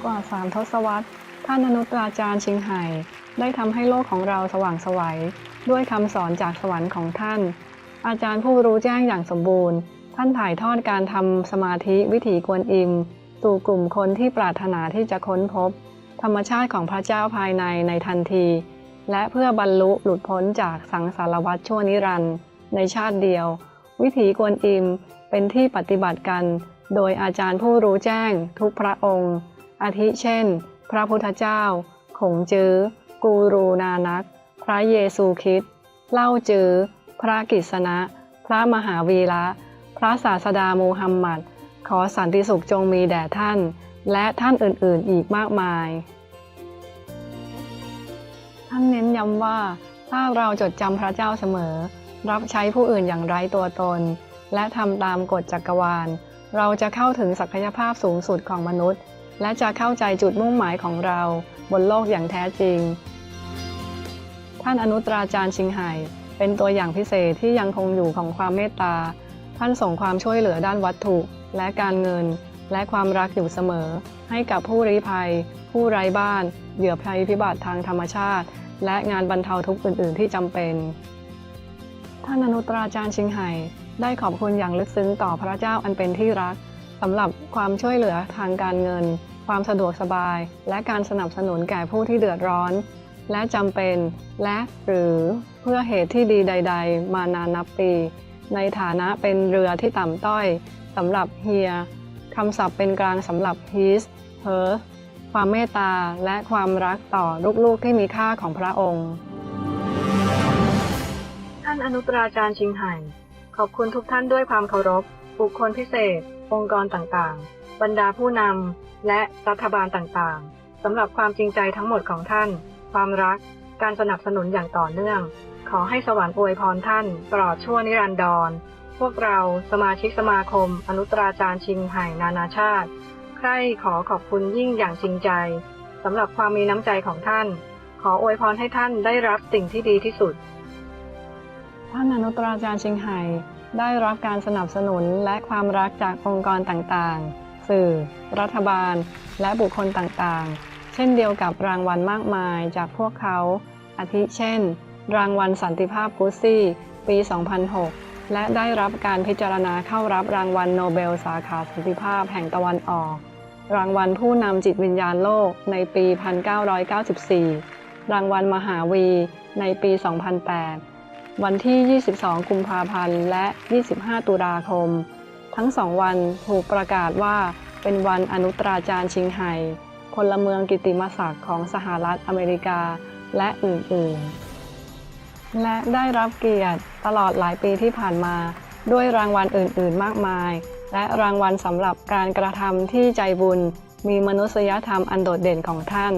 กว่า3 ทศวรรษท่านอนุตตราจารย์ชิงไห่ได้ทำให้โลกของเราสว่างไสวด้วยคำสอนจากสวรรค์ของท่านอาจารย์ผู้รู้แจ้งอย่างสมบูรณ์ท่านถ่ายทอดการทำสมาธิวิถีกวนอิมสู่กลุ่มคนที่ปรารถนาที่จะค้นพบธรรมชาติของพระเจ้าภายในทันทีและเพื่อบรรลุหลุดพ้นจากสังสารวัฏชั่วนิรันดร์ในชาติเดียววิถีกวนอิมเป็นที่ปฏิบัติกันโดยอาจารย์ผู้รู้แจ้งทุกพระองค์อาทิเช่นพระพุทธเจ้าขงจื้อกูรูนานักพระเยซูคริสต์เล่าจื้อพระกิษณะพระมหาวีระพระศาสดามูฮัมหมัดขอสันติสุขจงมีแด่ท่านและท่านอื่นๆอีกมากมายท่านเน้นย้ำว่าถ้าเราจดจำพระเจ้าเสมอรับใช้ผู้อื่นอย่างไร้ตัวตนและทำตามกฎจักรวาลเราจะเข้าถึงศักยภาพสูงสุดของมนุษย์และจะเข้าใจจุดมุ่งหมายของเราบนโลกอย่างแท้จริงท่านอนุตตราจารย์ชิงไห่เป็นตัวอย่างพิเศษที่ยังคงอยู่ของความเมตตาท่านส่งความช่วยเหลือด้านวัตถุและการเงินและความรักอยู่เสมอให้กับผู้ลี้ภัยผู้ไร้บ้านเหยื่อภัยพิบัติทางธรรมชาติและงานบรรเทาทุกข์อื่นๆที่จำเป็นท่านอนุตตราจารย์ชิงไห่ได้ขอบคุณอย่างลึกซึ้งต่อพระเจ้าอันเป็นที่รักสำหรับความช่วยเหลือทางการเงินความสะดวกสบายและการสนับสนุนแก่ผู้ที่เดือดร้อนและจำเป็นและหรือเพื่อเหตุที่ดีใดๆมานานนับปีในฐานะเป็นเรือที่ต่ำต้อยสำหรับเฮียคำศัพท์เป็นกลางสำหรับ his her ความเมตตาและความรักต่อลูกๆที่มีค่าของพระองค์ท่านอนุตตราจารย์ชิงไห่ขอบคุณทุกท่านด้วยความเคารพบุคคลพิเศษองค์กรต่างๆบรรดาผู้นำและรัฐบาลต่างๆสำหรับความจริงใจทั้งหมดของท่านความรักการสนับสนุนอย่างต่อเนื่องขอให้สวรรค์อวยพรท่านตลอดชั่วนิรันดรพวกเราสมาชิกสมาคมอนุตตราจารย์ชิงไห่นานาชาติใคร่ขอขอบคุณยิ่งอย่างจริงใจสำหรับความมีน้ำใจของท่านขออวยพรให้ท่านได้รับสิ่งที่ดีที่สุดท่านอนุตตราจารย์ชิงไห่ได้รับการสนับสนุนและความรักจากองค์กรต่างๆสื่อรัฐบาลและบุคคลต่างๆเช่นเดียวกับรางวัลมากมายจากพวกเขาอาทิเช่นรางวัลสันติภาพกุซซี่ปี 2006 และได้รับการพิจารณาเข้ารับรางวัลโนเบลสาขาสันติภาพแห่งตะวันออกรางวัลผู้นำจิตวิญญาณโลกในปี 1994 รางวัลมหาวีในปี 2008 วันที่ 22 กุมภาพันธ์ และ 25 ตุลาคม ทั้ง2 วันถูกประกาศว่าเป็นวันอนุตตราจารย์ชิงไห่พลเมืองกิตติมศักดิ์ของสหรัฐอเมริกาและอื่นๆและได้รับเกียรติตลอดหลายปีที่ผ่านมาด้วยรางวัลอื่นๆมากมายและรางวัลสำหรับการกระทำที่ใจบุญมีมนุษยธรรมอันโดดเด่นของท่าน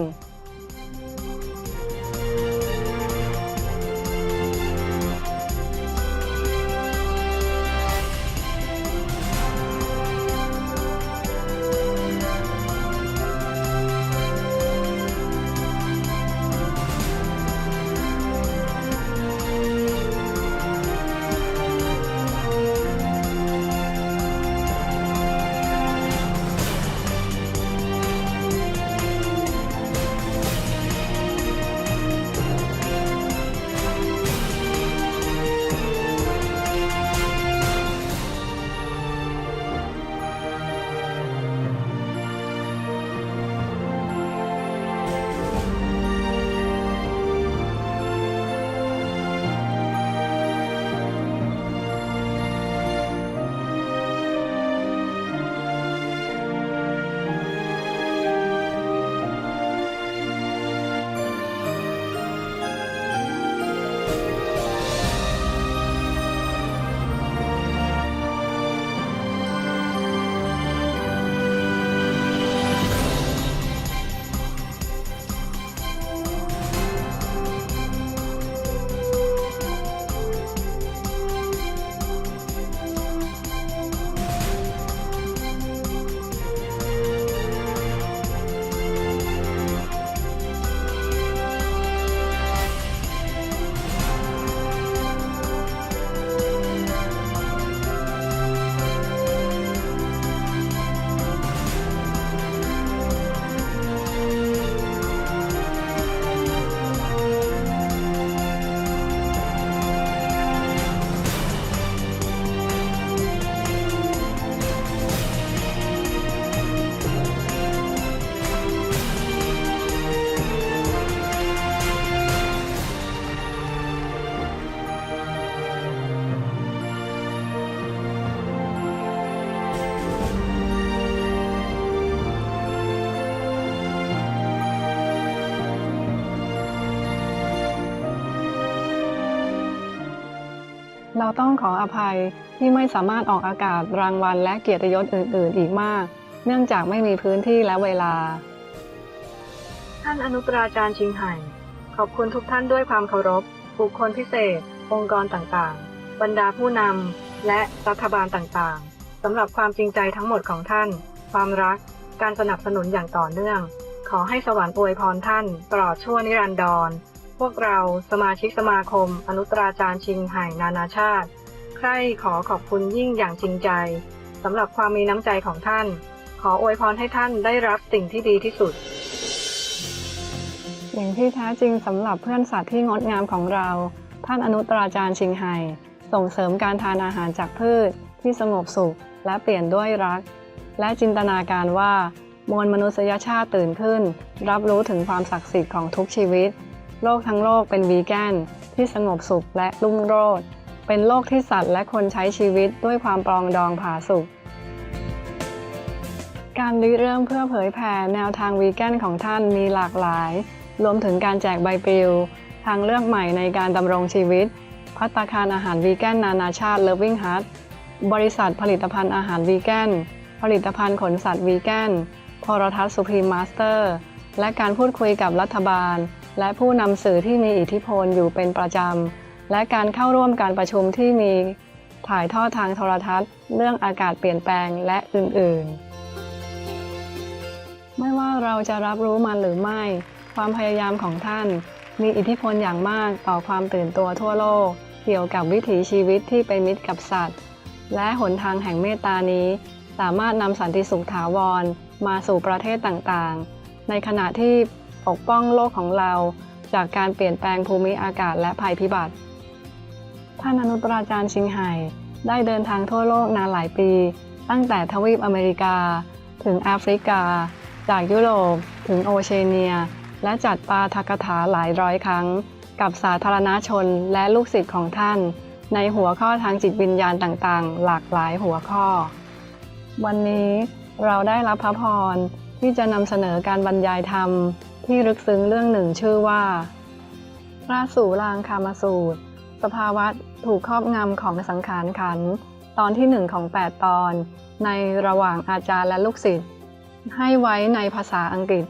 เราต้องขออภัยที่ไม่สามารถออกอากาศรางวัลและเกียรติยศอื่นๆอีกมากเนื่องจากไม่มีพื้นที่และเวลาท่านอนุตราจารย์ชิงไห่ขอบคุณทุกท่านด้วยความเคารพบุคคลพิเศษองค์กรต่างๆบรรดาผู้นำและรัฐบาลต่างๆสำหรับความจริงใจทั้งหมดของท่านความรักการสนับสนุนอย่างต่อเนื่องขอให้สวรรค์อวยพรท่านตลอดชั่วนิรันดรพวกเราสมาชิกสมาคมอนุตราจารย์ชิงไห่นานาชาติใคร่ขอขอบคุณยิ่งอย่างจริงใจสำหรับความมีน้ำใจของท่านขออวยพรให้ท่านได้รับสิ่งที่ดีที่สุดสิ่งที่แท้จริงสำหรับเพื่อนสัตว์ที่งดงามของเราท่านอนุตราจารย์ชิงไห่ส่งเสริมการทานอาหารจากพืชที่สงบสุขและเปลี่ยนด้วยรักและจินตนาการว่ามวลมนุษยชาติตื่นขึ้นรับรู้ถึงความศักดิ์สิทธิ์ของทุกชีวิตโลกทั้งโลกเป็นวีแกนที่สงบสุขและรุ่งโรจน์เป็นโลกที่สัตว์และคนใช้ชีวิตด้วยความปรองดองผาสุกการริเริ่มเพื่อเผยแผ่แนวทางวีแกนของท่านมีหลากหลายรวมถึงการแจกใบปลิวทางเลือกใหม่ในการดำรงชีวิตภัตตาคารอาหารวีแกนนานาชาติ Loving Heart บริษัทผลิตภัณฑ์อาหารวีแกนผลิตภัณฑ์ขนสัตว์วีแกนโทรทัศน์ Supreme Master และการพูดคุยกับรัฐบาลและผู้นำสื่อที่มีอิทธิพลอยู่เป็นประจำและการเข้าร่วมการประชุมที่มีถ่ายทอดทางโทรทัศน์เรื่องอากาศเปลี่ยนแปลงและอื่นๆไม่ว่าเราจะรับรู้มันหรือไม่ความพยายามของท่านมีอิทธิพลอย่างมากต่อความตื่นตัวทั่วโลกเกี่ยวกับวิถีชีวิตที่เป็นมิตรกับสัตว์และหนทางแห่งเมตตานี้สามารถนำสันติสุขถาวรมาสู่ประเทศต่างๆในขณะที่ปกป้องโลกของเราจากการเปลี่ยนแปลงภูมิอากาศและภัยพิบัติท่านอนุตราจารย์ชิงไห่ได้เดินทางทั่วโลกนานหลายปีตั้งแต่ทวีปอเมริกาถึงแอฟริกาจากยุโรปถึงโอเชียเนียและจัดปาฐกถาหลายร้อยครั้งกับสาธารณชนและลูกศิษย์ของท่านในหัวข้อทางจิตวิญญาณต่างๆหลากหลายหัวข้อวันนี้เราได้รับพระพรที่จะนำเสนอการบรรยายธรรมที่ลึกซึ้งเรื่องหนึ่งชื่อว่าพระสูรางคามสูตรสภาวะถูกครอบงำของสังขารขันธ์ตอนที่1ของ8ตอนในระหว่างอาจารย์และลูกศิษย์ให้ไว้ในภาษาอังกฤษ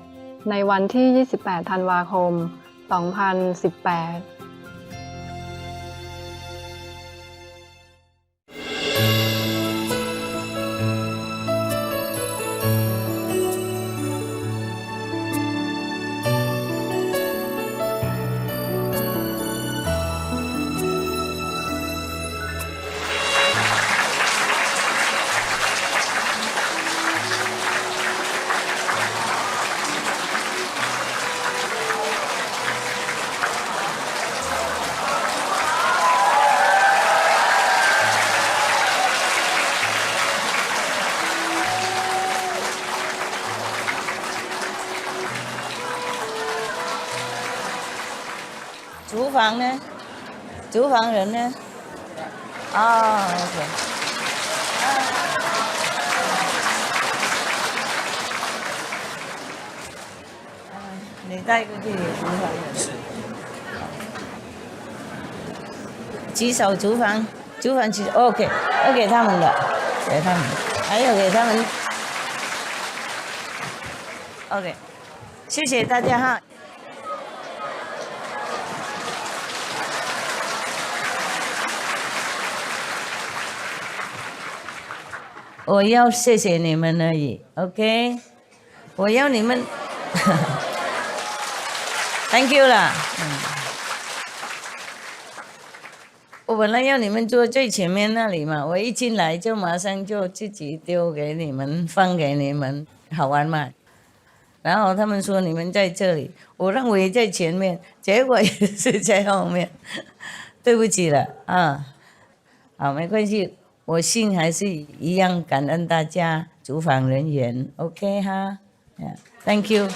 ในวันที่28ธันวาคม2018厨房呢？厨房人呢？哦 ，OK。你带过去厨房人？是。举手厨房，厨房举 OK， 要给他们的，给他们，还有给他们。OK， 谢谢大家哈。我要谢谢你们而已 ，OK？ 我要你们，Thank you 啦。我本来要你们坐最前面那里嘛，我一进来就马上就自己丢给你们，放给你们，好玩嘛。然后他们说你们在这里，我认为在前面，结果也是在后面，对不起了啊。好，没关系。我心还是一样感恩大家主访人员 ，OK 哈 ，Thank you。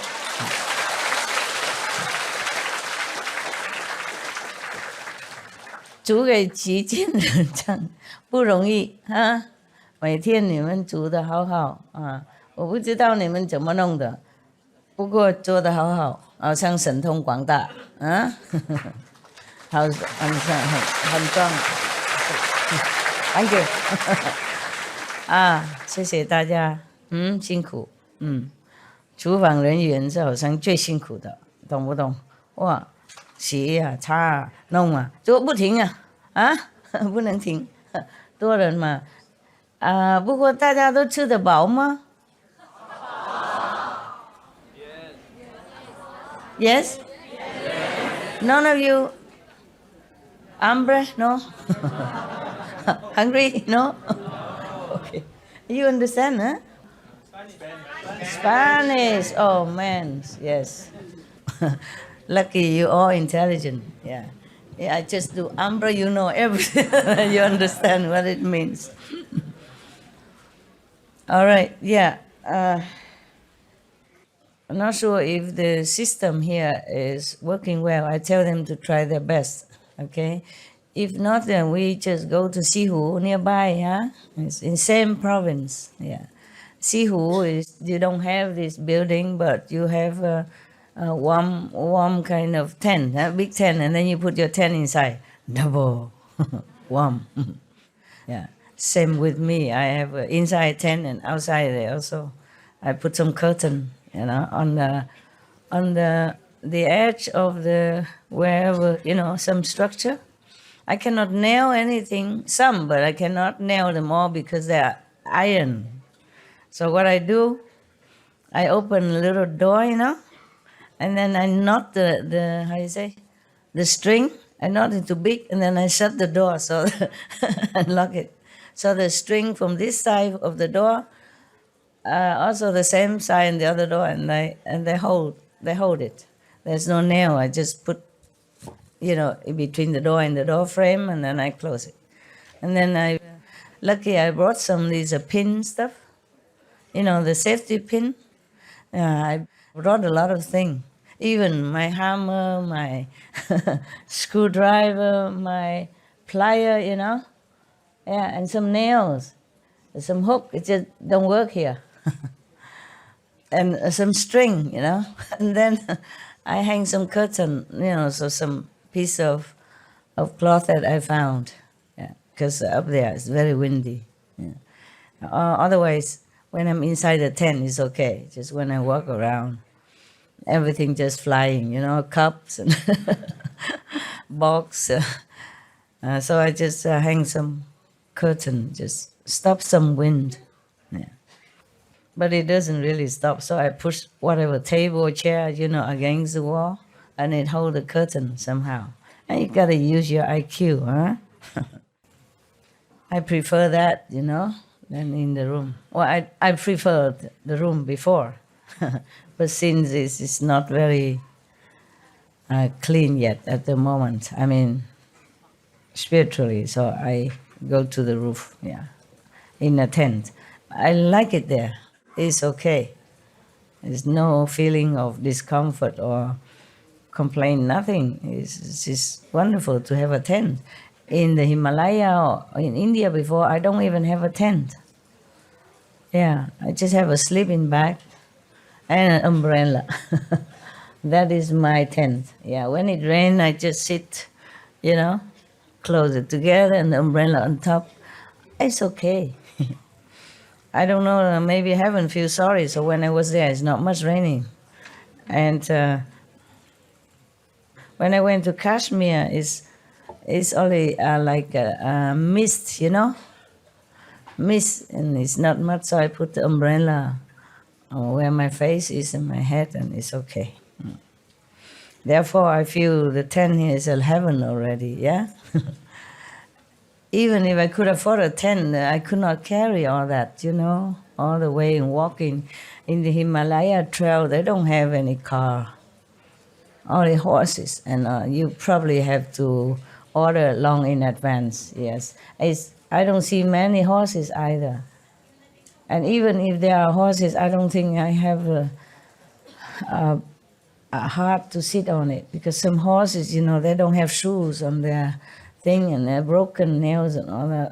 煮给几千人唱不容易哈，每天你们煮的好好啊，我不知道你们怎么弄的，不过做的好好，好像神通广大啊，好，很棒。Thank you 谢谢大家，辛苦，厨房人员是好像最辛苦的，懂不懂？哇，洗啊、擦啊、弄啊，就不停啊，不能停，多人嘛，不过大家都吃得饱吗？Yes? None of you hambre? No? Hungry? No? Okay. You understand, huh? Spanish. Oh, man. Yes. Lucky you all intelligent. Yeah. Yeah, I just do hambre, you know everything. You understand what it means. All right. Yeah. I'm not sure if the system here is working well. I tell them to try their best, okay? If not, then we just go to Sihu nearby, huh? It's in same province, yeah. Sihu is, you don't have this building, but you have a warm kind of tent, a big tent, and then you put your tent inside. Double warm. Yeah. Same with me. I have an inside tent and outside there also. I put some curtain, on the edge of the wherever, some structure. I cannot nail anything, some, but I cannot nail them all because they are iron. So what I do, I open a little door, and then I knot the how you say, the string. I knot it too big, and then I shut the door so and lock it. So the string from this side of the door, also the same side and the other door, and they hold it. There's no nail. I just put, in between the door and the door frame, and then I close it. And then lucky I brought some of these pin stuff, the safety pin. I brought a lot of things, even my hammer, my screwdriver, my plier, and some nails, some hook. It just don't work here. And some string, and then I hang some curtain, so some piece of cloth that I found, because up there it's very windy. Yeah. Otherwise, when I'm inside the tent, it's okay. Just when I walk around, everything just flying, cups and box. So I just hang some curtain, just stop some wind. Yeah. But it doesn't really stop, so I push whatever table or chair, against the wall, and it hold the curtain somehow. And you gotta use your IQ, huh? I prefer that, than in the room. Well, I preferred the room before, but since it's not very clean yet at the moment, I mean, spiritually, so I go to the roof, in a tent. I like it there. It's okay. There's no feeling of discomfort or complaint, nothing. It's just wonderful to have a tent. In the Himalaya or in India before, I don't even have a tent. Yeah, I just have a sleeping bag and an umbrella. That is my tent. Yeah, when it rains, I just sit, close it together and the umbrella on top. It's okay. I don't know, maybe heaven feels sorry, so when I was there, it's not much raining. And when I went to Kashmir, it's only like a mist, mist, and it's not much, so I put the umbrella where my face is and my head, and it's okay. Therefore, I feel the tent here is a heaven already, yeah? Even if I could afford a tent, I could not carry all that, all the way and walking. In the Himalaya trail, they don't have any car, only horses, and you probably have to order long in advance, yes. I don't see many horses either. And even if there are horses, I don't think I have a heart to sit on it, because some horses, they don't have shoes on their thing, and they're broken nails and all that.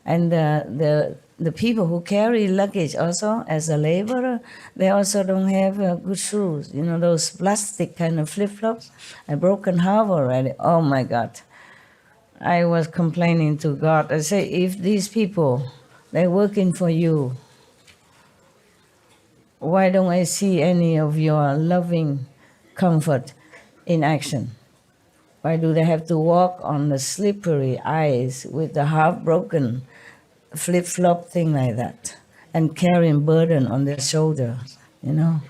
And the people who carry luggage also as a laborer, they also don't have good shoes. Those plastic kind of flip-flops. A broken half already. Oh my God. I was complaining to God. I say, if these people, they're working for you, why don't I see any of your loving comfort in action? Why do they have to walk on the slippery ice with the half-broken flip-flop thing like that and carrying burden on their shoulders, you know?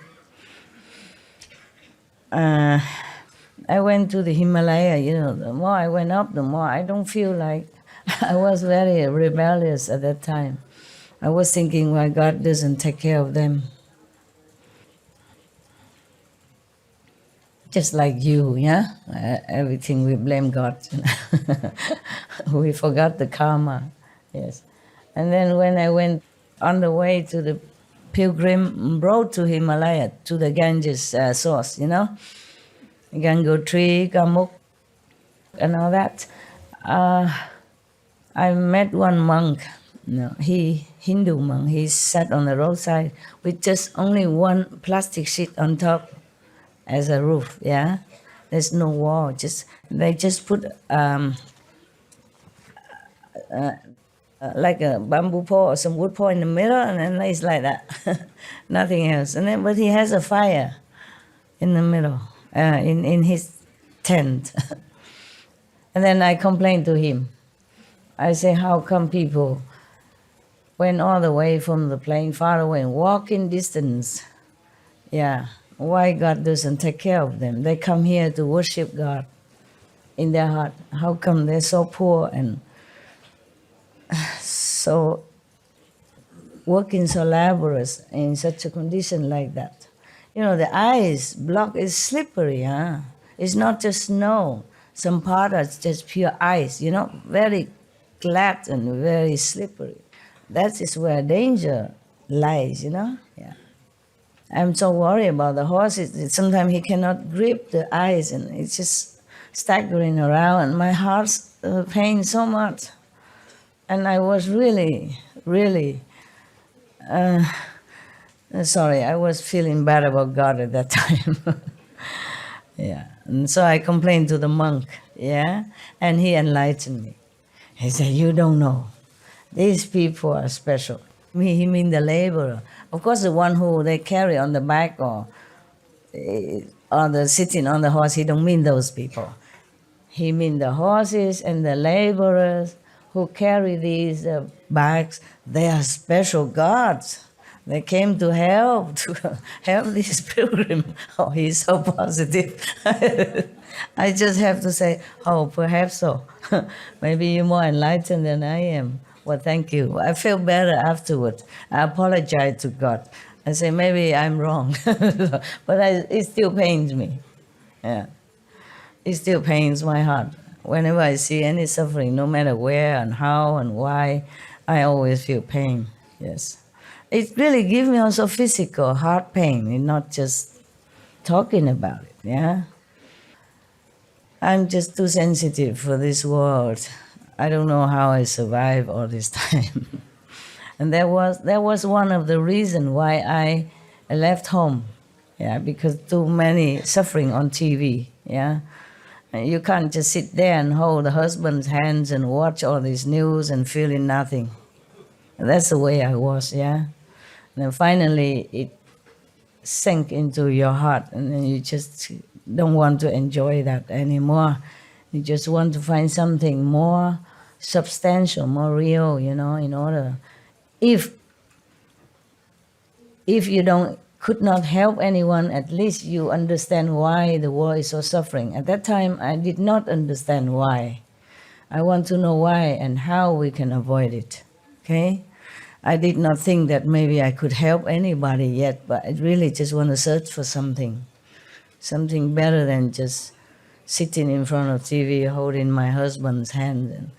I went to the Himalaya, you know, the more I went up, the more I don't feel like I was very rebellious at that time. I was thinking why God doesn't take care of them. Just like you, yeah? Everything we blame God. We forgot the karma, yes. And then when I went on the way to the pilgrim road to Himalaya, to the Ganges source, you know, Gangotri, Gamuk, and all that, I met one monk, Hindu monk. He sat on the roadside with just only one plastic sheet on top as a roof, yeah? There's no wall, they just put like a bamboo pole or some wood pole in the middle, and then it's like that, nothing else. And then, but he has a fire in the middle, in his tent. And then I complained to him. I say, how come people went all the way from the plane far away and walking distance? Yeah, why God doesn't take care of them? They come here to worship God in their heart. How come they're so poor and so working so laborious in such a condition like that? You know, the ice block is slippery, huh? It's not just snow. Some part is just pure ice, you know, very glad and very slippery. That is where danger lies, you know? Yeah. I'm so worried about the horse. Sometimes he cannot grip the ice and it's just staggering around, and my heart's pain so much. And I was really, really sorry. I was feeling bad about God at that time. Yeah. And so I complained to the monk, yeah? And he enlightened me. He said, you don't know. These people are special. He mean the laborer. Of course, the one who they carry on the back or the sitting on the horse, he don't mean those people. He mean the horses and the laborers who carry these bags. They are special gods. They came to help this pilgrim. Oh, he's so positive. I just have to say, oh, perhaps so. Maybe you're more enlightened than I am. Well, thank you. I feel better afterward. I apologize to God. I say, maybe I'm wrong. But it still pains me. Yeah. It still pains my heart. Whenever I see any suffering, no matter where and how and why, I always feel pain. Yes. It really gives me also physical heart pain, and not just talking about it, yeah? I'm just too sensitive for this world. I don't know how I survived all this time. And that was one of the reasons why I left home, yeah, because too many suffering on TV, yeah? And you can't just sit there and hold the husband's hands and watch all this news and feeling nothing. That's the way I was, yeah? And then finally it sank into your heart, and then you just don't want to enjoy that anymore. You just want to find something more substantial, more real, you know, in order. If you could not help anyone, at least you understand why the world is so suffering. At that time, I did not understand why. I want to know why and how we can avoid it, okay? I did not think that maybe I could help anybody yet, but I really just want to search for something better than just sitting in front of TV, holding my husband's hand and,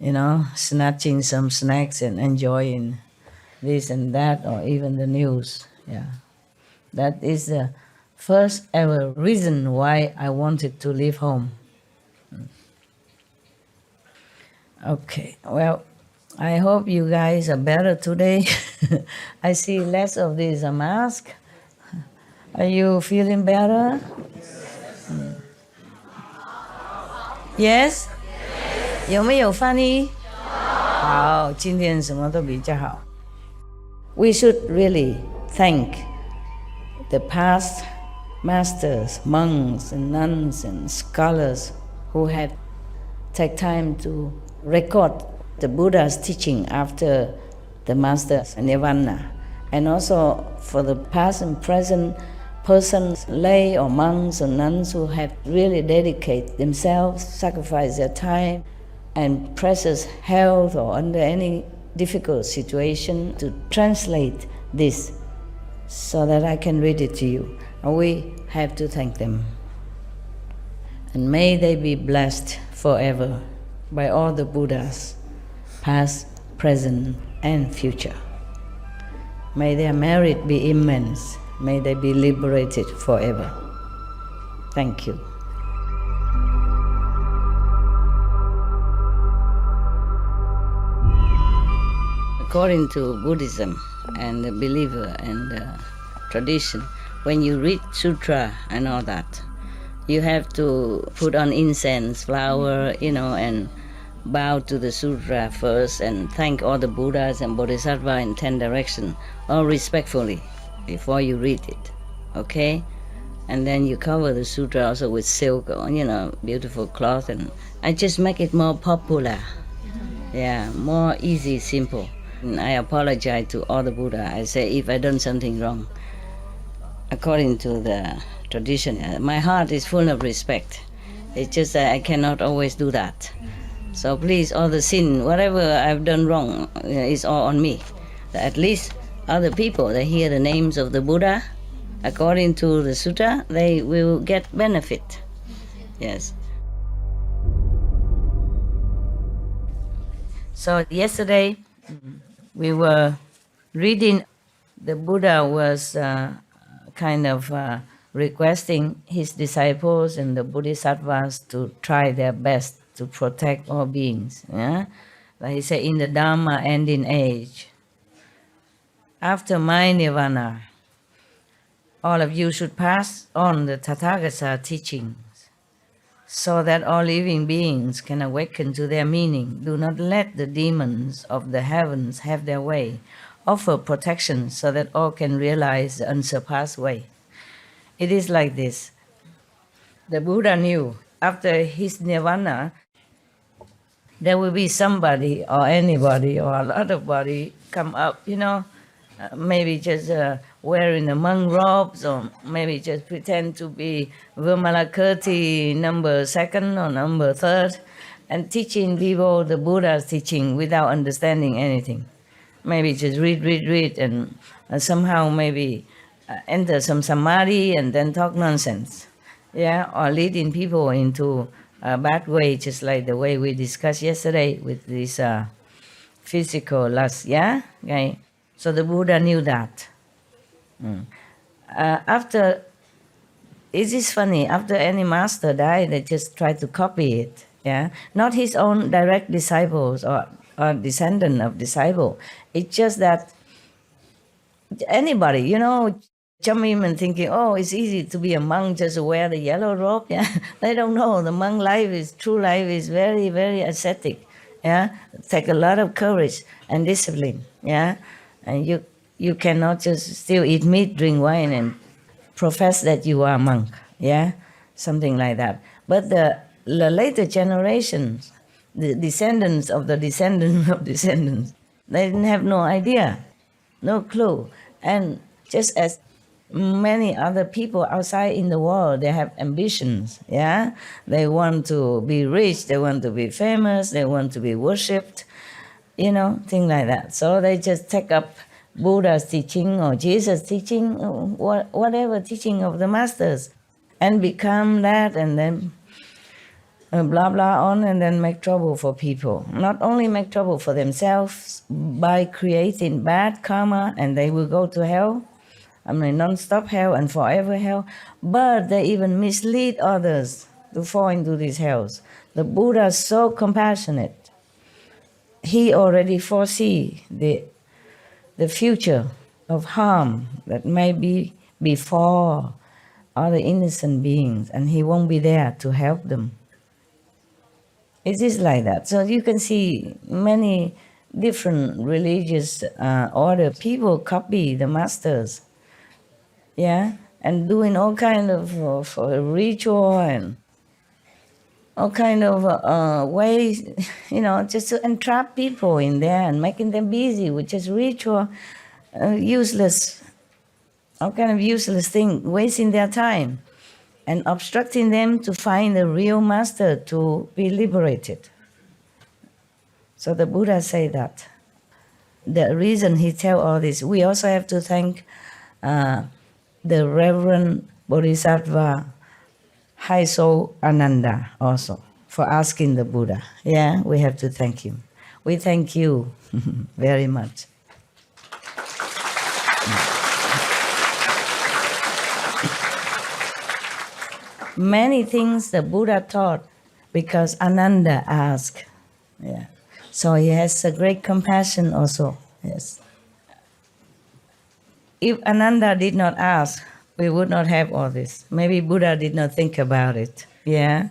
you know, snatching some snacks and enjoying this and that, or even the news, yeah. That is the first ever reason why I wanted to leave home. Okay, well, I hope you guys are better today. I see less of these masks. Are you feeling better? Yes? 有没有翻译？好，今天什么都比较好。We should really thank the past masters, monks and nuns and scholars who had take time to record the Buddha's teaching after the master's nirvana, and also for the past and present persons, lay or monks or nuns who had really dedicated themselves, sacrificed their time and precious health or under any difficult situation to translate this so that I can read it to you. And we have to thank them. And may they be blessed forever by all the Buddhas, past, present, and future. May their merit be immense. May they be liberated forever. Thank you. According to Buddhism and the believer and the tradition, when you read sutra and all that, you have to put on incense, flower, and bow to the sutra first and thank all the Buddhas and Bodhisattva in 10 directions, all respectfully, before you read it, okay? And then you cover the sutra also with silk or, beautiful cloth, and I just make it more popular. Yeah, more easy, simple. And I apologize to all the Buddha. I say if I done something wrong, according to the tradition, my heart is full of respect. It's just that I cannot always do that. So please, all the sin, whatever I've done wrong, is all on me. At least other people, they hear the names of the Buddha, according to the sutta, they will get benefit. Yes. So yesterday, we were reading, the Buddha was requesting his disciples and the Bodhisattvas to try their best to protect all beings. Yeah? Like he said, in the Dharma ending age, after my nirvana, all of you should pass on the Tathagata teachings so that all living beings can awaken to their meaning. Do not let the demons of the heavens have their way. Offer protection so that all can realize the unsurpassed way. It is like this. The Buddha knew after his nirvana, there will be somebody or anybody or a lot of body come up, maybe just wearing the monk robes, or maybe just pretend to be Vimalakirti number 2nd or number 3rd, and teaching people the Buddha's teaching without understanding anything. Maybe just read, and somehow maybe enter some samadhi and then talk nonsense. Yeah, or leading people into a bad way, just like the way we discussed yesterday with this physical lust. Yeah, okay. So the Buddha knew that. After, it is funny, after any master died, they just try to copy it. Yeah, not his own direct disciples or descendant of disciple. It's just that anybody, some even thinking, oh, it's easy to be a monk, just wear the yellow robe. Yeah, they don't know the monk life true life is very, very ascetic. Yeah, take a lot of courage and discipline. Yeah, and you cannot just still eat meat, drink wine, and profess that you are a monk. Yeah, something like that. But the later generations, the descendants of the descendants of descendants, they didn't have no idea, no clue. And just as many other people outside in the world, they have ambitions, yeah? They want to be rich, they want to be famous, they want to be worshipped, things like that. So they just take up Buddha's teaching or Jesus' teaching, or whatever teaching of the masters, and become that, and then blah, blah on, and then make trouble for people. Not only make trouble for themselves by creating bad karma, and they will go to hell, non-stop hell and forever hell, but they even mislead others to fall into these hells. The Buddha is so compassionate. He already foresee the future of harm that may be before other innocent beings, and he won't be there to help them. It is like that. So you can see many different religious order people copy the masters, yeah, and doing all kind of ritual and all kind of ways, just to entrap people in there and making them busy with just ritual, useless, all kind of useless thing, wasting their time and obstructing them to find the real master to be liberated. So the Buddha said that. The reason he tell all this, we also have to thank the Reverend Bodhisattva High Soul Ananda also for asking the Buddha. Yeah, we have to thank him. We thank you very much. Many things the Buddha taught because Ananda asked. Yeah. So he has a great compassion also. Yes. If Ananda did not ask, we would not have all this. Maybe Buddha did not think about it. Yeah.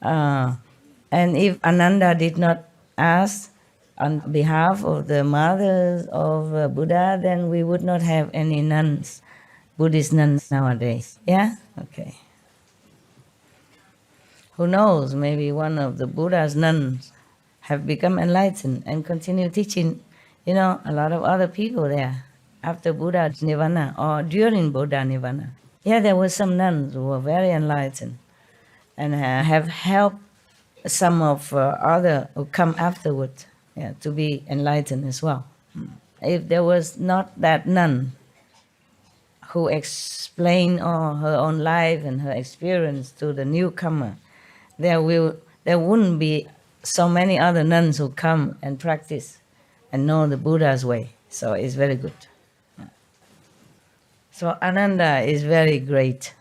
And if Ananda did not ask on behalf of the mothers of Buddha, then we would not have any nuns, Buddhist nuns nowadays. Yeah? Okay. Who knows, maybe one of the Buddha's nuns have become enlightened and continue teaching, a lot of other people there after Buddha's Nirvana or during Buddha Nirvana. Yeah, there were some nuns who were very enlightened and have helped some of other who come afterward to be enlightened as well. If there was not that nun who explained all her own life and her experience to the newcomer, there wouldn't be so many other nuns who come and practice and know the Buddha's way. So it's very good. So Ananda is very great,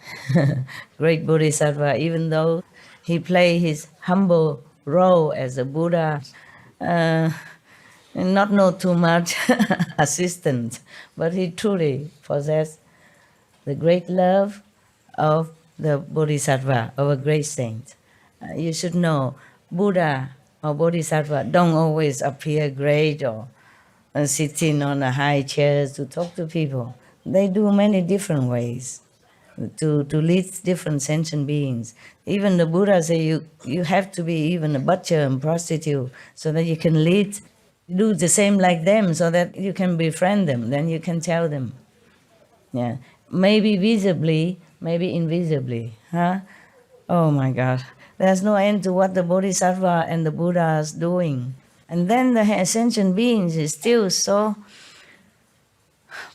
great Bodhisattva, even though he played his humble role as a Buddha, and not know too much assistant, but he truly possessed the great love of the Bodhisattva, of a great saint. You should know, Buddha or Bodhisattva don't always appear great or sitting on a high chair to talk to people. They do many different ways to lead different sentient beings. Even the Buddha say you have to be even a butcher and prostitute so that you can do the same like them so that you can befriend them, then you can tell them. Yeah, maybe visibly, maybe invisibly. Huh? Oh my God. There's no end to what the Bodhisattva and the Buddha is doing. And then the sentient beings is still so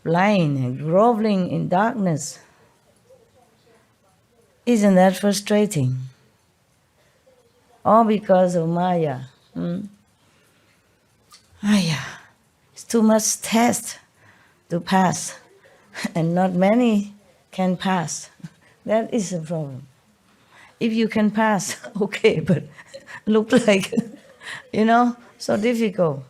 blind and groveling in darkness. Isn't that frustrating? All because of Maya. Maya. It's too much test to pass. And not many can pass. That is a problem. If you can pass, okay, but look like, so difficult.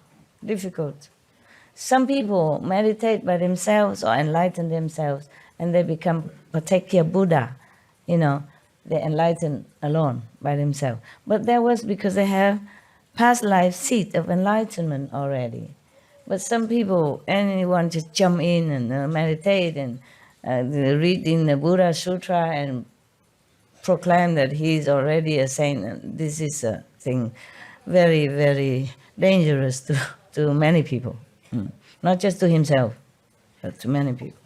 Some people meditate by themselves or enlighten themselves and they become particular Buddha, they enlighten alone by themselves. But that was because they have past life seed of enlightenment already. But some people, anyone just jump in and meditate and read in the Buddha Sutra and proclaim that he is already a saint. And this is a thing very, very dangerous to many people. Not just to himself, but to many people.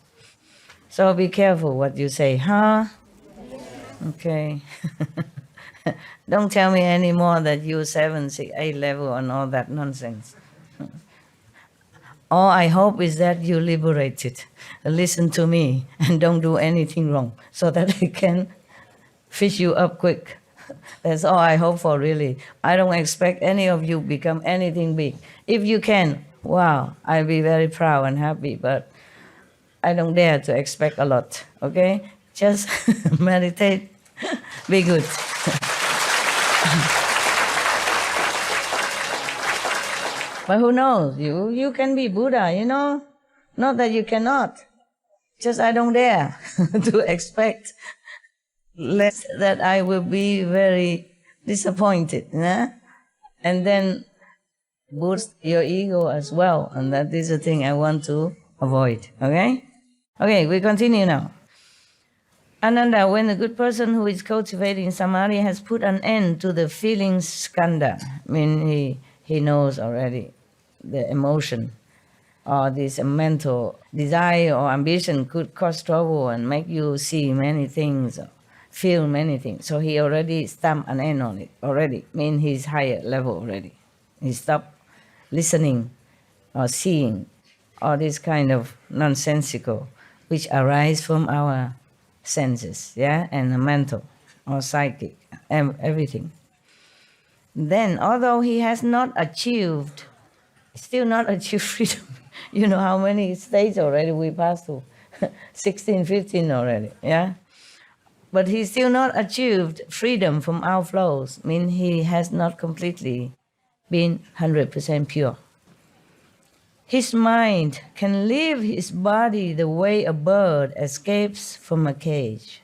So be careful what you say, huh? Okay. Don't tell me anymore that you're 7, 6, 8 level and all that nonsense. All I hope is that you liberated. Listen to me and don't do anything wrong so that I can fish you up quick. That's all I hope for, really. I don't expect any of you become anything big. If you can, wow, I'll be very proud and happy, but I don't dare to expect a lot, okay? Just meditate, be good. But who knows? You can be Buddha, Not that you cannot. Just I don't dare to expect less that I will be very disappointed, and then boost your ego as well, and that is the thing I want to avoid. Okay, we continue now. Ananda, when the good person who is cultivating samadhi has put an end to the feeling skandha, I mean he knows already the emotion or this mental desire or ambition could cause trouble and make you see many things, feel many things. So he already stamped an end on it already, mean he's higher level already. He stopped listening or seeing all this kind of nonsensical which arise from our senses, and the mental or psychic, everything. Then, although he has not achieved, still not achieved freedom, you know how many stages already we passed through, 16, 15 already, but he still not achieved freedom from outflows, mean he has not completely been 100% pure. His mind can leave his body the way a bird escapes from a cage,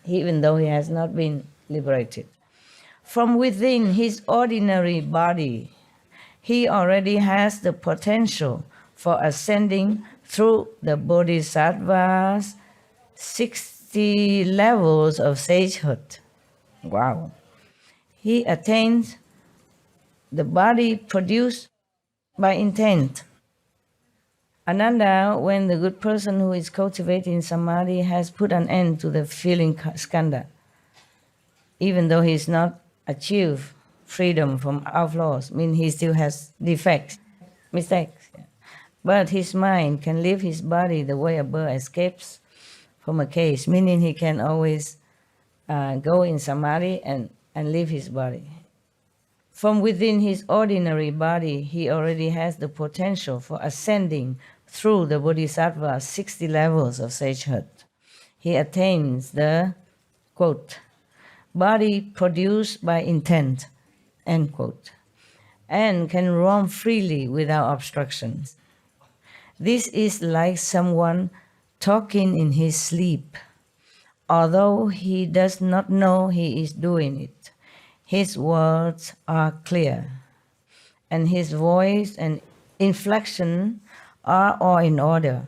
even though he has not been liberated. From within his ordinary body, he already has the potential for ascending through the Bodhisattva's 60 levels of sagehood. Wow. He attains the body produced by intent. Ananda, when the good person who is cultivating samadhi has put an end to the feeling skandha, even though he has not achieved freedom from outflows, mean he still has defects, mistakes. But his mind can leave his body the way a bird escapes from a cage, meaning he can always go in samadhi and leave his body. From within his ordinary body, he already has the potential for ascending through the Bodhisattva's 60 levels of sagehood. He attains the, quote, body produced by intent, end quote, and can roam freely without obstructions. This is like someone talking in his sleep, although he does not know he is doing it. His words are clear, and his voice and inflection are all in order.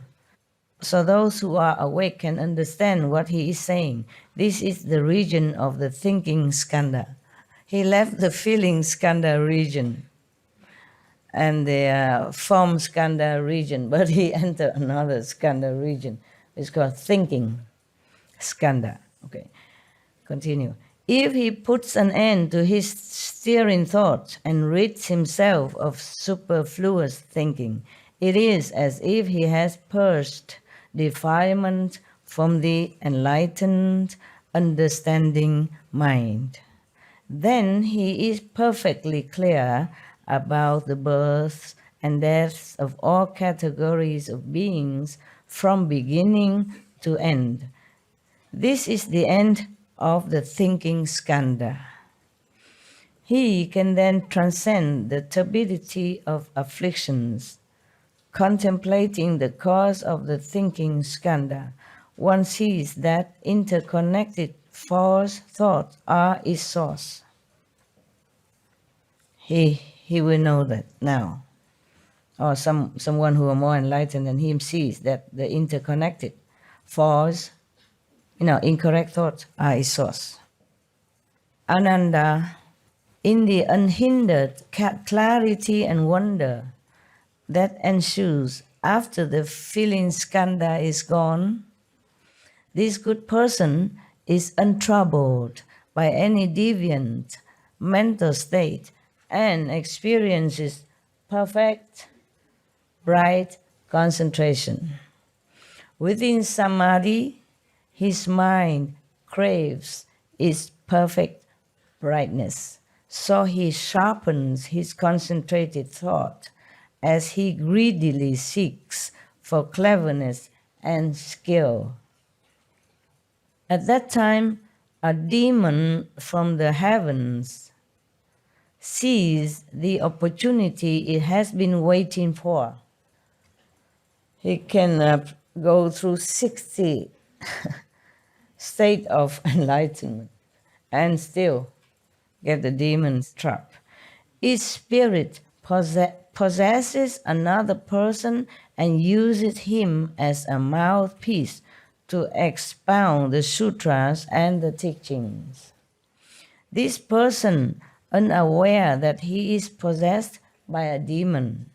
So those who are awake can understand what he is saying. This is the region of the thinking skandha. He left the feeling skandha region and the form skandha region, but he entered another skandha region. It's called thinking skandha. Okay, continue. If he puts an end to his steering thoughts and rids himself of superfluous thinking, it is as if he has purged defilement from the enlightened, understanding mind. Then he is perfectly clear about the births and deaths of all categories of beings from beginning to end. This is the end of the thinking skandha. He can then transcend the turbidity of afflictions, contemplating the cause of the thinking skandha. One sees that interconnected false thoughts are its source. He will know that now. Or someone who are more enlightened than him sees that the interconnected false, incorrect thoughts are its source. Ananda, in the unhindered clarity and wonder that ensues after the feeling skandha is gone, this good person is untroubled by any deviant mental state and experiences perfect, bright concentration. Within samadhi, his mind craves its perfect brightness, so he sharpens his concentrated thought as he greedily seeks for cleverness and skill. At that time, a demon from the heavens sees the opportunity it has been waiting for. He can go through 60 state of enlightenment and still get the demon's trap. Each spirit possesses another person and uses him as a mouthpiece to expound the sutras and the teachings. This person, unaware that he is possessed by a demon,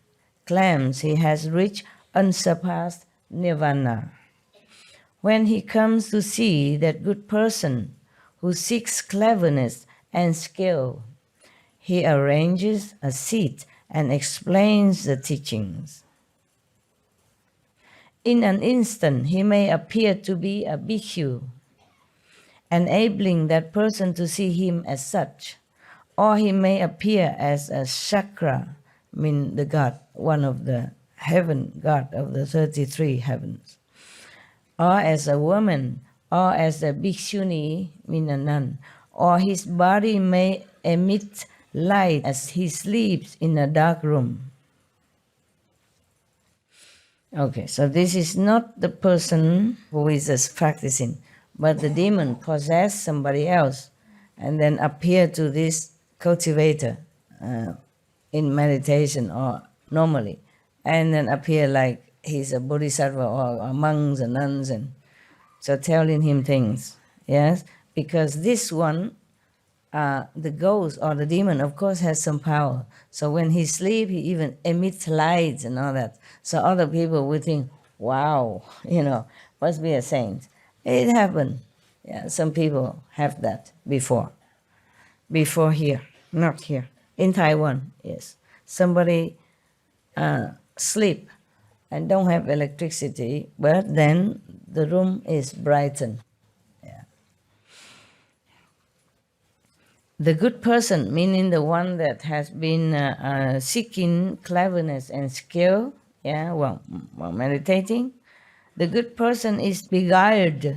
claims he has reached unsurpassed nirvana. When he comes to see that good person who seeks cleverness and skill, he arranges a seat and explains the teachings. In an instant, he may appear to be a bhikkhu, enabling that person to see him as such, or he may appear as a chakra, mean the god, one of the heaven god of the 33 heavens, or as a woman, or as a bhikshuni, mean a nun, or his body may emit light as he sleeps in a dark room. Okay, so this is not the person who is just practicing, but the demon possessed somebody else and then appear to this cultivator in meditation or normally, and then appear like he's a bodhisattva or monks and nuns, and so telling him things, yes? Because this one, the ghost or the demon, of course, has some power. So when he sleeps, he even emits lights and all that. So other people would think, wow, must be a saint. It happened. Yeah, some people have that before here, not here. In Taiwan, yes. Somebody sleep and don't have electricity, but then the room is brightened. Yeah. The good person, meaning the one that has been seeking cleverness and skill, while meditating, the good person is beguiled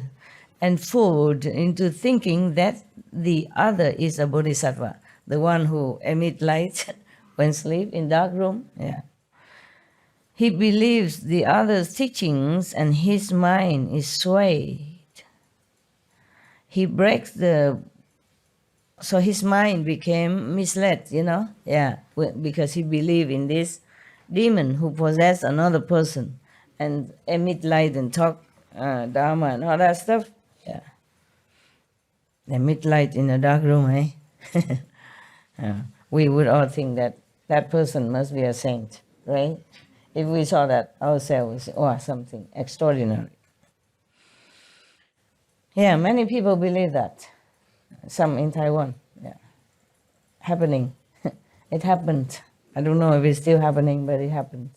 and fooled into thinking that the other is a bodhisattva, the one who emits light when sleep in dark room. Yeah. He believes the other's teachings and his mind is swayed. He breaks so his mind became misled, because he believed in this demon who possessed another person and emit light and talk dharma and all that stuff. Yeah. Emit light in a dark room, eh? We would all think that that person must be a saint, right? If we saw that ourselves, or something extraordinary. Yeah, many people believe that. Some in Taiwan, happening. It happened. I don't know if it's still happening, but it happened.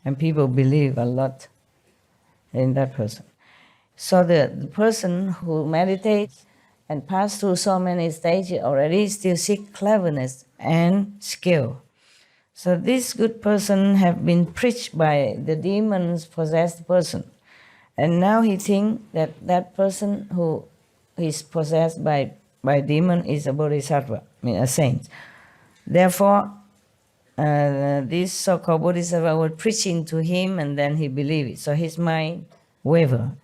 And people believe a lot in that person. So the person who meditates and pass through so many stages already still seek cleverness and skill. So this good person have been preached by the demons possessed person. And now he think that that person who is possessed by demon is a bodhisattva, a saint. Therefore, this so-called bodhisattva was preaching to him, and then he believed it. So his mind wavered.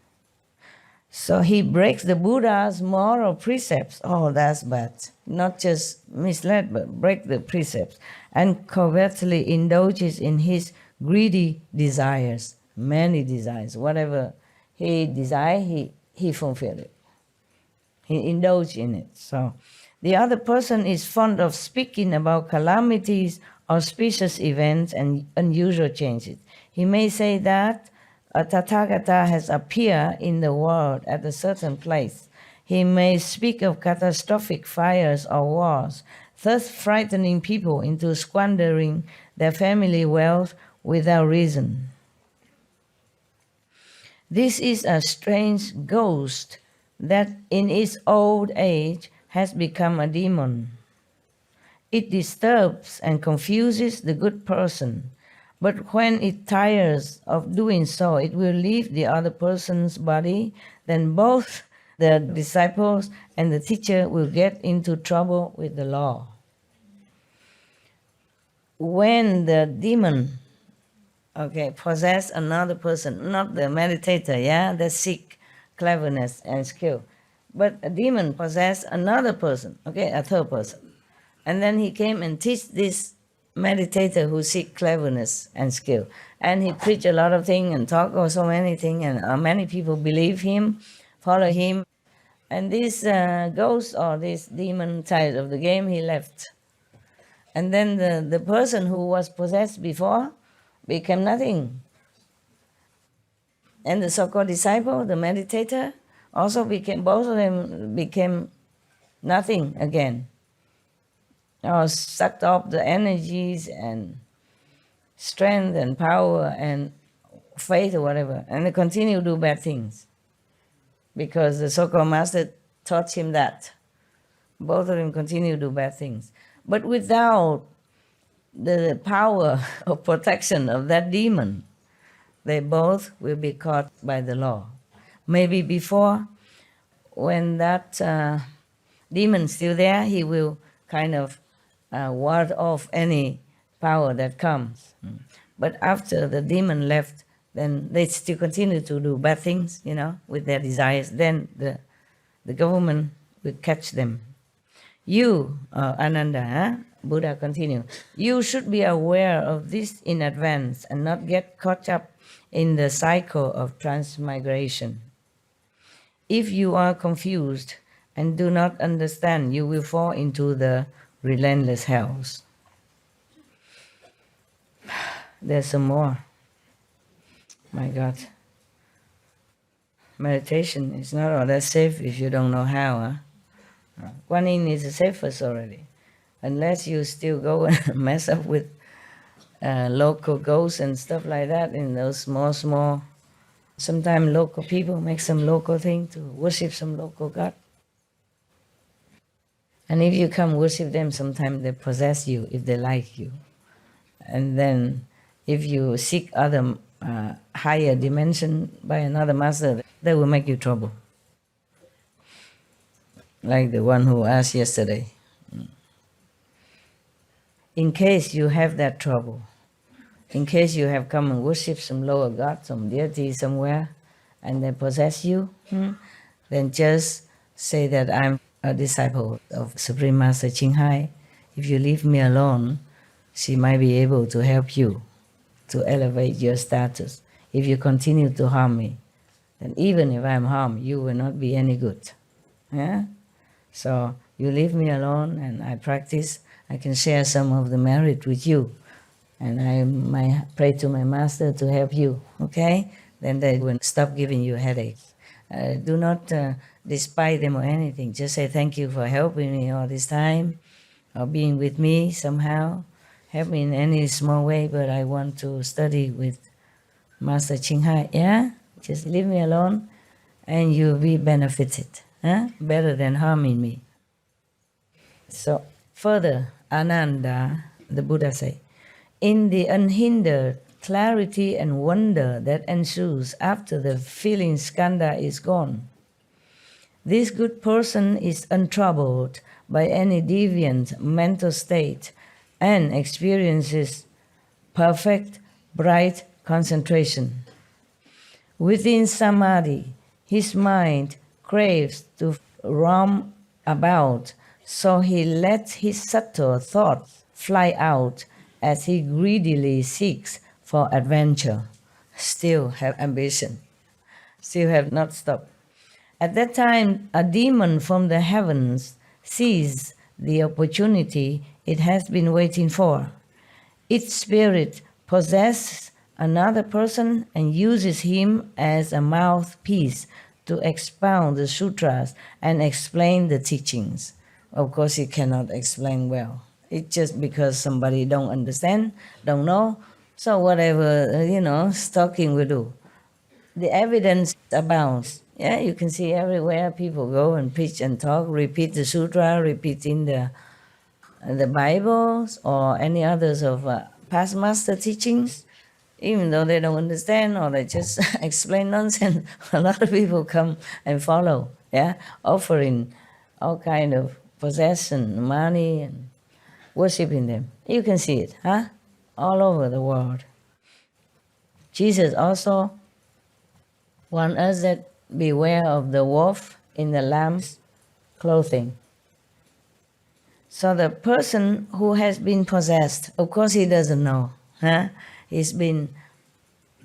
So he breaks the Buddha's moral precepts. Oh, that's bad. Not just misled, but break the precepts. And covertly indulges in his greedy desires, many desires. Whatever he desired, he fulfilled it. He indulged in it. So the other person is fond of speaking about calamities, auspicious events, and unusual changes. He may say that a Tathagata has appeared in the world at a certain place. He may speak of catastrophic fires or wars, thus frightening people into squandering their family wealth without reason. This is a strange ghost that in its old age has become a demon. It disturbs and confuses the good person, but when it tires of doing so, it will leave the other person's body, then both the disciples and the teacher will get into trouble with the law. When the demon, possess another person, not the meditator, that seek cleverness and skill, But a demon possessed another person, okay, a third person. And then he came and teach this meditator who seek cleverness and skill. And he preached a lot of things and talked about so many things, and many people believe him, follow him. And this ghost or this demon side of the game, he left. And then the person who was possessed before became nothing. And the so-called disciple, the meditator, also became, both of them became nothing again. Or sucked up the energies and strength and power and faith or whatever. And they continue to do bad things. Because the so-called master taught him that. Both of them continue to do bad things. But without the power of protection of that demon, they both will be caught by the law. Maybe before, when that demon's still there, he will kind of ward off any power that comes. But after the demon left, then they still continue to do bad things, with their desires. Then the government will catch them. You, Ananda, Buddha continue, you should be aware of this in advance and not get caught up in the cycle of transmigration. If you are confused and do not understand, you will fall into the relentless hells. There's some more. My God. Meditation is not all that safe if you don't know how. Kuan Yin is the safest already. Unless you still go and mess up with local ghosts and stuff like that in those small, sometimes local people make some local thing to worship some local god. And if you come worship them, sometimes they possess you if they like you. And then if you seek other higher dimension by another master, they will make you trouble. Like the one who asked yesterday. In case you have that trouble, in case you have come and worship some lower god, some deity somewhere, and they possess you, then just say that I'm a disciple of Supreme Master Ching Hai. If you leave me alone, she might be able to help you to elevate your status. If you continue to harm me, then even if I'm harmed, you will not be any good. Yeah? So you leave me alone and I practice, I can share some of the merit with you. And I might pray to my master to help you, okay? Then they will stop giving you headaches. Do not despise them or anything. Just say thank you for helping me all this time, or being with me somehow. Help me in any small way, but I want to study with Master Ching Hai. Yeah? Just leave me alone and you'll be benefited. Better than harming me. So further, Ananda, the Buddha say, in the unhindered clarity and wonder that ensues after the feeling skandha is gone, this good person is untroubled by any deviant mental state and experiences perfect, bright concentration. Within samadhi, his mind craves to roam about, so he lets his subtle thoughts fly out as he greedily seeks for adventure. Still have ambition, still have not stopped. At that time, a demon from the heavens sees the opportunity it has been waiting for. Its spirit possesses another person and uses him as a mouthpiece to expound the sutras and explain the teachings. Of course, he cannot explain well. It's just because somebody don't understand, don't know. So whatever, stalking will do. The evidence abounds. Yeah, you can see everywhere people go and preach and talk, repeat the sutra, repeating the Bibles or any others of past master teachings. Even though they don't understand or they just explain nonsense, a lot of people come and follow, offering all kind of possession, money, and worshiping them. You can see it, all over the world. Jesus also warned us that beware of the wolf in the lamb's clothing. So the person who has been possessed, of course he doesn't know. Huh? He's been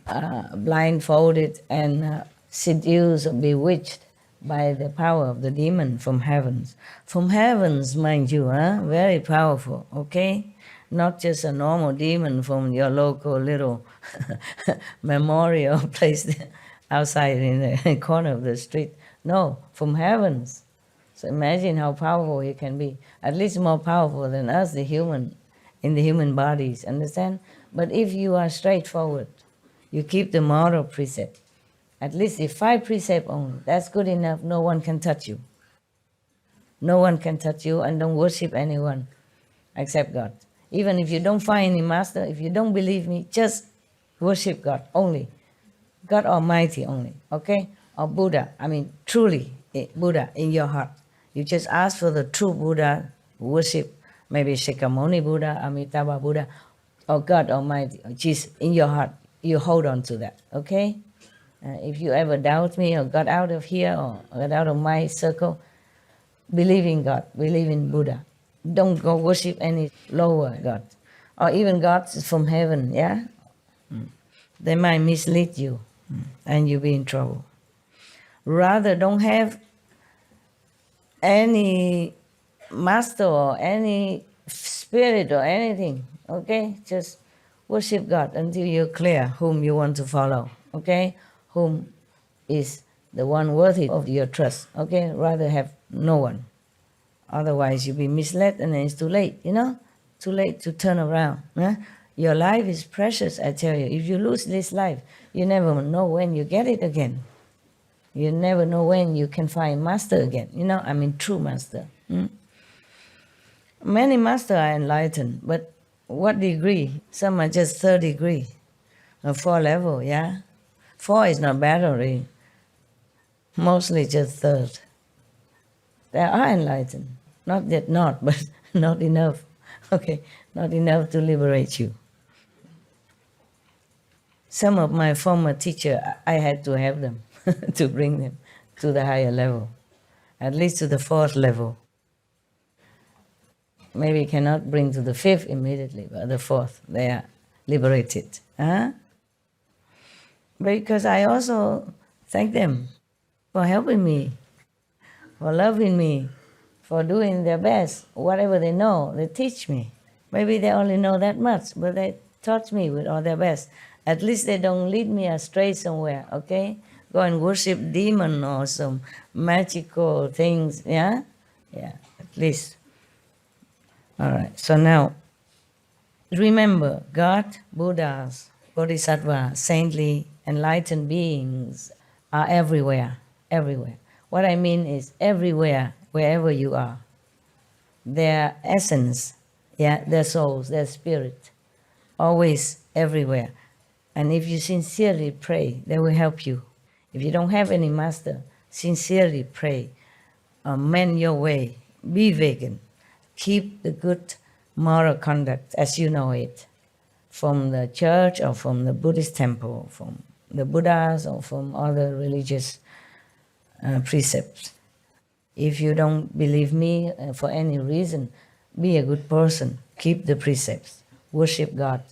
blindfolded and seduced or bewitched by the power of the demon from heavens. From heavens, mind you, very powerful, okay? Not just a normal demon from your local little memorial place outside in the corner of the street. No, from heavens. So imagine how powerful he can be. At least more powerful than us, the human, in the human bodies, understand? But if you are straightforward, you keep the moral precept, at least the 5 precepts only, that's good enough. No one can touch you. No one can touch you, and don't worship anyone except God. Even if you don't find any master, if you don't believe me, just worship God only. God Almighty only, okay? Or Buddha, truly Buddha in your heart. You just ask for the true Buddha, worship, maybe Shakyamuni Buddha, Amitabha Buddha, or God Almighty, or Jesus in your heart. You hold on to that, okay? If you ever doubt me or got out of here or got out of my circle, believe in God, believe in Buddha. Don't go worship any lower God. Or even gods from heaven, yeah? They might mislead you and you'll be in trouble. Rather, don't have any master or any spirit or anything, okay? Just worship God until you're clear whom you want to follow, okay? Whom is the one worthy of your trust, okay? Rather have no one. Otherwise, you'll be misled and then it's too late, Too late to turn around. Your life is precious, I tell you. If you lose this life, you never know when you get it again. You never know when you can find master again, true master. Many masters are enlightened, but what degree? Some are just 3rd degree or 4 level, yeah? 4 is not bad already. Mostly just 3rd. They are enlightened. Not yet not, but not enough. Okay, not enough to liberate you. Some of my former teachers, I had to have them to bring them to the higher level, at least to the 4th level. Maybe cannot bring to the 5th immediately, but the 4th, they are liberated. Because I also thank them for helping me, for loving me, for doing their best. Whatever they know, they teach me. Maybe they only know that much, but they taught me with all their best. At least they don't lead me astray somewhere, okay? Go and worship demon or some magical things, yeah? Yeah, at least. All right, so now, remember, God, Buddhas, Bodhisattvas, saintly, enlightened beings are everywhere, everywhere. What I mean is everywhere, wherever you are. Their essence, their souls, their spirit, always everywhere. And if you sincerely pray, they will help you. If you don't have any master, sincerely pray, mend your way, be vegan, keep the good moral conduct as you know it, from the church or from the Buddhist temple, from the Buddhas or from other religious precepts. If you don't believe me for any reason, be a good person, keep the precepts, worship God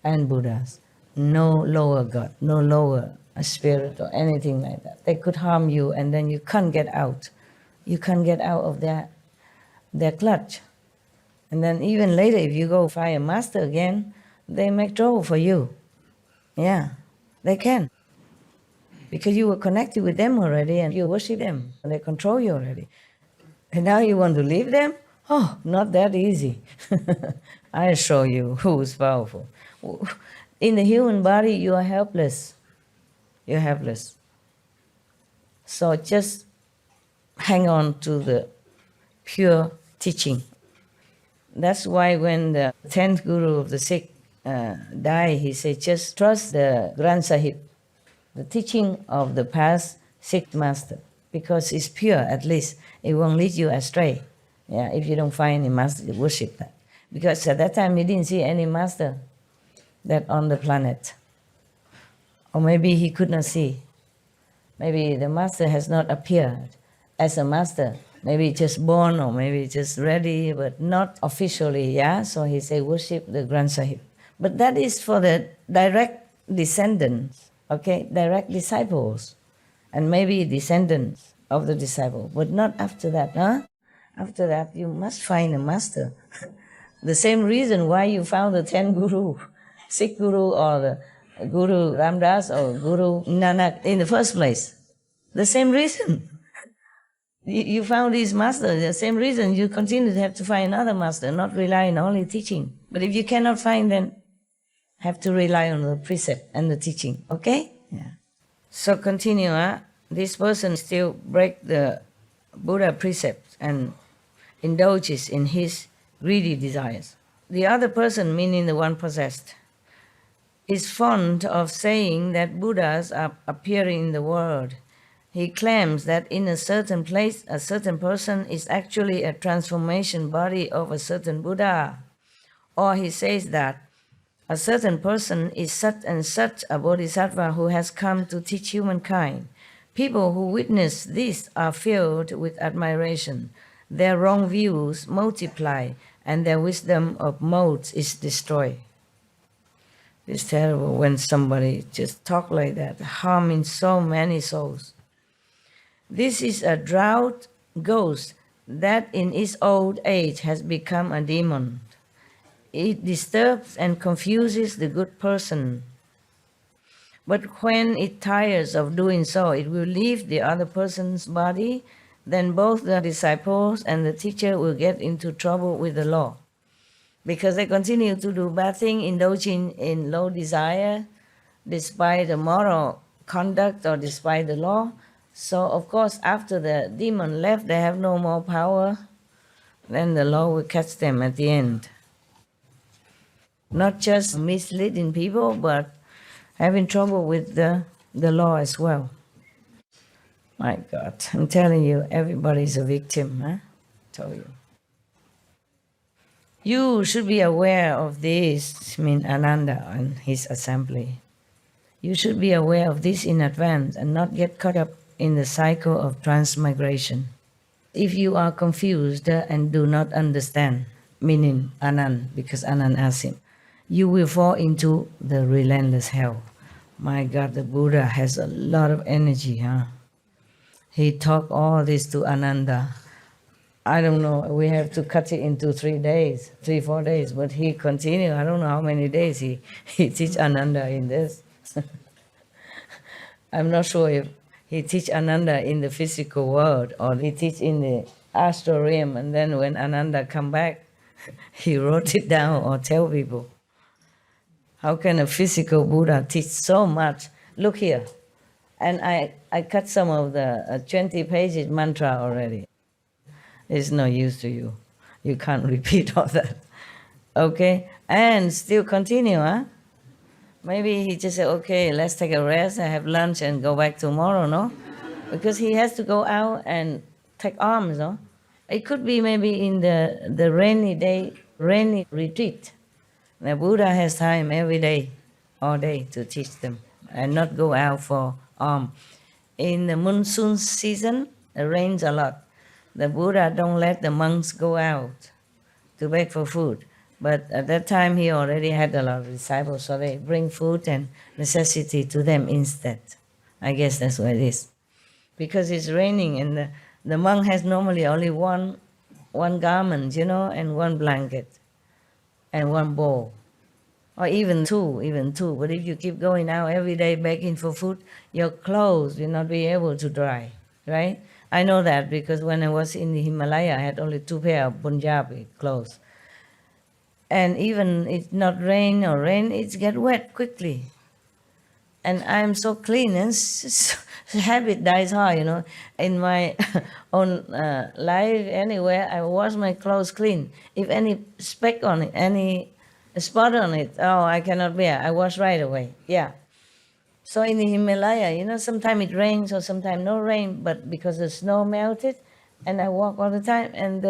and Buddhas. No lower God, no lower spirit or anything like that. They could harm you and then you can't get out. You can't get out of their clutch. And then even later, if you go find a master again, they make trouble for you. Yeah, they can. Because you were connected with them already and you worship them. And they control you already. And now you want to leave them? Oh, not that easy. I'll show you who is powerful. In the human body, you are helpless. You're helpless. So just hang on to the pure teaching. That's why when the 10th Guru of the Sikh died, he said, just trust the Granth Sahib, the teaching of the past Sikh master, because it's pure, at least. It won't lead you astray. Yeah, if you don't find any master, worship that. Because at that time, he didn't see any master that on the planet. Or maybe he could not see. Maybe the master has not appeared as a master. Maybe just born or maybe just ready, but not officially, yeah? So he say, worship the Granth Sahib. But that is for the direct descendants, okay? Direct disciples. And maybe descendants of the disciple, but not after that, huh? After that, you must find a master. The same reason why you found the 10 guru, Sikh guru or the Guru Ramdas or Guru Nanak in the first place. The same reason. You found this master, the same reason you continue to have to find another master, not rely on only teaching. But if you cannot find, then have to rely on the precept and the teaching, okay? Yeah. So continue, huh? This person still break the Buddha precepts and indulges in his greedy desires. The other person, meaning the one possessed, is fond of saying that Buddhas are appearing in the world. He claims that in a certain place, a certain person is actually a transformation body of a certain Buddha. Or he says that a certain person is such and such a bodhisattva who has come to teach humankind. People who witness this are filled with admiration. Their wrong views multiply and their wisdom of modes is destroyed. It's terrible when somebody just talk like that, harming so many souls. This is a drought ghost that in its old age has become a demon. It disturbs and confuses the good person. But when it tires of doing so, it will leave the other person's body. Then both the disciples and the teacher will get into trouble with the law. Because they continue to do bad things, indulging in low desire, despite the moral conduct or despite the law. So, of course, after the demon left, they have no more power. Then the law will catch them at the end. Not just misleading people, but having trouble with the law as well. My God, I'm telling you, everybody's a victim, huh? Tell you. You should be aware of this, I mean Ananda and his assembly. You should be aware of this in advance and not get caught up in the cycle of transmigration. If you are confused and do not understand, meaning Anand, because Anand asked him, you will fall into the relentless hell. My God, the Buddha has a lot of energy, huh? He taught all this to Ananda. I don't know, we have to cut it into 3 days, 4 days, but he continued, I don't know how many days he teach Ananda in this. I'm not sure if he teach Ananda in the physical world or he teach in the astral realm, and then when Ananda come back, he wrote it down or tell people. How can a physical Buddha teach so much? Look here. And I cut some of the 20 pages mantra already. It's no use to you. You can't repeat all that. Okay? And still continue, huh? Maybe he just said, okay, let's take a rest and have lunch and go back tomorrow, no? Because he has to go out and take alms, no? It could be maybe in the rainy day, rainy retreat. The Buddha has time every day, all day, to teach them and not go out for alms. In the monsoon season, it rains a lot. The Buddha don't let the monks go out to beg for food. But at that time, he already had a lot of disciples, so they bring food and necessity to them instead. I guess that's what it is. Because it's raining and the monk has normally only one garment, you know, and one blanket and one bowl. Or even two. But if you keep going out every day begging for food, your clothes will not be able to dry, right? I know that because when I was in the Himalaya, I had only 2 pair of Punjabi clothes. And even it's not rain, it gets wet quickly. And I'm so clean, and habit dies hard, you know. In my own life, anywhere, I wash my clothes clean. If any speck on it, any spot on it, oh, I cannot bear. I wash right away, yeah. So in the Himalaya, you know, sometimes it rains or sometimes no rain, but because the snow melted, and I walk all the time, and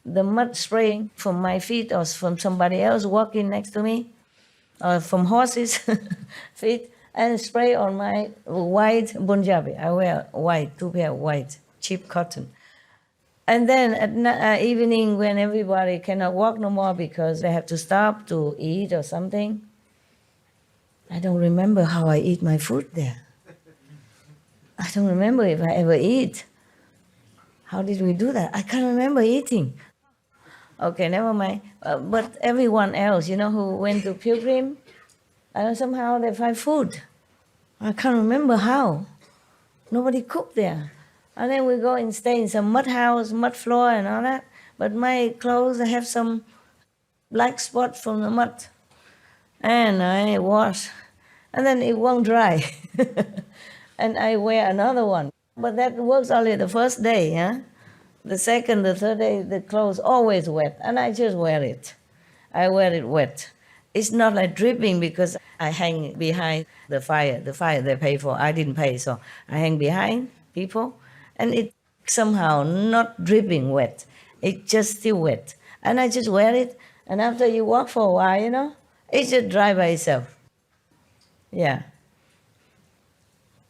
the mud spraying from my feet or from somebody else walking next to me, or from horses' feet, and spray on my white Punjabi. I wear white, 2 pair of white, cheap cotton. And then at evening, when everybody cannot walk no more because they have to stop to eat or something, I don't remember how I eat my food there. I don't remember if I ever eat. How did we do that? I can't remember eating. Okay, never mind. But everyone else, who went to pilgrim, somehow they find food. I can't remember how. Nobody cooked there. And then we go and stay in some mud house, mud floor and all that. But my clothes have some black spots from the mud. And I wash. And then it won't dry. And I wear another one. But that works only the first day. Huh? The second, the third day, the clothes always wet. And I just wear it. I wear it wet. It's not like dripping because I hang behind the fire. The fire they pay for, I didn't pay, so I hang behind people. And it somehow not dripping wet. It's just still wet. And I just wear it. And after you walk for a while, it just dry by itself. Yeah.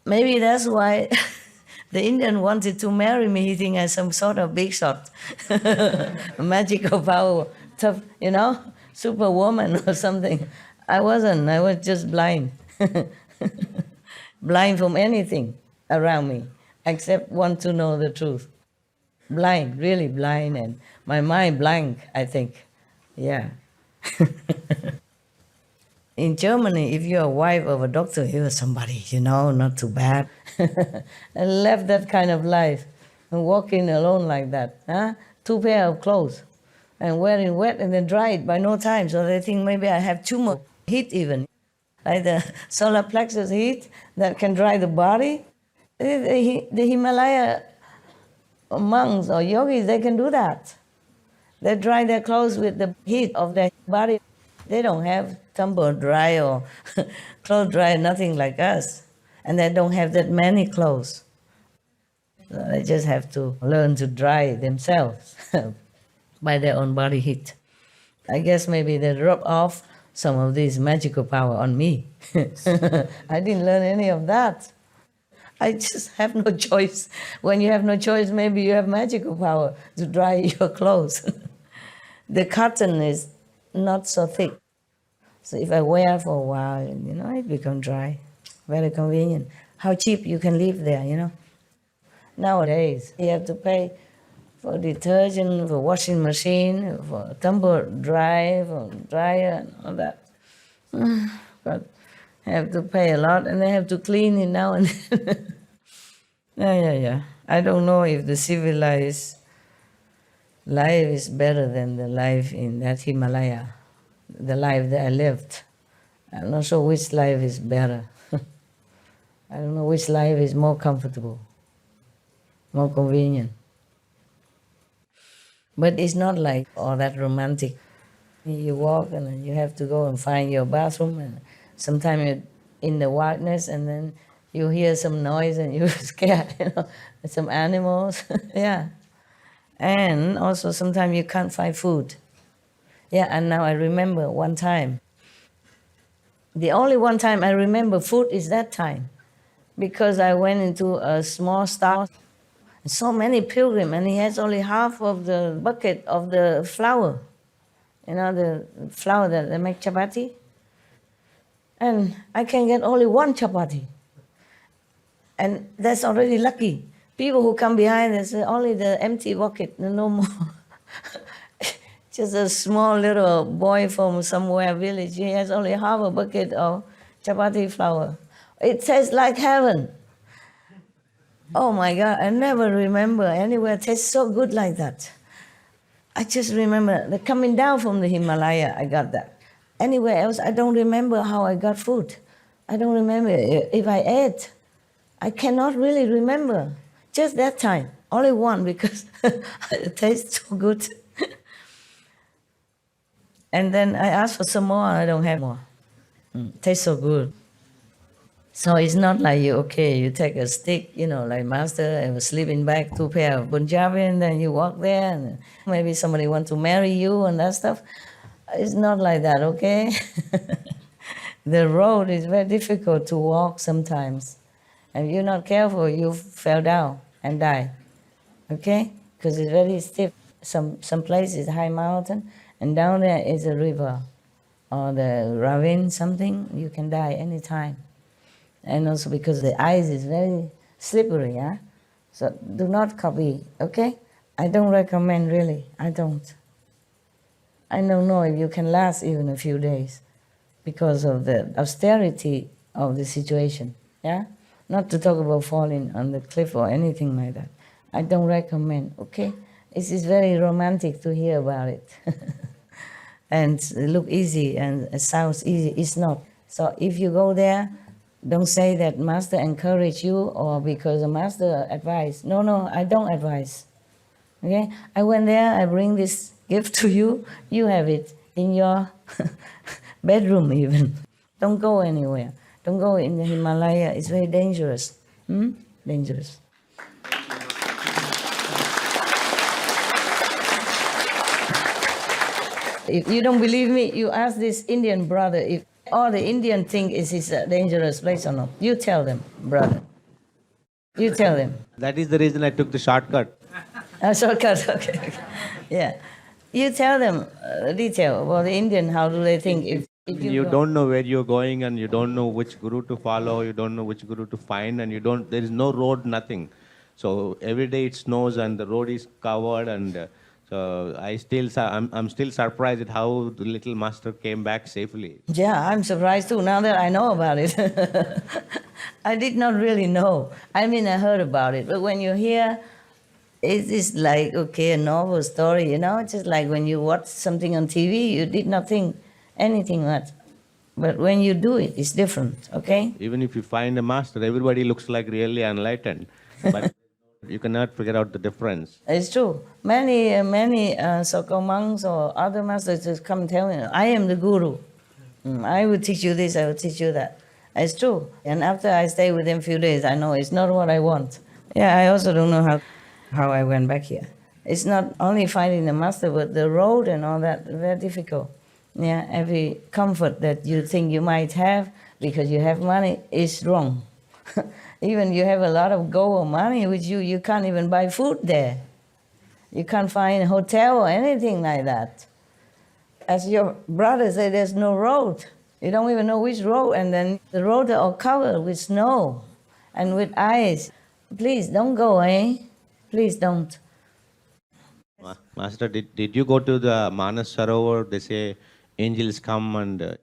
Maybe that's why the Indian wanted to marry me. He think I'm some sort of big shot, magical power, tough, superwoman or something. I wasn't. I was just blind. Blind from anything around me, except want to know the truth. Blind, really blind, and my mind blank, I think. Yeah. In Germany, if you're a wife of a doctor, you're somebody, not too bad. And left that kind of life and walking alone like that. Huh? 2 pair of clothes and wearing wet and then dry it by no time. So they think maybe I have too much heat even. Like the solar plexus heat that can dry the body. The Himalaya monks or yogis, they can do that. They dry their clothes with the heat of their body. They don't have tumble dry or clothes dry, nothing like us. And they don't have that many clothes. So they just have to learn to dry themselves by their own body heat. I guess maybe they rub off some of this magical power on me. I didn't learn any of that. I just have no choice. When you have no choice, maybe you have magical power to dry your clothes. The cotton is not so thick. So if I wear for a while, it becomes dry. Very convenient. How cheap you can live there, Nowadays, you have to pay for detergent, for washing machine, for tumble dry, for dryer, and all that. But have to pay a lot, and they have to clean it now and then. Yeah. I don't know if the civilized life is better than the life in that Himalaya, the life that I lived. I'm not sure which life is better. I don't know which life is more comfortable, more convenient. But it's not like all that romantic. You walk and then you have to go and find your bathroom, and sometimes you're in the wilderness and then you hear some noise and you're scared, some animals. Yeah. And also sometimes you can't find food. Yeah, and now I remember one time. The only one time I remember food is that time, because I went into a small store, so many pilgrims, and he has only half of the bucket of the flour, the flour that they make chapati. And I can get only one chapati. And that's already lucky. People who come behind, they say only the empty bucket, no more. Just a small little boy from somewhere village, he has only half a bucket of chapati flour. It tastes like heaven. Oh my God, I never remember anywhere tastes so good like that. I just remember the coming down from the Himalaya, I got that. Anywhere else, I don't remember how I got food. I don't remember if I ate. I cannot really remember. Just that time, only one, because it tastes so good. And then I asked for some more, I don't have more. Tastes so good. So it's not like you take a stick, like master, and a sleeping bag, 2 pair of Punjabi, and then you walk there, and maybe somebody wants to marry you and that stuff. It's not like that, okay? The road is very difficult to walk sometimes. And if you're not careful, you fell down and die, okay? because it's very stiff. Some places high mountain, and down there is a river or the ravine, something, you can die anytime. And also because the ice is very slippery, yeah? So do not copy, okay? I don't recommend, really, I don't. I don't know if you can last even a few days because of the austerity of the situation, yeah? Not to talk about falling on the cliff or anything like that. I don't recommend, okay? It is very romantic to hear about it. And it look easy and it sounds easy, it's not. So if you go there, don't say that master encouraged you or because the master advised. No, I don't advise. Okay? I went there, I bring this gift to you, you have it in your bedroom even. Don't go anywhere. Don't go in the Himalaya, it's very dangerous. Dangerous. If you don't believe me, you ask this Indian brother if all the Indian think is a dangerous place or not. You tell them, brother. You tell them. That is the reason I took the shortcut. A shortcut, okay. Yeah. You tell them detail about the Indian, how do they think if You go. don't know where you're going and you don't know which guru to follow, you don't know which guru to find, and there is no road, nothing. So every day it snows and the road is covered, and so I'm still surprised at how the little master came back safely. Yeah, I'm surprised too, now that I know about it. I did not really know. I mean, I heard about it, but when you hear, it is like, okay, a novel story, you know? It's just like when you watch something on TV, you did not think anything much. But when you do it, it's different, okay? Even if you find a master, everybody looks like really enlightened, but you cannot figure out the difference. It's true. Many so-called monks or other masters just come tell me, I am the guru. I will teach you this, I will teach you that. It's true. And after I stay with them a few days, I know it's not what I want. Yeah, I also don't know how I went back here. It's not only finding the master, but the road and all that, very difficult. Yeah, every comfort that you think you might have because you have money is wrong. Even you have a lot of gold or money with you, you can't even buy food there. You can't find a hotel or anything like that. As your brother said, there's no road. You don't even know which road, and then the roads are all covered with snow and with ice. Please don't go, eh? Please don't. Master, did you go to the Manas Sarovar? They say angels come and...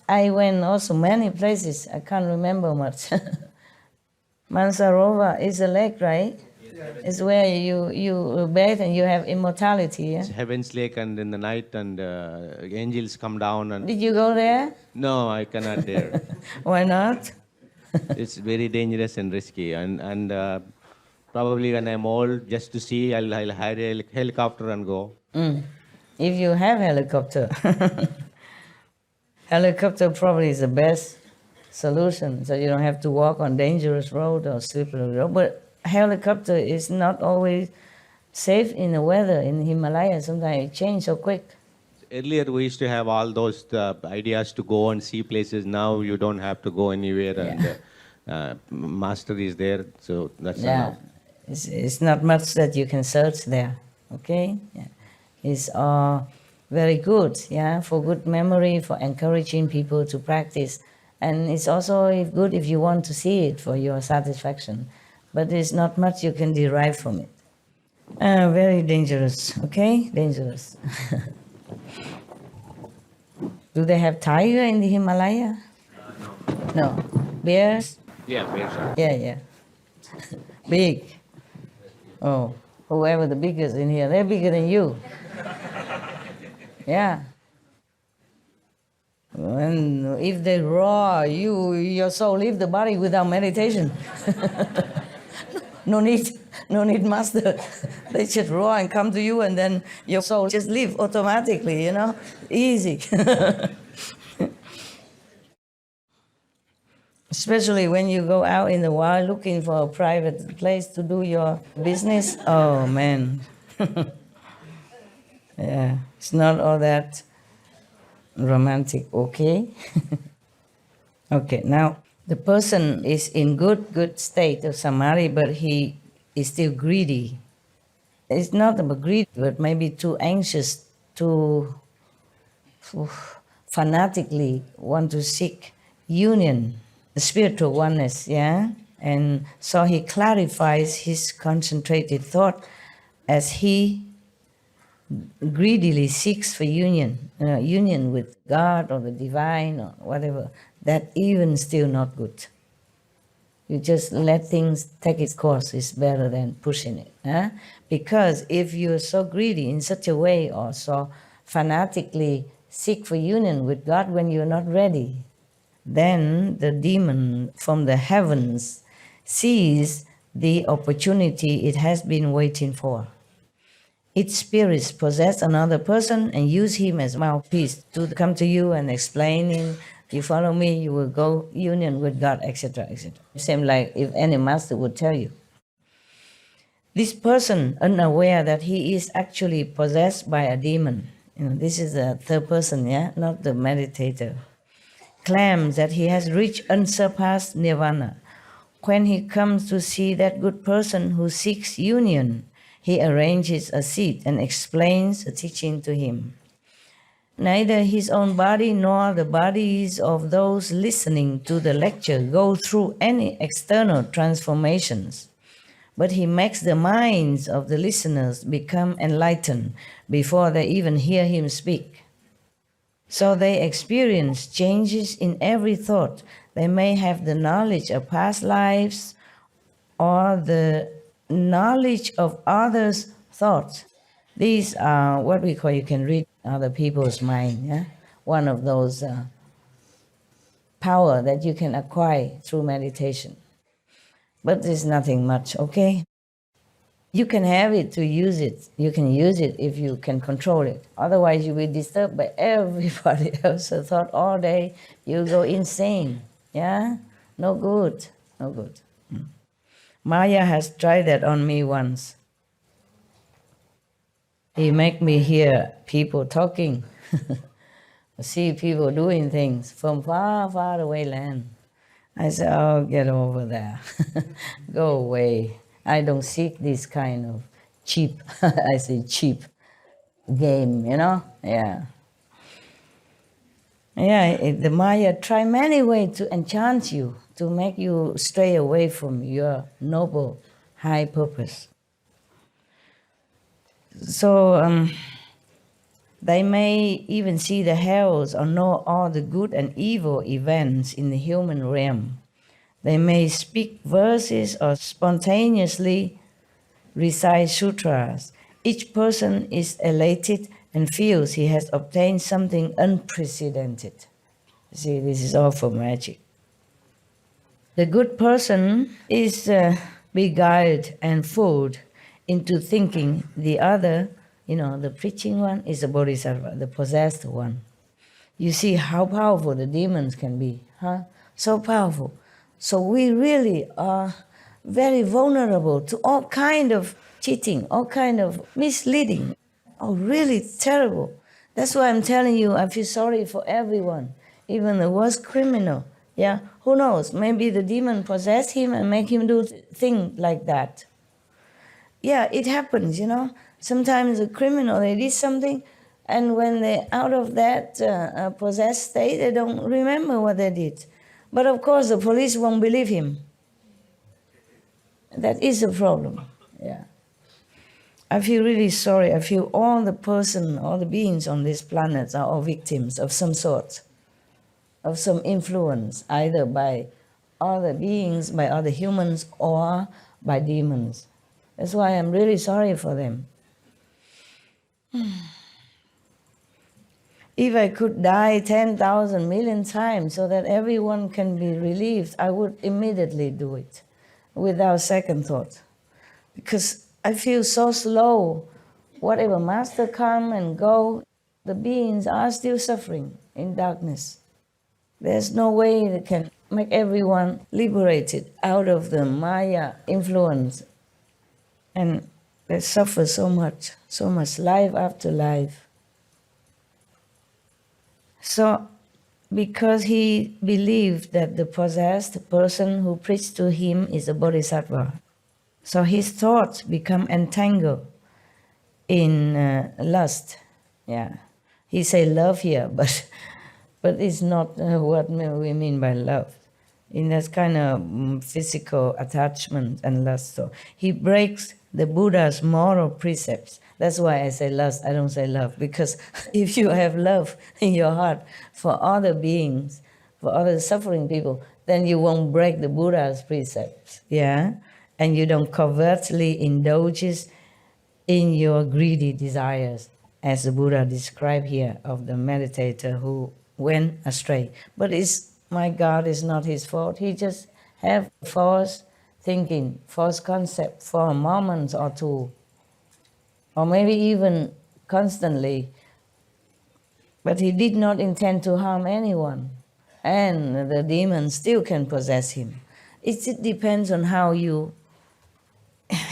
I went also many places. I can't remember much. Mansarova is a lake, right? It's where you bathe and you have immortality. Yeah? It's Heaven's Lake, and in the night, and angels come down. And Did you go there? no, I cannot dare. Why not? It's very dangerous and risky, and probably when I'm old, just to see, I'll hire a helicopter and go. If you have helicopter. Helicopter probably is the best solution, so you don't have to walk on dangerous road or slippery road. But helicopter is not always safe in the weather in the Himalayas. Sometimes it changes so quick. Earlier, we used to have all those ideas to go and see places. Now you don't have to go anywhere, and master is there, so that's enough. It's not much that you can search there. Okay, it's very good. Yeah, for good memory, for encouraging people to practice, and it's also good if you want to see it for your satisfaction. But there's not much you can derive from it. Very dangerous. Okay, dangerous. Do they have tiger in the Himalaya? No. Bears? Yeah, bears are. Yeah. Big. Oh, whoever the biggest in here, they're bigger than you. Yeah. And if they roar, your soul leave the body without meditation. No need master. They just roar and come to you, and then your soul just leave automatically, you know? Easy. Especially when you go out in the wild looking for a private place to do your business. Oh, man. Yeah, it's not all that romantic, okay? Okay, now the person is in good state of samadhi, but he is still greedy. It's not about greed, but maybe too anxious, too fanatically want to seek union, the spiritual oneness, yeah? And so he clarifies his concentrated thought as he greedily seeks for union with God or the divine or whatever. That even still not good. You just let things take its course is better than pushing it. Huh? Because if you're so greedy in such a way or so fanatically seek for union with God when you're not ready, then the demon from the heavens sees the opportunity it has been waiting for. Its spirits possess another person and use him as mouthpiece to come to you and explaining, you follow me, you will go union with God, etc., etc. Same like if any master would tell you. This person, unaware that he is actually possessed by a demon, this is the third person, yeah, not the meditator, claims that he has reached unsurpassed nirvana. When he comes to see that good person who seeks union, he arranges a seat and explains the teaching to him. Neither his own body nor the bodies of those listening to the lecture go through any external transformations, but he makes the minds of the listeners become enlightened before they even hear him speak. So they experience changes in every thought. They may have the knowledge of past lives or the knowledge of others' thoughts. These are what we call, you can read other people's mind, yeah? One of those power that you can acquire through meditation. But there's nothing much, okay? You can have it to use it. You can use it if you can control it. Otherwise, you will be disturbed by everybody else's thought all day. You'll go insane, yeah? No good, no good. Maya has tried that on me once. He make me hear people talking, see people doing things from far, far away land. I said, oh, get over there. Go away. I don't seek this kind of cheap, I say cheap game, Yeah. Yeah, the Maya try many ways to enchant you, to make you stray away from your noble, high purpose. So they may even see the hells or know all the good and evil events in the human realm. They may speak verses or spontaneously recite sutras. Each person is elated and feels he has obtained something unprecedented. See, this is all for magic. The good person is beguiled and fooled into thinking the other, the preaching one, is a bodhisattva, the possessed one. You see how powerful the demons can be, huh? So powerful. So we really are very vulnerable to all kind of cheating, all kind of misleading. Oh, really terrible. That's why I'm telling you, I feel sorry for everyone, even the worst criminal. Yeah, who knows? Maybe the demon possessed him and make him do things like that. Yeah, it happens, Sometimes a criminal, they did something, and when they're out of that possessed state, they don't remember what they did. But of course, the police won't believe him. That is a problem, yeah. I feel really sorry. I feel all the beings on this planet are all victims of some sort, of some influence, either by other beings, by other humans, or by demons. That's why I'm really sorry for them. If I could die 10,000 million times so that everyone can be relieved, I would immediately do it without second thought. Because I feel so slow. Whatever master come and go, the beings are still suffering in darkness. There's no way that can make everyone liberated out of the Maya influence. And they suffer so much, life after life. So, because he believed that the possessed person who preached to him is a bodhisattva, so his thoughts become entangled in lust. Yeah, he say love here, but it's not what we mean by love. In that kind of physical attachment and lust. So he breaks the Buddha's moral precepts. That's why I say lust, I don't say love, because if you have love in your heart for other beings, for other suffering people, then you won't break the Buddha's precepts, yeah? And you don't covertly indulge in your greedy desires, as the Buddha described here of the meditator who went astray. But my God, is not his fault. He just have false thinking, false concept for a moment or two, or maybe even constantly. But he did not intend to harm anyone, and the demon still can possess him. It depends on how you.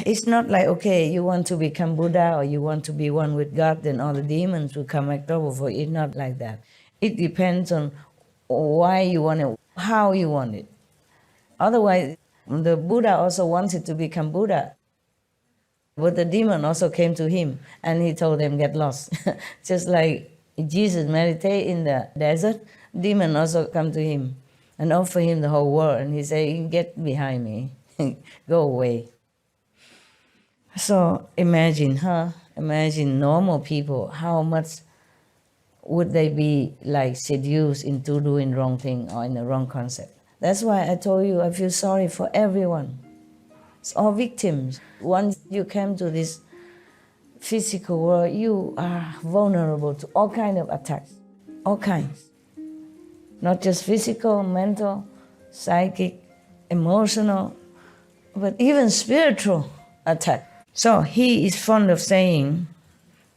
It's not like, okay, you want to become Buddha or you want to be one with God, then all the demons will come make trouble for you. It's not like that. It depends on why you want it, how you want it. Otherwise, the Buddha also wanted to become Buddha. But the demon also came to him and he told them, get lost. Just like Jesus meditate in the desert, demon also come to him and offer him the whole world. And he said, get behind me, go away. So imagine, Imagine normal people, how much would they be like seduced into doing wrong thing or in the wrong concept? That's why I told you I feel sorry for everyone. It's all victims. Once you came to this physical world, you are vulnerable to all kinds of attacks, all kinds. Not just physical, mental, psychic, emotional, but even spiritual attack. So he is fond of saying,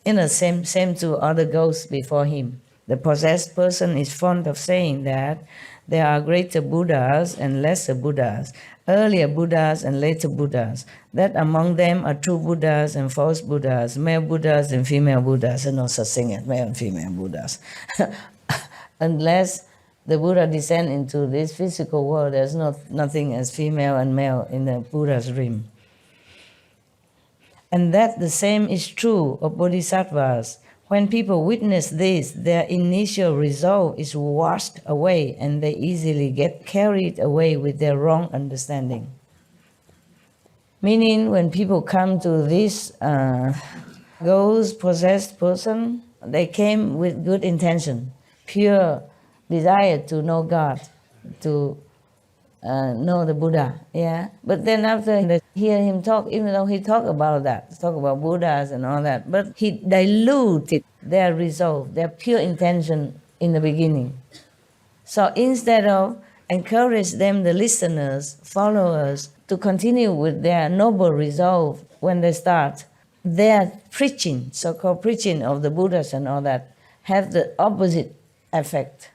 same to other ghosts before him. The possessed person is fond of saying that there are greater Buddhas and lesser Buddhas, earlier Buddhas and later Buddhas, that among them are true Buddhas and false Buddhas, male Buddhas and female Buddhas, and no such thing as male and female Buddhas. Unless the Buddha descend into this physical world, there's nothing as female and male in the Buddha's realm. And that the same is true of bodhisattvas. When people witness this, their initial resolve is washed away and they easily get carried away with their wrong understanding. Meaning, when people come to this ghost possessed person, they came with good intention, pure desire to know God, to know the Buddha, yeah. But then after they hear him talk, even though he talk about Buddhas and all that, but he diluted their resolve, their pure intention in the beginning. So instead of encourage them, the listeners, followers, to continue with their noble resolve when they start, their preaching, so-called preaching of the Buddhas and all that, have the opposite effect.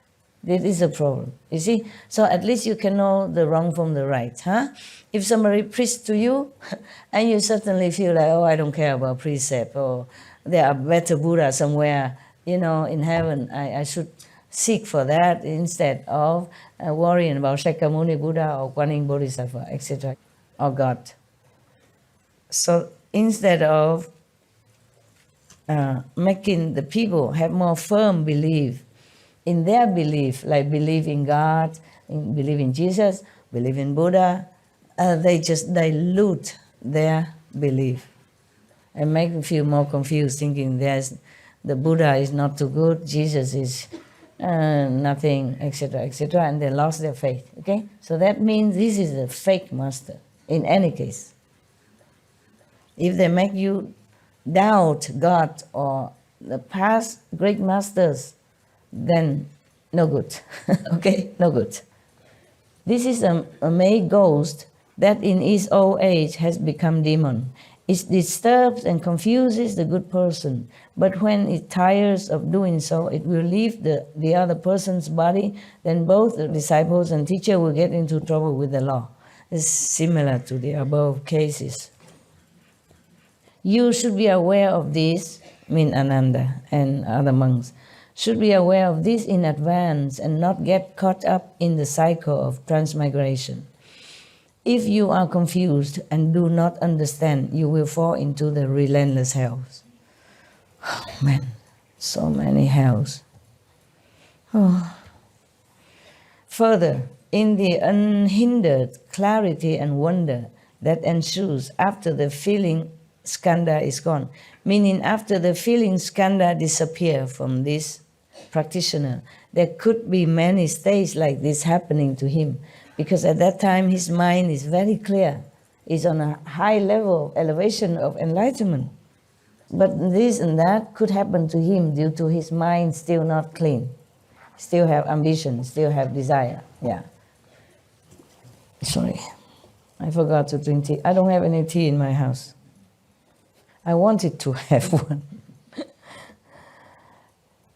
This is a problem, you see? So at least you can know the wrong from the right, If somebody preaches to you, and you certainly feel like, oh, I don't care about precept, or there are better Buddha somewhere, in heaven, I should seek for that instead of worrying about Shakyamuni Buddha or Guanyin Bodhisattva, etc., or God. So instead of making the people have more firm belief in their belief, like believe in God, believe in Jesus, believe in Buddha, they just dilute their belief and make them feel more confused, thinking the Buddha is not too good, Jesus is nothing, etc., etc., and they lost their faith, okay? So that means this is a fake master, in any case. If they make you doubt God or the past great masters, then no good, okay? No good. This is a male ghost that in its old age has become demon. It disturbs and confuses the good person, but when it tires of doing so, it will leave the other person's body, then both the disciples and teacher will get into trouble with the law. It's similar to the above cases. You should be aware of this, Ananda and other monks, should be aware of this in advance and not get caught up in the cycle of transmigration. If you are confused and do not understand, you will fall into the relentless hells. Man, so many hells. Oh. Further, in the unhindered clarity and wonder that ensues after the feeling skandha is gone, meaning after the feeling skandha disappear from this practitioner, there could be many states like this happening to him, because at that time his mind is very clear, is on a high level elevation of enlightenment. But this and that could happen to him due to his mind still not clean, still have ambition, still have desire. Yeah. Sorry, I forgot to drink tea. I don't have any tea in my house. I wanted to have one.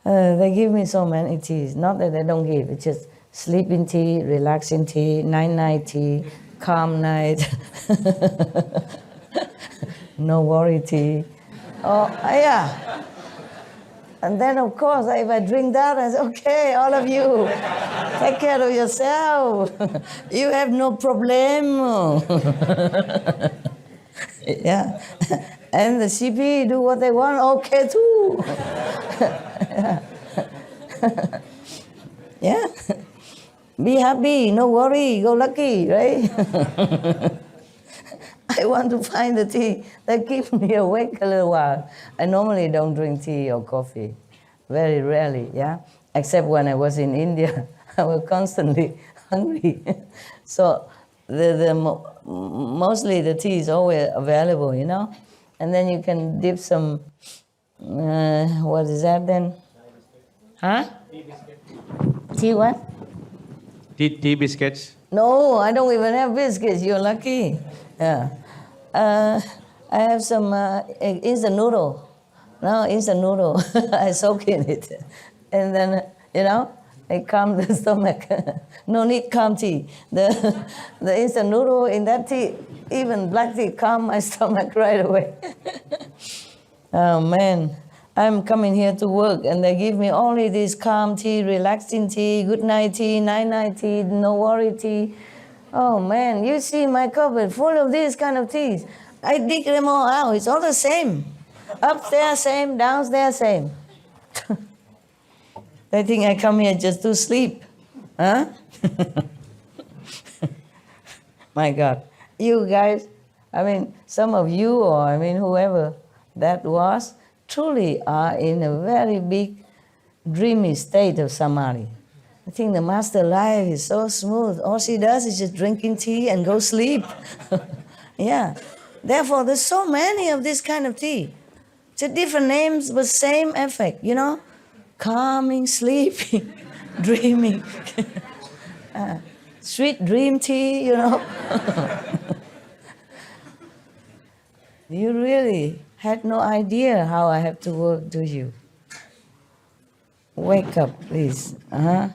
They give me so many teas. Not that they don't give, it's just sleeping tea, relaxing tea, night tea, calm night, no worry tea. Oh, yeah. And then, of course, if I drink that, I say, okay, all of you, take care of yourself. You have no problem. Yeah. And the CP do what they want, okay, too. Yeah. Be happy, no worry, go lucky, right? I want to find the tea that keeps me awake a little while. I normally don't drink tea or coffee, very rarely, yeah? Except when I was in India, I was constantly hungry. So mostly the tea is always available, you know? And then you can dip some, what is that then? Huh? Tea what? Tea biscuits. No, I don't even have biscuits. You're lucky. Yeah. I have some instant noodle. No, instant noodle. I soak in it. And then, you know, it calms the stomach. No need calm tea. The instant noodle in that tea, even black tea, calm my stomach right away. Oh, man. I'm coming here to work and they give me only this calm tea, relaxing tea, good night tea, night tea, no worry tea. Oh man, you see my cupboard full of these kind of teas. I dig them all out, it's all the same. Upstairs same, downstairs same. They think I come here just to sleep. Huh? My God. You guys, I mean, some of you or I mean whoever that was, truly are in a very big dreamy state of samadhi. I think the master life is so smooth. All she does is just drinking tea and go sleep. Yeah. Therefore, there's so many of this kind of tea. It's different names, but same effect, you know? Calming, sleeping, dreaming. Sweet dream tea, you know? You really had no idea how I have to work, do you? Wake up, please. Uh-huh.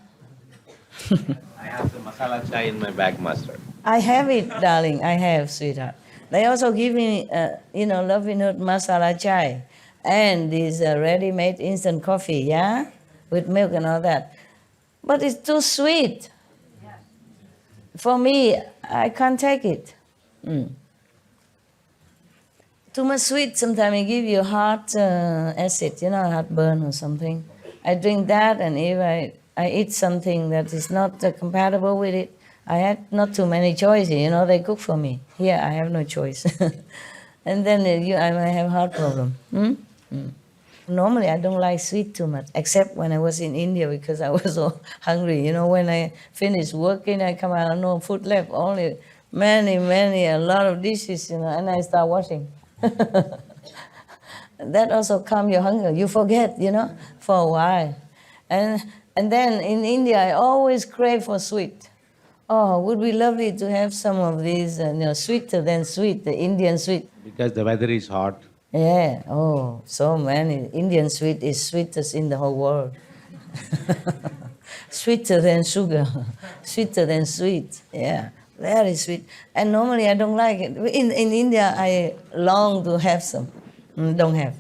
I have the masala chai in my bag, master. I have it, darling. I have, sweetheart. They also give me, loving note masala chai and this ready-made instant coffee, yeah? With milk and all that. But it's too sweet. For me, I can't take it. Too much sweet, sometimes it gives you heart acid, heartburn or something. I drink that, and if I eat something that is not compatible with it, I had not too many choices, they cook for me. Here, I have no choice. And then I might have heart problem. Normally, I don't like sweet too much, except when I was in India because I was so hungry. When I finish working, I come out, no food left, only a lot of dishes, and I start washing. That also calm your hunger. You forget, for a while. And then in India, I always crave for sweet. Oh, would be lovely to have some of these, sweeter than sweet, the Indian sweet. Because the weather is hot. Yeah, oh, so many. Indian sweet is sweetest in the whole world. Sweeter than sugar, sweeter than sweet, yeah. Very sweet. And normally I don't like it. In India, I long to have some. Don't have.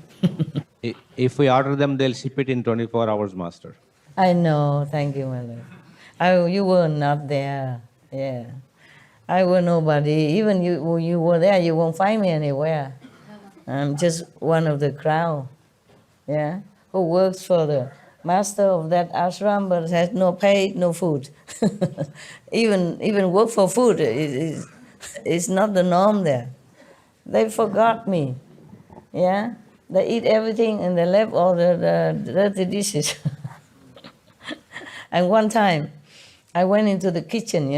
If we order them, they'll ship it in 24 hours, master. I know. Thank you, my love. You were not there. Yeah. I were nobody. Even you were there, you won't find me anywhere. I'm just one of the crowd. yeah, who works for the master of that ashram but has no pay, no food. even work for food is not the norm there. They forgot me. Yeah, they eat everything and they left all the dirty dishes. And one time, I went into the kitchen,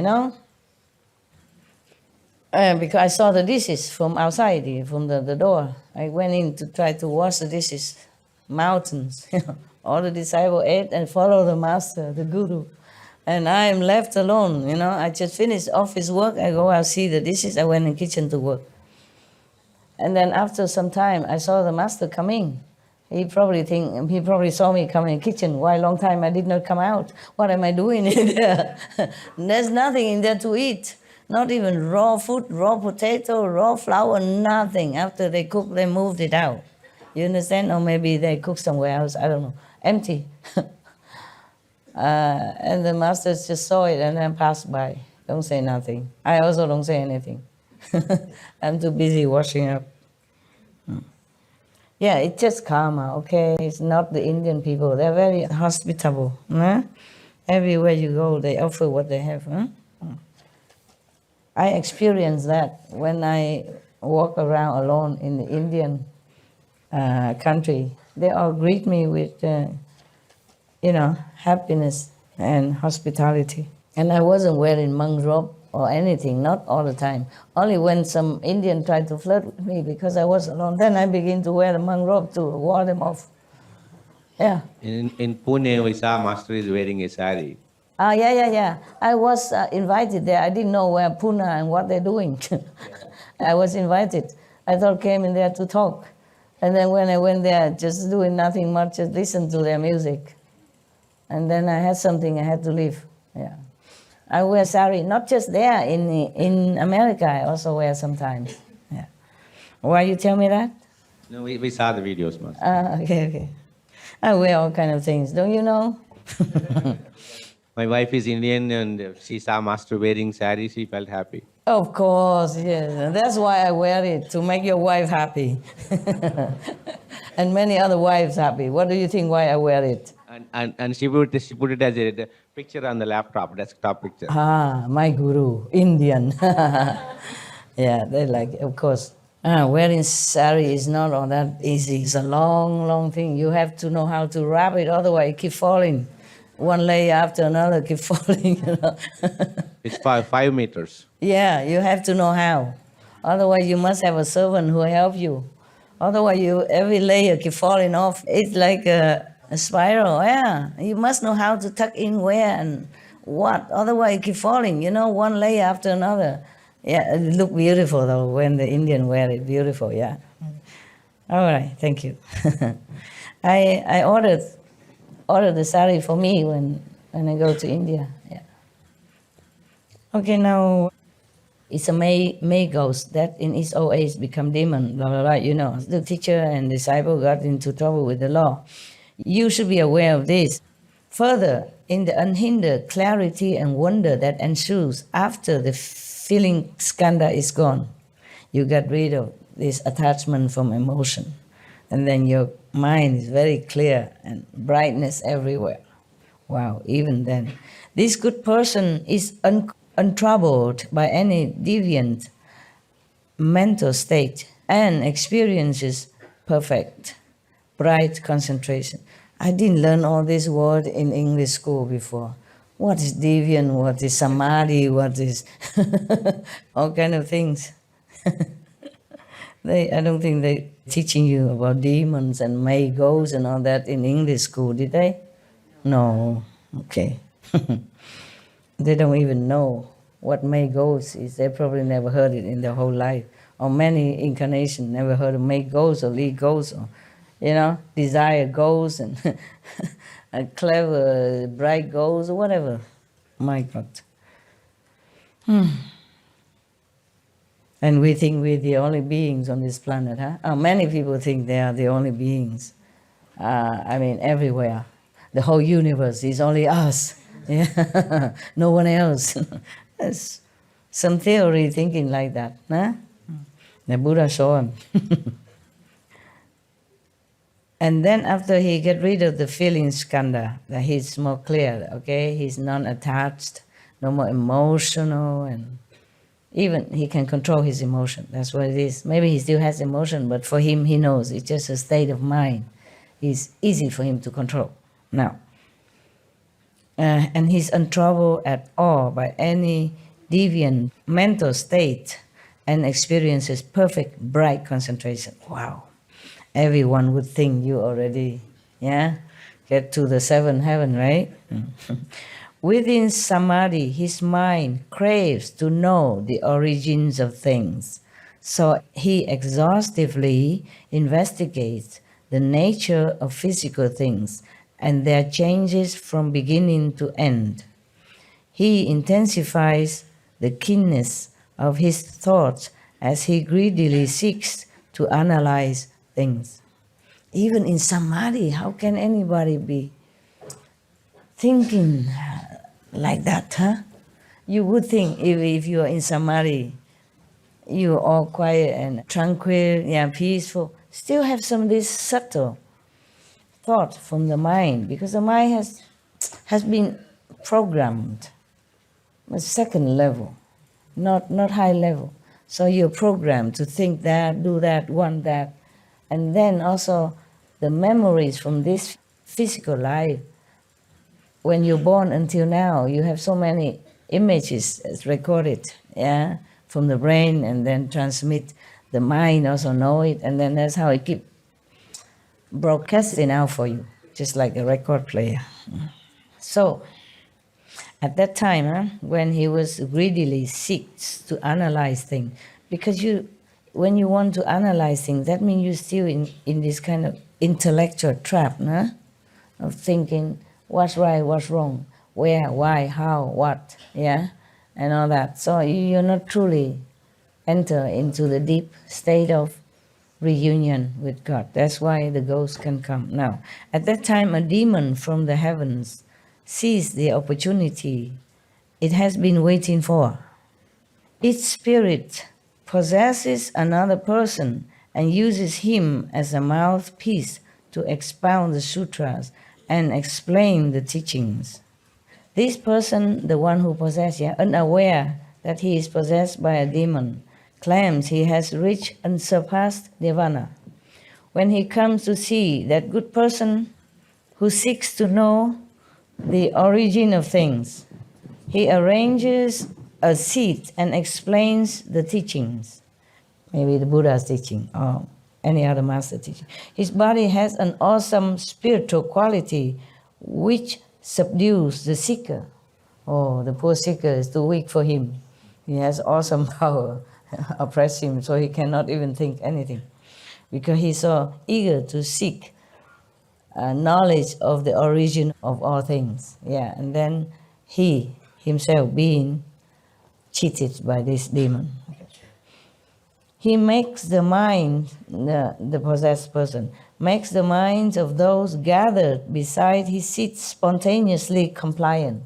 because I saw the dishes from outside, from the door. I went in to try to wash the dishes, mountains. All the disciples ate and followed the master, the guru. And I am left alone, I just finished office work. I go out, see the dishes. I went in the kitchen to work. And then after some time, I saw the master coming. He probably saw me come in the kitchen. Why long time I did not come out? What am I doing in there? There's nothing in there to eat. Not even raw food, raw potato, raw flour, nothing. After they cooked, they moved it out. You understand? Or maybe they cooked somewhere else. I don't know. Empty. And the masters just saw it and then passed by. Don't say nothing. I also don't say anything. I'm too busy washing up. Yeah, it's just karma, okay? It's not the Indian people. They're very hospitable. Huh? Everywhere you go, they offer what they have. Huh? I experienced that when I walk around alone in the Indian country. They all greet me with, happiness and hospitality. And I wasn't wearing monk robe or anything, not all the time. Only when some Indian tried to flirt with me because I was alone, then I begin to wear the monk robe to ward them off. Yeah. In Pune, we saw Master is wearing a sari. Yeah. I was invited there. I didn't know where Pune and what they're doing. I was invited. I thought came in there to talk. And then when I went there, just doing nothing much, just listen to their music. And then I had something, I had to leave. Yeah. I wear sari, not just there, in America I also wear sometimes. Yeah. Why you tell me that? No, we saw the videos, Master. Okay. I wear all kind of things, don't you know? My wife is Indian and she saw Master wearing sari, she felt happy. Of course, yes. And that's why I wear it, to make your wife happy. And many other wives happy. What do you think why I wear it? And she put it as a picture on the laptop, desktop picture. My guru, Indian. Yeah, they like it, of course. Wearing sari is not all that easy. It's a long, long thing. You have to know how to wrap it, otherwise it keep falling. One layer after another keep falling, It's 5 meters. Yeah, you have to know how. Otherwise you must have a servant who help you. Otherwise every layer keep falling off. It's like a spiral, yeah. You must know how to tuck in where and what. Otherwise it keep falling, one layer after another. Yeah, it look beautiful though when the Indian wear it. Beautiful, yeah. All right, thank you. I ordered the sari for me when I go to India. Yeah. Okay, now it's a May ghost that in its old age become demon, blah, blah, blah. The teacher and disciple got into trouble with the law. You should be aware of this. Further, in the unhindered clarity and wonder that ensues after the feeling skandha is gone, you get rid of this attachment from emotion. And then your mind is very clear and brightness everywhere. Wow, even then. This good person is untroubled by any deviant mental state and experiences perfect, bright concentration. I didn't learn all these words in English school before. What is deviant? What is samadhi? What is all kind of things. I don't think they teaching you about demons and May ghosts and all that in English school, did they? No. Okay. They don't even know what May ghosts is. They probably never heard it in their whole life. Or many incarnations never heard of May ghosts or Lee ghosts or, desire ghosts and a clever, bright ghosts or whatever. My God. And we think we're the only beings on this planet, huh? Many people think they are the only beings. Everywhere. The whole universe is only us. Yeah. No one else. There's some theory thinking like that, huh? The Buddha showed him. And then after he get rid of the feeling skandha, that he's more clear, okay? He's non-attached, no more emotional, and even he can control his emotion. That's what it is. Maybe he still has emotion, but for him, he knows it's just a state of mind. It's easy for him to control now. And he's untroubled at all by any deviant mental state and experiences perfect, bright concentration. Wow. Everyone would think you already, get to the seventh heaven, right? Within samadhi, his mind craves to know the origins of things. So he exhaustively investigates the nature of physical things and their changes from beginning to end. He intensifies the keenness of his thoughts as he greedily seeks to analyze things. Even in samadhi, how can anybody be thinking like that, huh? You would think if you are in samadhi, you're all quiet and tranquil, peaceful, still have some of this subtle thought from the mind, because the mind has been programmed at second level, not high level. So you're programmed to think that, do that, want that. And then also the memories from this physical life, when you're born until now, you have so many images recorded, from the brain, and then transmit. The mind also know it, and then that's how it keeps broadcasting out for you, just like a record player. So at that time, when he was greedily seeks to analyze things, because when you want to analyze things, that means you're still in this kind of intellectual trap, of thinking what's right, what's wrong, where, why, how, what, and all that. So you're not truly enter into the deep state of reunion with God. That's why the ghost can come. Now, at that time, a demon from the heavens sees the opportunity it has been waiting for. Its spirit possesses another person and uses him as a mouthpiece to expound the sutras and explain the teachings. This person, the one who possesses, unaware that he is possessed by a demon, claims he has reached unsurpassed nirvana. When he comes to see that good person who seeks to know the origin of things, he arranges a seat and explains the teachings, maybe the Buddha's teaching or any other master teaching. His body has an awesome spiritual quality which subdues the seeker. Oh, the poor seeker is too weak for him. He has awesome power, oppress him, so he cannot even think anything, because he's so eager to seek knowledge of the origin of all things. And then he himself being cheated by this demon. He makes the mind, the possessed person, makes the minds of those gathered beside his seat spontaneously compliant.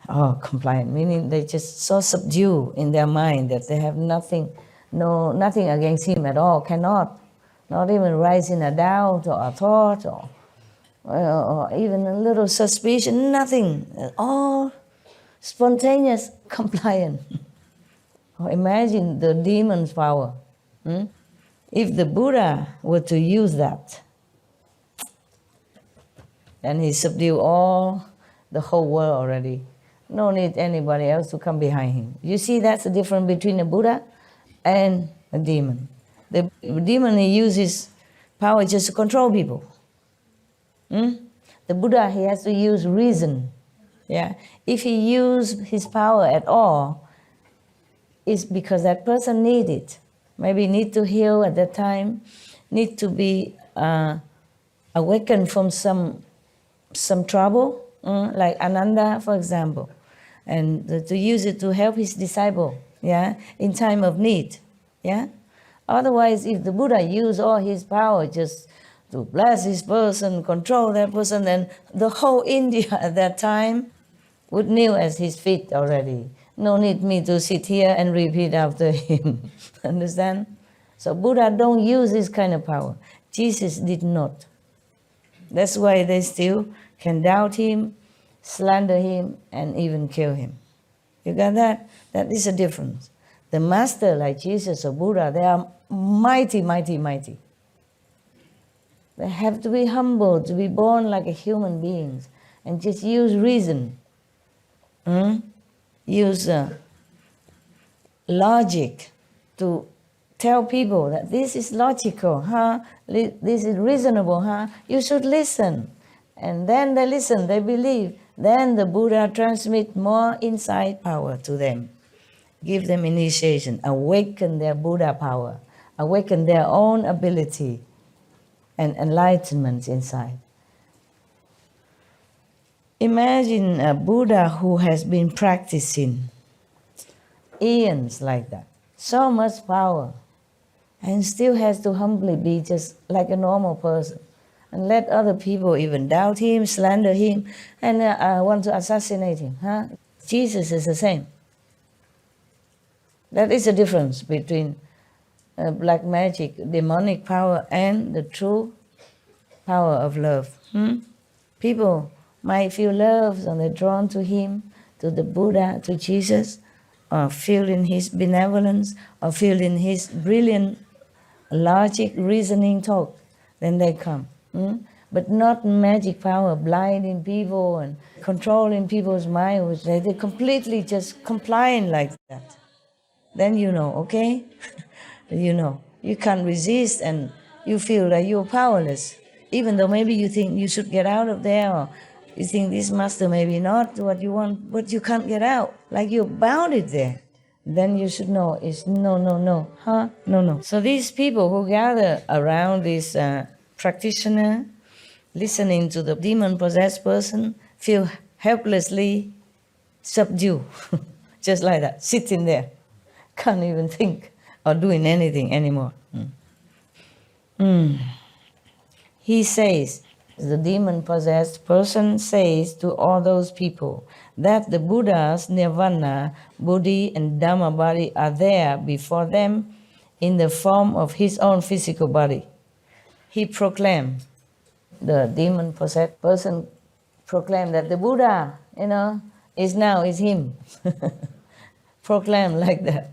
Compliant, meaning they just so subdued in their mind that they have nothing against him at all, not even rise in a doubt or a thought or even a little suspicion, nothing, all spontaneous compliant. Imagine the demon's power. If the Buddha were to use that, then he subdued the whole world already. No need anybody else to come behind him. You see, that's the difference between a Buddha and a demon. The demon, he uses power just to control people. The Buddha, he has to use reason. If he used his power at all, it's because that person needs it. Maybe need to heal at that time, need to be awakened from some trouble, like Ananda, for example, and to use it to help his disciple, in time of need, Otherwise, if the Buddha used all his power just to bless this person, control that person, then the whole India at that time would kneel at his feet already. No need me to sit here and repeat after him. Understand? So Buddha don't use this kind of power. Jesus did not. That's why they still can doubt him, slander him, and even kill him. You got that? That is a difference. The master like Jesus or Buddha, they are mighty, mighty, mighty. They have to be humble, to be born like a human beings, and just use reason. Use logic to tell people that this is logical, this is reasonable, you should listen. And then they listen, they believe. Then the Buddha transmit more insight power to them. Give them initiation, awaken their Buddha power, awaken their own ability and enlightenment inside. Imagine a Buddha who has been practicing eons like that, so much power, and still has to humbly be just like a normal person and let other people even doubt him, slander him, and want to assassinate him. Jesus is the same. That is the difference between black magic, demonic power, and the true power of love. People might feel love and they're drawn to him, to the Buddha, to Jesus, or feel in his benevolence, or feel in his brilliant logic, reasoning talk, then they come. But not magic power, blinding people and controlling people's mind, which they're completely just complying like that. Then you know, okay? You know, you can't resist and you feel that you're powerless. Even though maybe you think you should get out of there, or you think this master maybe not what you want, but you can't get out, like you're bounded there. Then you should know it's no, no, no, no, no. So these people who gather around this practitioner, listening to the demon-possessed person, feel helplessly subdued, just like that, sitting there, can't even think or doing anything anymore. He says, the demon-possessed person says to all those people that the Buddha's nirvana, Bodhi and Dhamma body are there before them in the form of his own physical body. He proclaimed, the demon-possessed person proclaimed that the Buddha, is him. Proclaimed like that.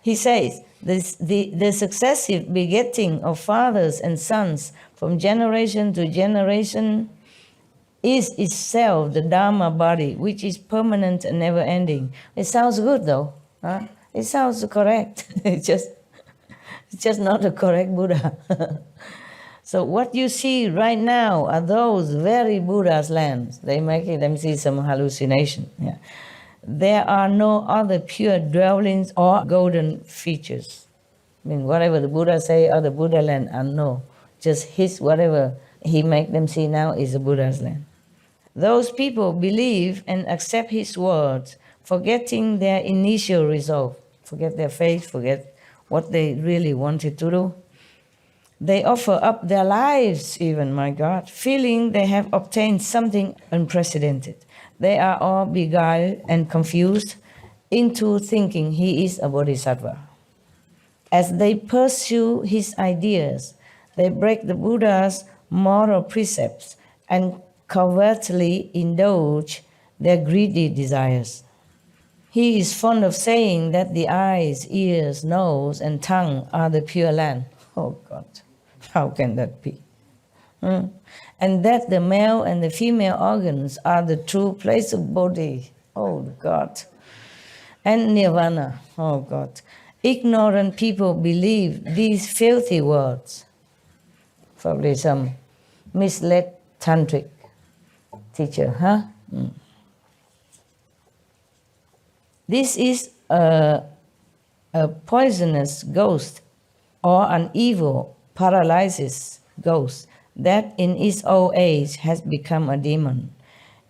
He says, the successive begetting of fathers and sons from generation to generation is itself the Dharma body, which is permanent and never ending. It sounds good though. It sounds correct. It's just not a correct Buddha. So what you see right now are those very Buddha's lands. They make them see some hallucination. Yeah. There are no other pure dwellings or golden features. I mean, whatever the Buddha say or the Buddha land are no. Just his, whatever he make them see now is the Buddha's land. Those people believe and accept his words, forgetting their initial resolve, forget their faith, forget what they really wanted to do. They offer up their lives even, my God, feeling they have obtained something unprecedented. They are all beguiled and confused into thinking he is a bodhisattva. As they pursue his ideas, they break the Buddha's moral precepts and covertly indulge their greedy desires. He is fond of saying that the eyes, ears, nose, and tongue are the pure land. Oh God, how can that be? And that the male and the female organs are the true place of Bodhi. Oh God. And Nirvana. Oh God. Ignorant people believe these filthy words. Probably some misled tantric teacher, This is a poisonous ghost or an evil paralysis ghost that in its old age has become a demon.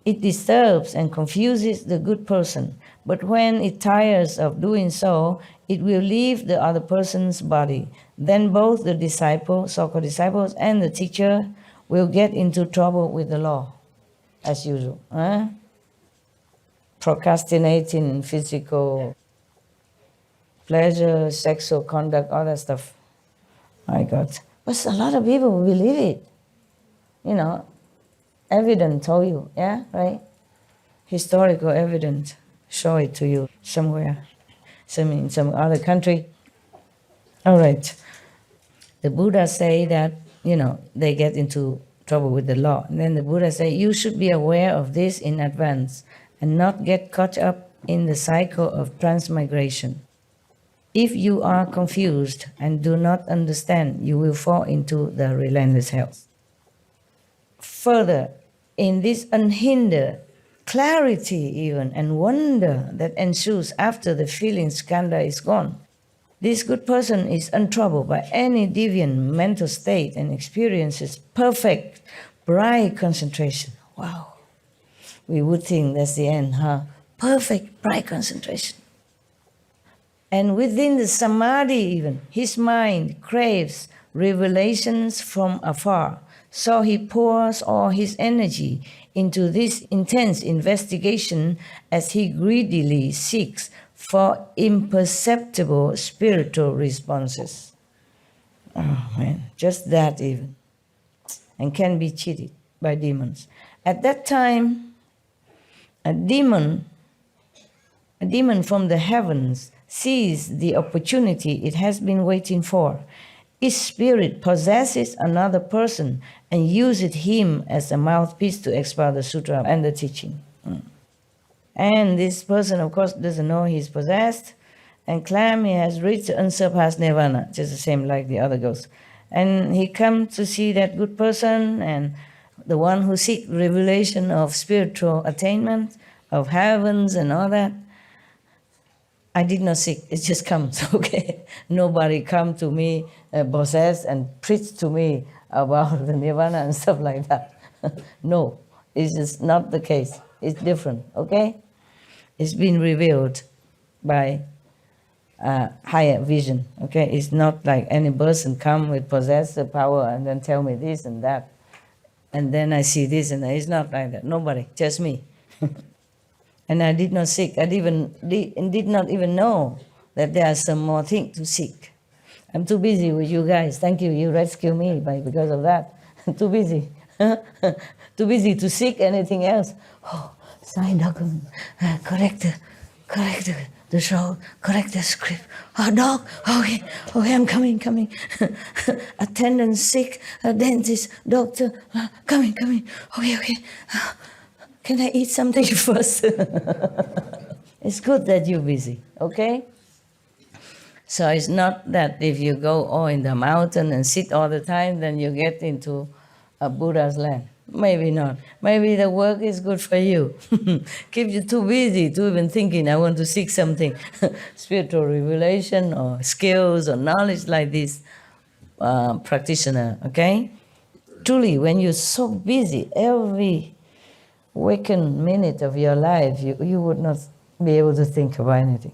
It disturbs and confuses the good person, but when it tires of doing so, it will leave the other person's body. Then both the disciple, so-called disciples, and the teacher will get into trouble with the law, as usual. Procrastinating physical pleasure, sexual conduct, all that stuff. My God. But a lot of people believe it. You know, evidence told you, yeah, right? Historical evidence show it to you somewhere, in some other country. All right. The Buddha say that, they get into trouble with the law. And then the Buddha say, you should be aware of this in advance and not get caught up in the cycle of transmigration. If you are confused and do not understand, you will fall into the relentless hell. Further, in this unhindered clarity even and wonder that ensues after the feeling skandha is gone, this good person is untroubled by any deviant mental state and experiences perfect, bright concentration. Wow. We would think that's the end, huh? Perfect, bright concentration. And within the samadhi even, his mind craves revelations from afar. So he pours all his energy into this intense investigation as he greedily seeks for imperceptible spiritual responses. Oh man, just that even. And can be cheated by demons. At that time, a demon from the heavens sees the opportunity it has been waiting for. Its spirit possesses another person and uses him as a mouthpiece to expound the sutra and the teaching. And this person, of course, doesn't know he's possessed and claim he has reached unsurpassed nirvana, just the same like the other ghosts. And he comes to see that good person and the one who seeks revelation of spiritual attainment, of heavens and all that. I did not seek, it just comes, okay? Nobody come to me possessed and preach to me about the nirvana and stuff like that. No, it's just not the case. It's different, okay? It's been revealed by higher vision, okay? It's not like any person come with possessive power and then tell me this and that. And then I see this and that. It's not like that. Nobody, just me. And I did not seek. I did not even know that there are some more things to seek. I'm too busy with you guys. Thank you. You rescue me because of that. I'm too busy. Too busy to seek anything else. Oh, sign document, correct the show, correct the script. Oh, dog, okay, I'm coming. Attendant sick, dentist, doctor, coming. Okay. Can I eat something first? It's good that you're busy, okay? So it's not that if you go in the mountain and sit all the time, then you get into a Buddha's land. Maybe not. Maybe the work is good for you. Keep you too busy to even thinking, I want to seek something, spiritual revelation or skills or knowledge like this practitioner, okay? Truly, when you're so busy, every waking minute of your life, you would not be able to think about anything.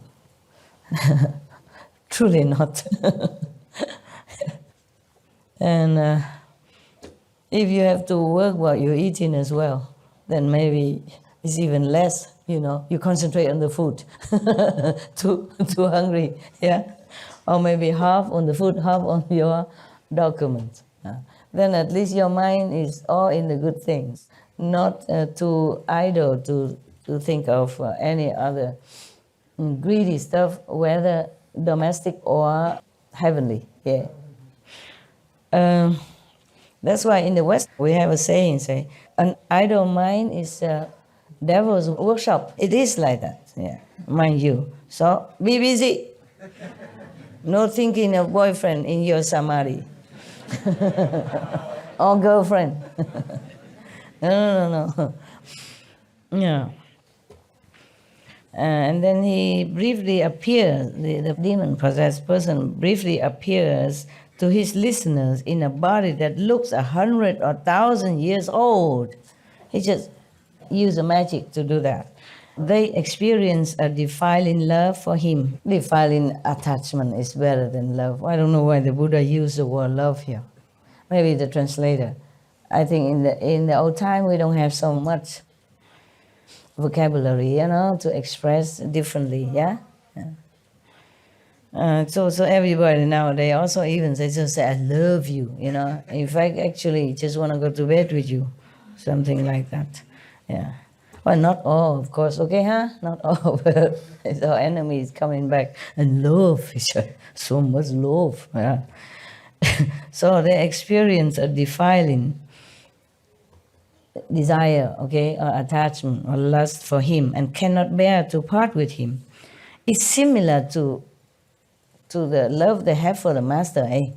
Truly not. And if you have to work while you're eating as well, then maybe it's even less, you concentrate on the food. too hungry, yeah? Or maybe half on the food, half on your document. Then at least your mind is all in the good things, not too idle to think of any other greedy stuff, whether domestic or heavenly, yeah. That's why in the West we have a saying, an idle mind is a devil's workshop. It is like that, yeah, mind you. So be busy. No thinking of boyfriend in your samadhi. Or girlfriend. No. Yeah. And then he briefly appears, the demon-possessed person briefly appears to his listeners in a body that looks 100 or 1,000 years old. He just used a magic to do that. They experience a defiling love for him. Defiling attachment is better than love. I don't know why the Buddha used the word love here. Maybe the translator. I think in the old time we don't have so much vocabulary, to express differently, yeah? So everybody now, they also even they just say, I love you, you know. In fact, actually, just want to go to bed with you. Something like that. Yeah. Well, not all, of course. Okay, huh? Not all. But it's our enemies coming back. And love, so much love. Yeah. So they experience a defiling desire, okay, or attachment or lust for him and cannot bear to part with him. It's similar to the love they have for the master, eh?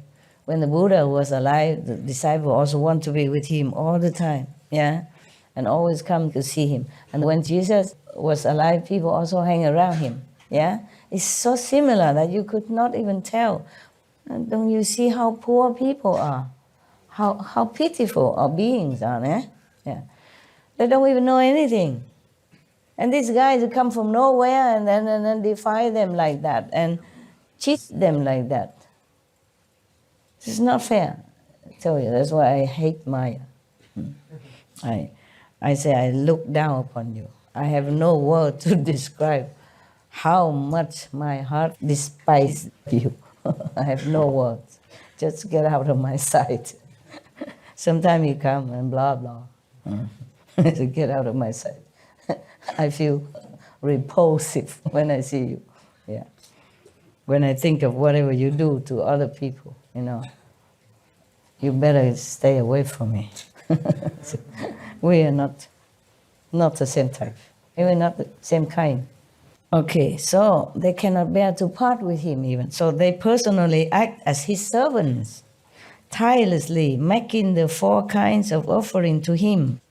When the Buddha was alive, the disciple also want to be with him all the time, yeah? And always come to see him. And when Jesus was alive, people also hang around him, yeah? It's so similar that you could not even tell. And don't you see how poor people are? How pitiful our beings are, eh? Yeah. They don't even know anything. And these guys come from nowhere and then defy them like that and cheat them like that. This is not fair. I tell you, that's why I hate Maya. I say I look down upon you. I have no word to describe how much my heart despises you. I have no words. Just get out of my sight. Sometimes you come and blah, blah. So get out of my sight. I feel repulsive when I see you. Yeah. When I think of whatever you do to other people, you know, you better stay away from me. We are not the same type. We are not the same kind. Okay, so they cannot bear to part with him even. So they personally act as his servants, tirelessly making the 4 kinds of offering to him.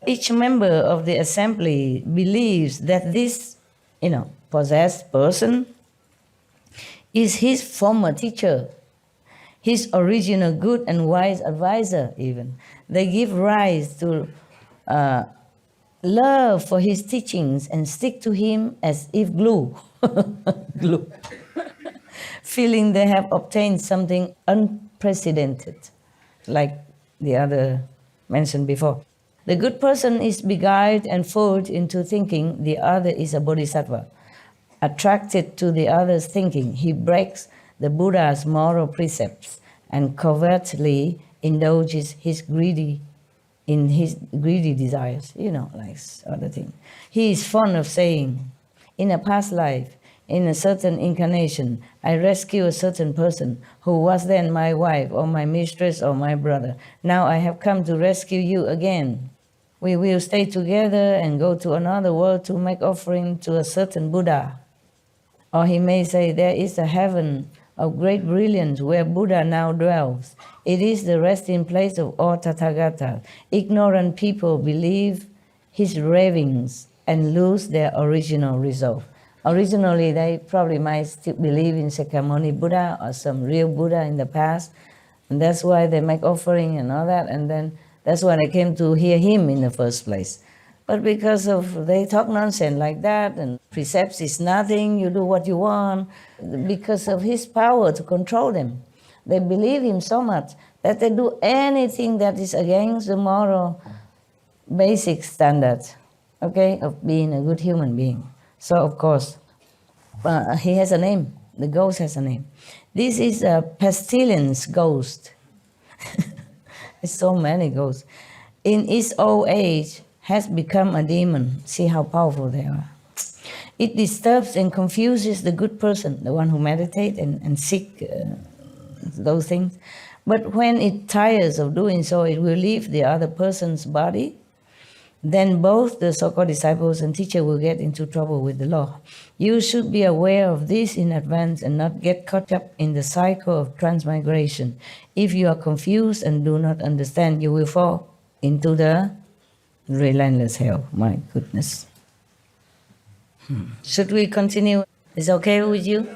Each member of the assembly believes that this, possessed person is his former teacher, his original good and wise advisor even. They give rise to love for his teachings and stick to him as if glue. Glue. Feeling they have obtained something unprecedented, like the other mentioned before. The good person is beguiled and fooled into thinking the other is a bodhisattva. Attracted to the other's thinking, he breaks the Buddha's moral precepts and covertly indulges his greedy desires, like other things. He is fond of saying, in a past life, in a certain incarnation, I rescue a certain person who was then my wife or my mistress or my brother. Now I have come to rescue you again. We will stay together and go to another world to make offering to a certain Buddha. Or he may say, there is a heaven of great brilliance where Buddha now dwells. It is the resting place of all Tathagatas. Ignorant people believe his ravings and lose their original resolve. Originally, they probably might still believe in Shakyamuni Buddha or some real Buddha in the past, and that's why they make offering and all that, and then that's why they came to hear him in the first place. But because of they talk nonsense like that, and precepts is nothing, you do what you want, because of his power to control them. They believe him so much that they do anything that is against the moral basic standards, okay, of being a good human being. So, of course, he has a name. The ghost has a name. This is a pestilence ghost. There's so many ghosts. In its old age, has become a demon. See how powerful they are. It disturbs and confuses the good person, the one who meditates and seek those things. But when it tires of doing so, it will leave the other person's body. Then both the so-called disciples and teacher will get into trouble with the law. You should be aware of this in advance and not get caught up in the cycle of transmigration. If you are confused and do not understand, you will fall into the relentless hell. My goodness. Should we continue? Is it okay with you?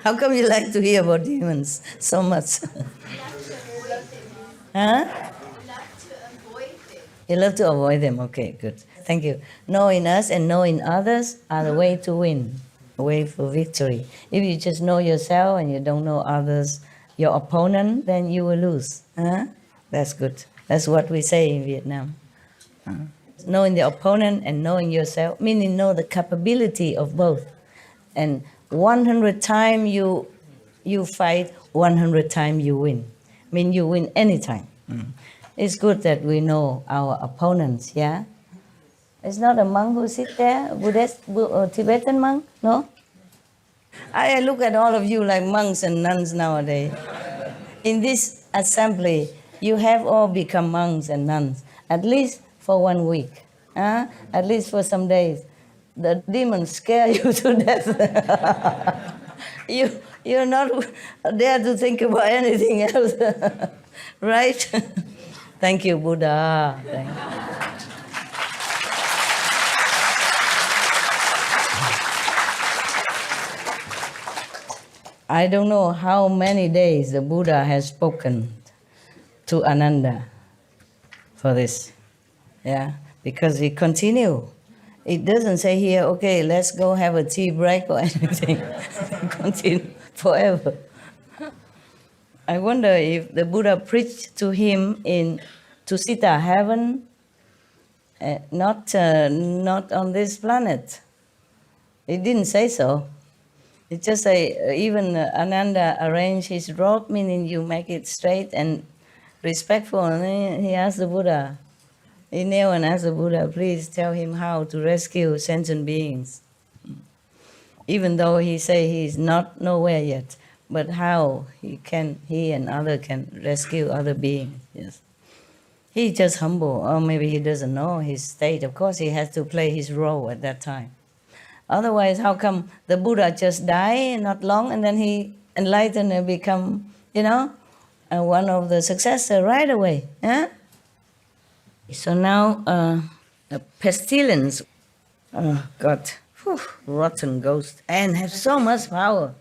How come you like to hear about demons so much? Huh? You love to avoid them. Okay, good. Thank you. Knowing us and knowing others are the way to win, the way for victory. If you just know yourself and you don't know others, your opponent, then you will lose. Huh? That's good. That's what we say in Vietnam. Knowing the opponent and knowing yourself, meaning know the capability of both. And 100 times you fight, 100 times you win. I mean, you win anytime. It's good that we know our opponents, yeah? It's not a monk who sits there, Buddhist or Tibetan monk, no? I look at all of you like monks and nuns nowadays. In this assembly, you have all become monks and nuns, at least for 1 week, at least for some days. The demons scare you to death. You're not there to think about anything else, right? Thank you, Buddha. Thank you. I don't know how many days the Buddha has spoken to Ananda for this, yeah, because he continue. It doesn't say here, okay, let's go have a tea break or anything. Continue forever. I wonder if the Buddha preached to him in Tusita heaven, not on this planet. It didn't say so. It just say, even Ananda arranged his robe, meaning you make it straight and respectful. And he asked the Buddha, he knelt and asked the Buddha, please tell him how to rescue sentient beings. Even though he say he's not nowhere yet, but how he and other can rescue other beings. Yes, he's just humble, or maybe he doesn't know his state. Of course, he has to play his role at that time. Otherwise, how come the Buddha just die not long and then he enlightened and become, one of the successor right away? Huh? So now, a pestilence, oh God, rotten ghost, and have so much power.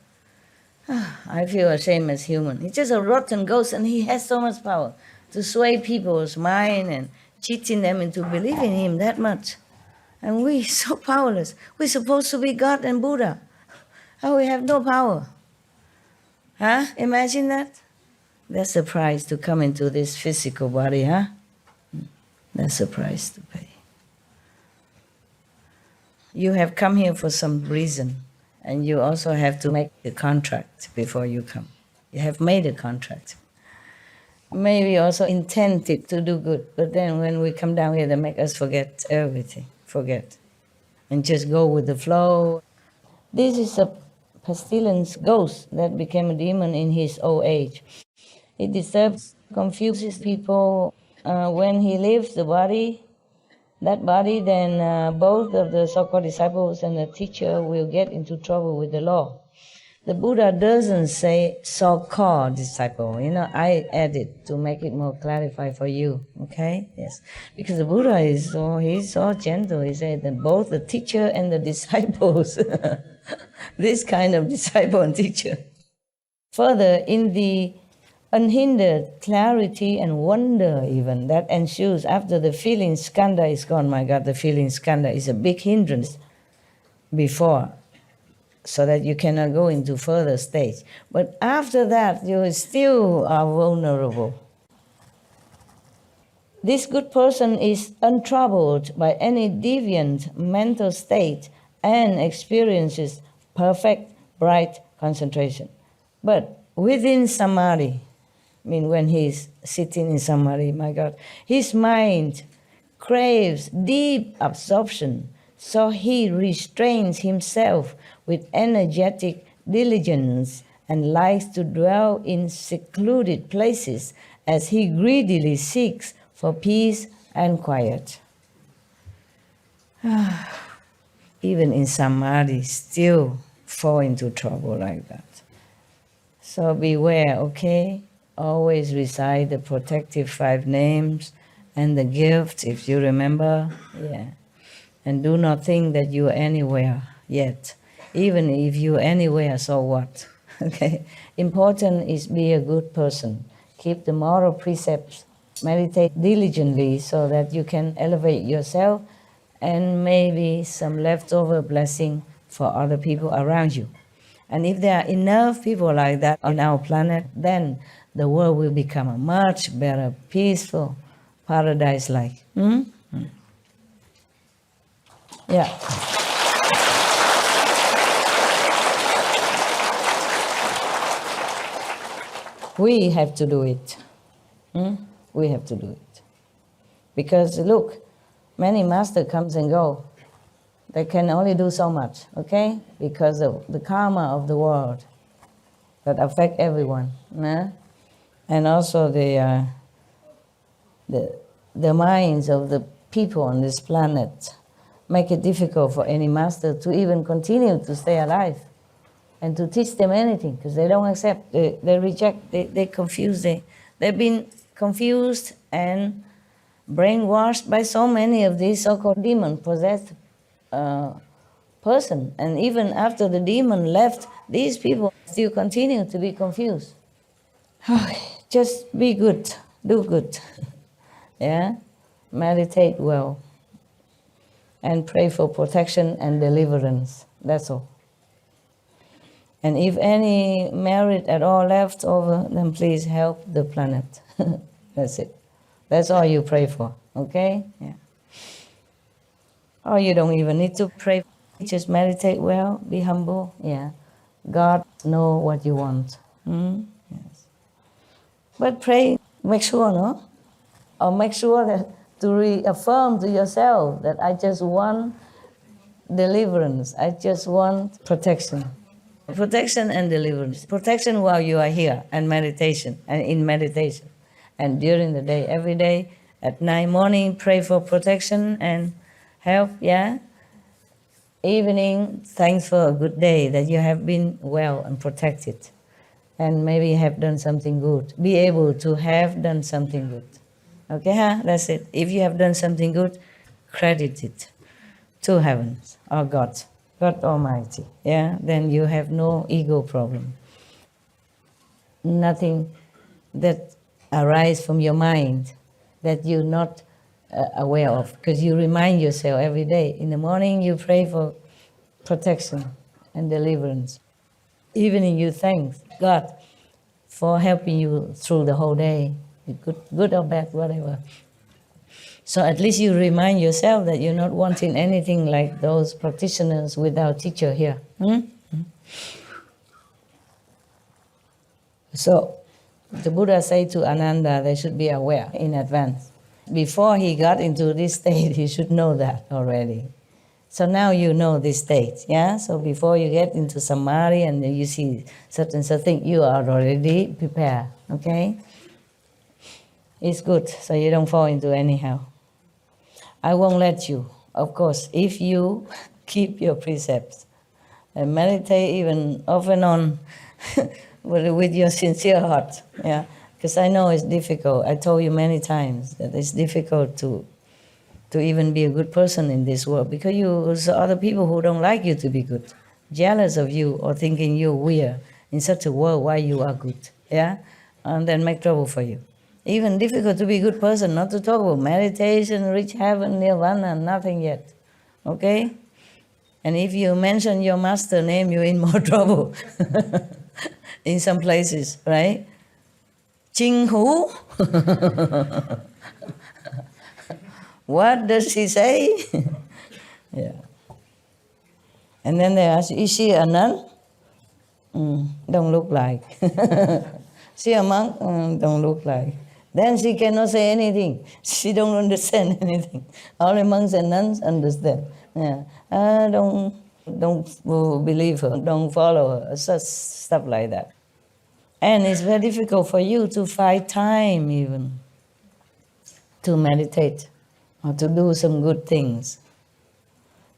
I feel ashamed as human. He's just a rotten ghost and he has so much power to sway people's mind and cheating them into believing him that much. And we so powerless. We're supposed to be God and Buddha. How we have no power? Huh? Imagine that? That's the price to come into this physical body, huh? That's the price to pay. You have come here for some reason, and you also have to make a contract before you come. You have made a contract. Maybe also intended to do good, but then when we come down here, they make us forget everything. Forget and just go with the flow. This is a pestilence ghost that became a demon in his old age. It disturbs, confuses people. When he leaves the body, then both of the so-called disciples and the teacher will get into trouble with the law. The Buddha doesn't say so-called disciple. I added to make it more clarified for you. Okay? Yes. Because the Buddha he's so gentle. He said that both the teacher and the disciples, this kind of disciple and teacher. Further, in the unhindered clarity and wonder even that ensues after the feeling skandha is gone. My God, the feeling skandha is a big hindrance before, so that you cannot go into further stage. But after that, you still are vulnerable. This good person is untroubled by any deviant mental state and experiences perfect, bright concentration. But within samadhi, when he's sitting in samadhi, my God, his mind craves deep absorption, so he restrains himself with energetic diligence and likes to dwell in secluded places as he greedily seeks for peace and quiet. Even in samadhi, still fall into trouble like that. So beware, okay? Always recite the protective 5 names and the gift, if you remember. Yeah. And do not think that you are anywhere yet. Even if you're anywhere, so what? Okay? Important is be a good person. Keep the moral precepts. Meditate diligently so that you can elevate yourself and maybe some leftover blessing for other people around you. And if there are enough people like that on our planet, then the world will become a much better, peaceful, paradise-like. Yeah. We have to do it. We have to do it. Because look, many masters comes and go. They can only do so much, okay? Because of the karma of the world that affect everyone. Nah? And also the minds of the people on this planet make it difficult for any master to even continue to stay alive and to teach them anything, because they don't accept, they reject, they confuse, they've been confused and brainwashed by so many of these so-called demon-possessed person. And even after the demon left, these people still continue to be confused. Just be good, do good. Yeah? Meditate well. And pray for protection and deliverance. That's all. And if any merit at all left over, then please help the planet. That's it. That's all you pray for, okay? Yeah. Or you don't even need to pray. Just meditate well, be humble. Yeah. God knows what you want. Yes. But pray, make sure, no? Or make sure that to reaffirm to yourself that I just want deliverance. I just want protection. Protection and deliverance. Protection while you are here and meditation and in meditation. And during the day, every day, at night, morning, pray for protection and help, yeah? Evening, thanks for a good day, that you have been well and protected. And maybe have done something good. Be able to have done something good. Okay, huh? That's it. If you have done something good, credit it to heavens or God. God Almighty, yeah, then you have no ego problem. Nothing that arises from your mind that you're not aware of, because you remind yourself every day. In the morning, you pray for protection and deliverance. Evening, you thank God for helping you through the whole day, good or bad, whatever. So at least you remind yourself that you're not wanting anything like those practitioners without teacher here. So the Buddha said to Ananda, they should be aware in advance. Before he got into this state, he should know that already. So now you know this state, yeah? So before you get into samadhi and you see certain thing, you are already prepared, okay? It's good, so you don't fall into anyhow. I won't let you, of course, if you keep your precepts and meditate even off and on with your sincere heart, yeah. Because I know it's difficult. I told you many times that it's difficult to even be a good person in this world, because there's other people who don't like you to be good, jealous of you or thinking you're weird in such a world why you are good, yeah, and then make trouble for you. Even difficult to be a good person, not to talk about meditation, reach heaven, nirvana, nothing yet. Okay? And if you mention your master name, you're in more trouble. In some places, right? Ching Hu? What does she say? Yeah. And then they ask, is she a nun? Don't look like. She a monk? Don't look like. Then she cannot say anything. She don't understand anything. Only monks and nuns understand. Yeah. Don't believe her. Don't follow her. Such stuff like that. And it's very difficult for you to find time even to meditate or to do some good things.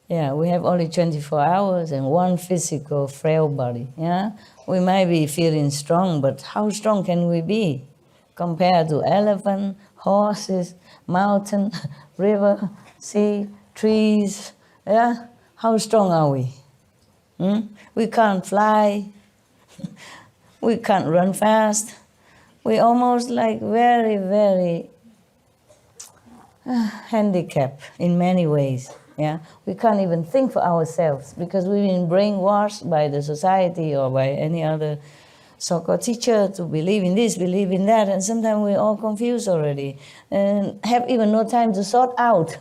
Yeah, we have only 24 hours and one physical frail body. Yeah, we might be feeling strong, but how strong can we be compared to elephant, horses, mountain, river, sea, trees? Yeah, how strong are we? We can't fly. We can't run fast. We're almost like very, very handicapped in many ways. Yeah, we can't even think for ourselves because we've been brainwashed by the society or by any other so-called teacher to believe in this, believe in that, and sometimes we're all confused already and have even no time to sort out.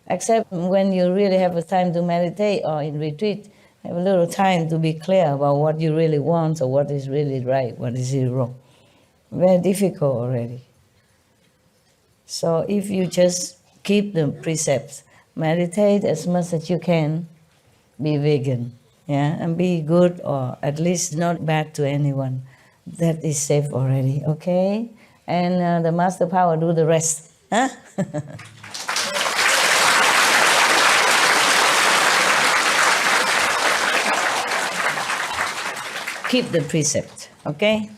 Except when you really have a time to meditate or in retreat, have a little time to be clear about what you really want or what is really right, what is really wrong. Very difficult already. So if you just keep the precepts, meditate as much as you can, be vegan, yeah, and be good or at least not bad to anyone. That is safe already, okay? And the Master Power do the rest. Huh? Keep the precept, okay?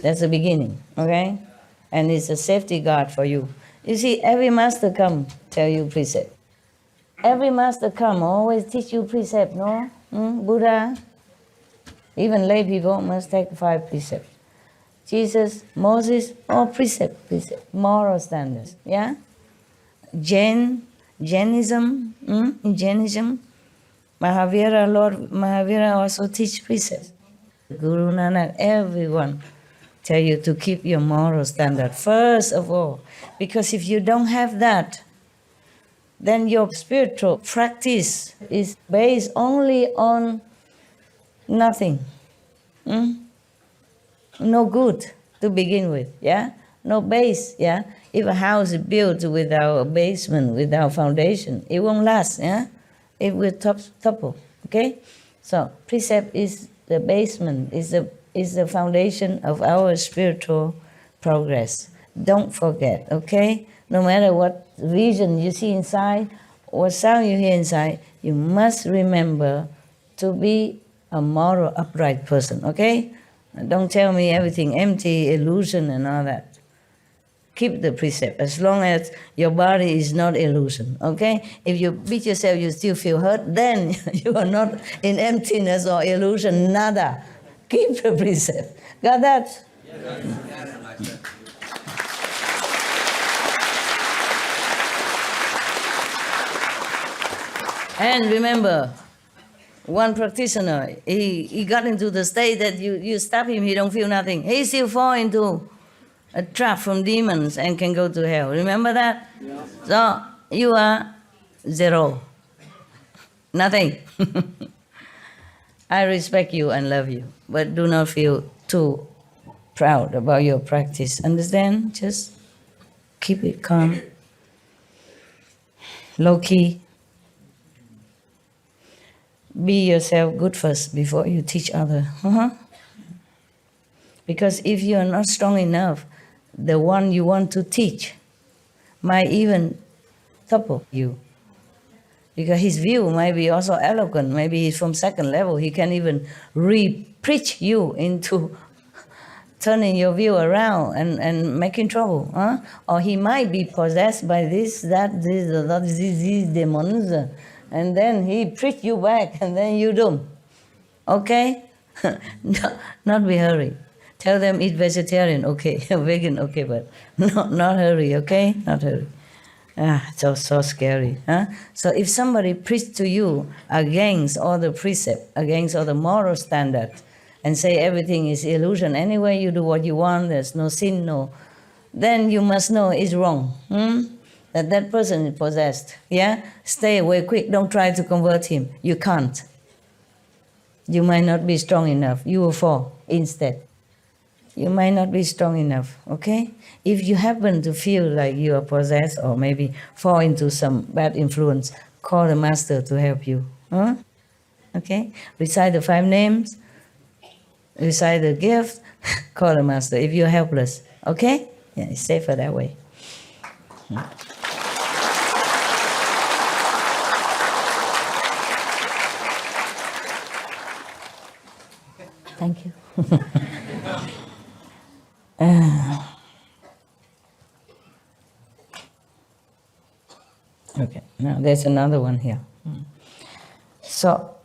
That's the beginning, okay? And it's a safety guard for you. You see, every master come tell you precept. Every master come always teach you precept, no? Buddha, even lay people must take 5 precepts. Jesus, Moses, all precept, moral standards, yeah? Jainism, in Jainism, Mahavira, Lord Mahavira also teach precepts. Guru Nanak, everyone tell you to keep your moral standard first of all, because if you don't have that, then your spiritual practice is based only on nothing. No good to begin with, yeah? No base, yeah? If a house is built without a basement, without foundation, it won't last, yeah? It will topple, okay? So precept is the basement, is the foundation of our spiritual progress. Don't forget, okay? No matter what vision you see inside, what sound you hear inside, you must remember to be a moral, upright person, okay? Don't tell me everything empty, illusion and all that. Keep the precept as long as your body is not illusion, okay? If you beat yourself, you still feel hurt, then you are not in emptiness or illusion, nada. Keep the precept. Got that? Yes. And remember, one practitioner, he got into the state that you stop him, he don't feel nothing. He still fall into a trap from demons and can go to hell. Remember that? Yeah. So you are 0. Nothing. I respect you and love you, but do not feel too proud about your practice. Understand? Just keep it calm, low-key. Be yourself good first before you teach others. Because if you are not strong enough, the one you want to teach might even topple you. Because his view might be also eloquent. Maybe he's from 2nd level. He can even re-preach you into turning your view around and making trouble. Or he might be possessed by these demons. And then he preach you back and then you do. Okay? Not be hurry. Tell them eat vegetarian, okay. Vegan, okay, but not hurry, okay? Not hurry. So scary. So if somebody preach to you against all the precept, against all the moral standard, and say everything is illusion, anyway you do what you want, there's no sin, no, then you must know it's wrong. That person is possessed, yeah? Stay away quick, don't try to convert him. You can't. You might not be strong enough. You will fall instead. You might not be strong enough, okay? If you happen to feel like you are possessed or maybe fall into some bad influence, call the master to help you. Okay? Recite the 5 names, recite the gift, call the master if you're helpless, okay? Yeah, it's safer that way. Thank you. Okay, now there's another one here. So,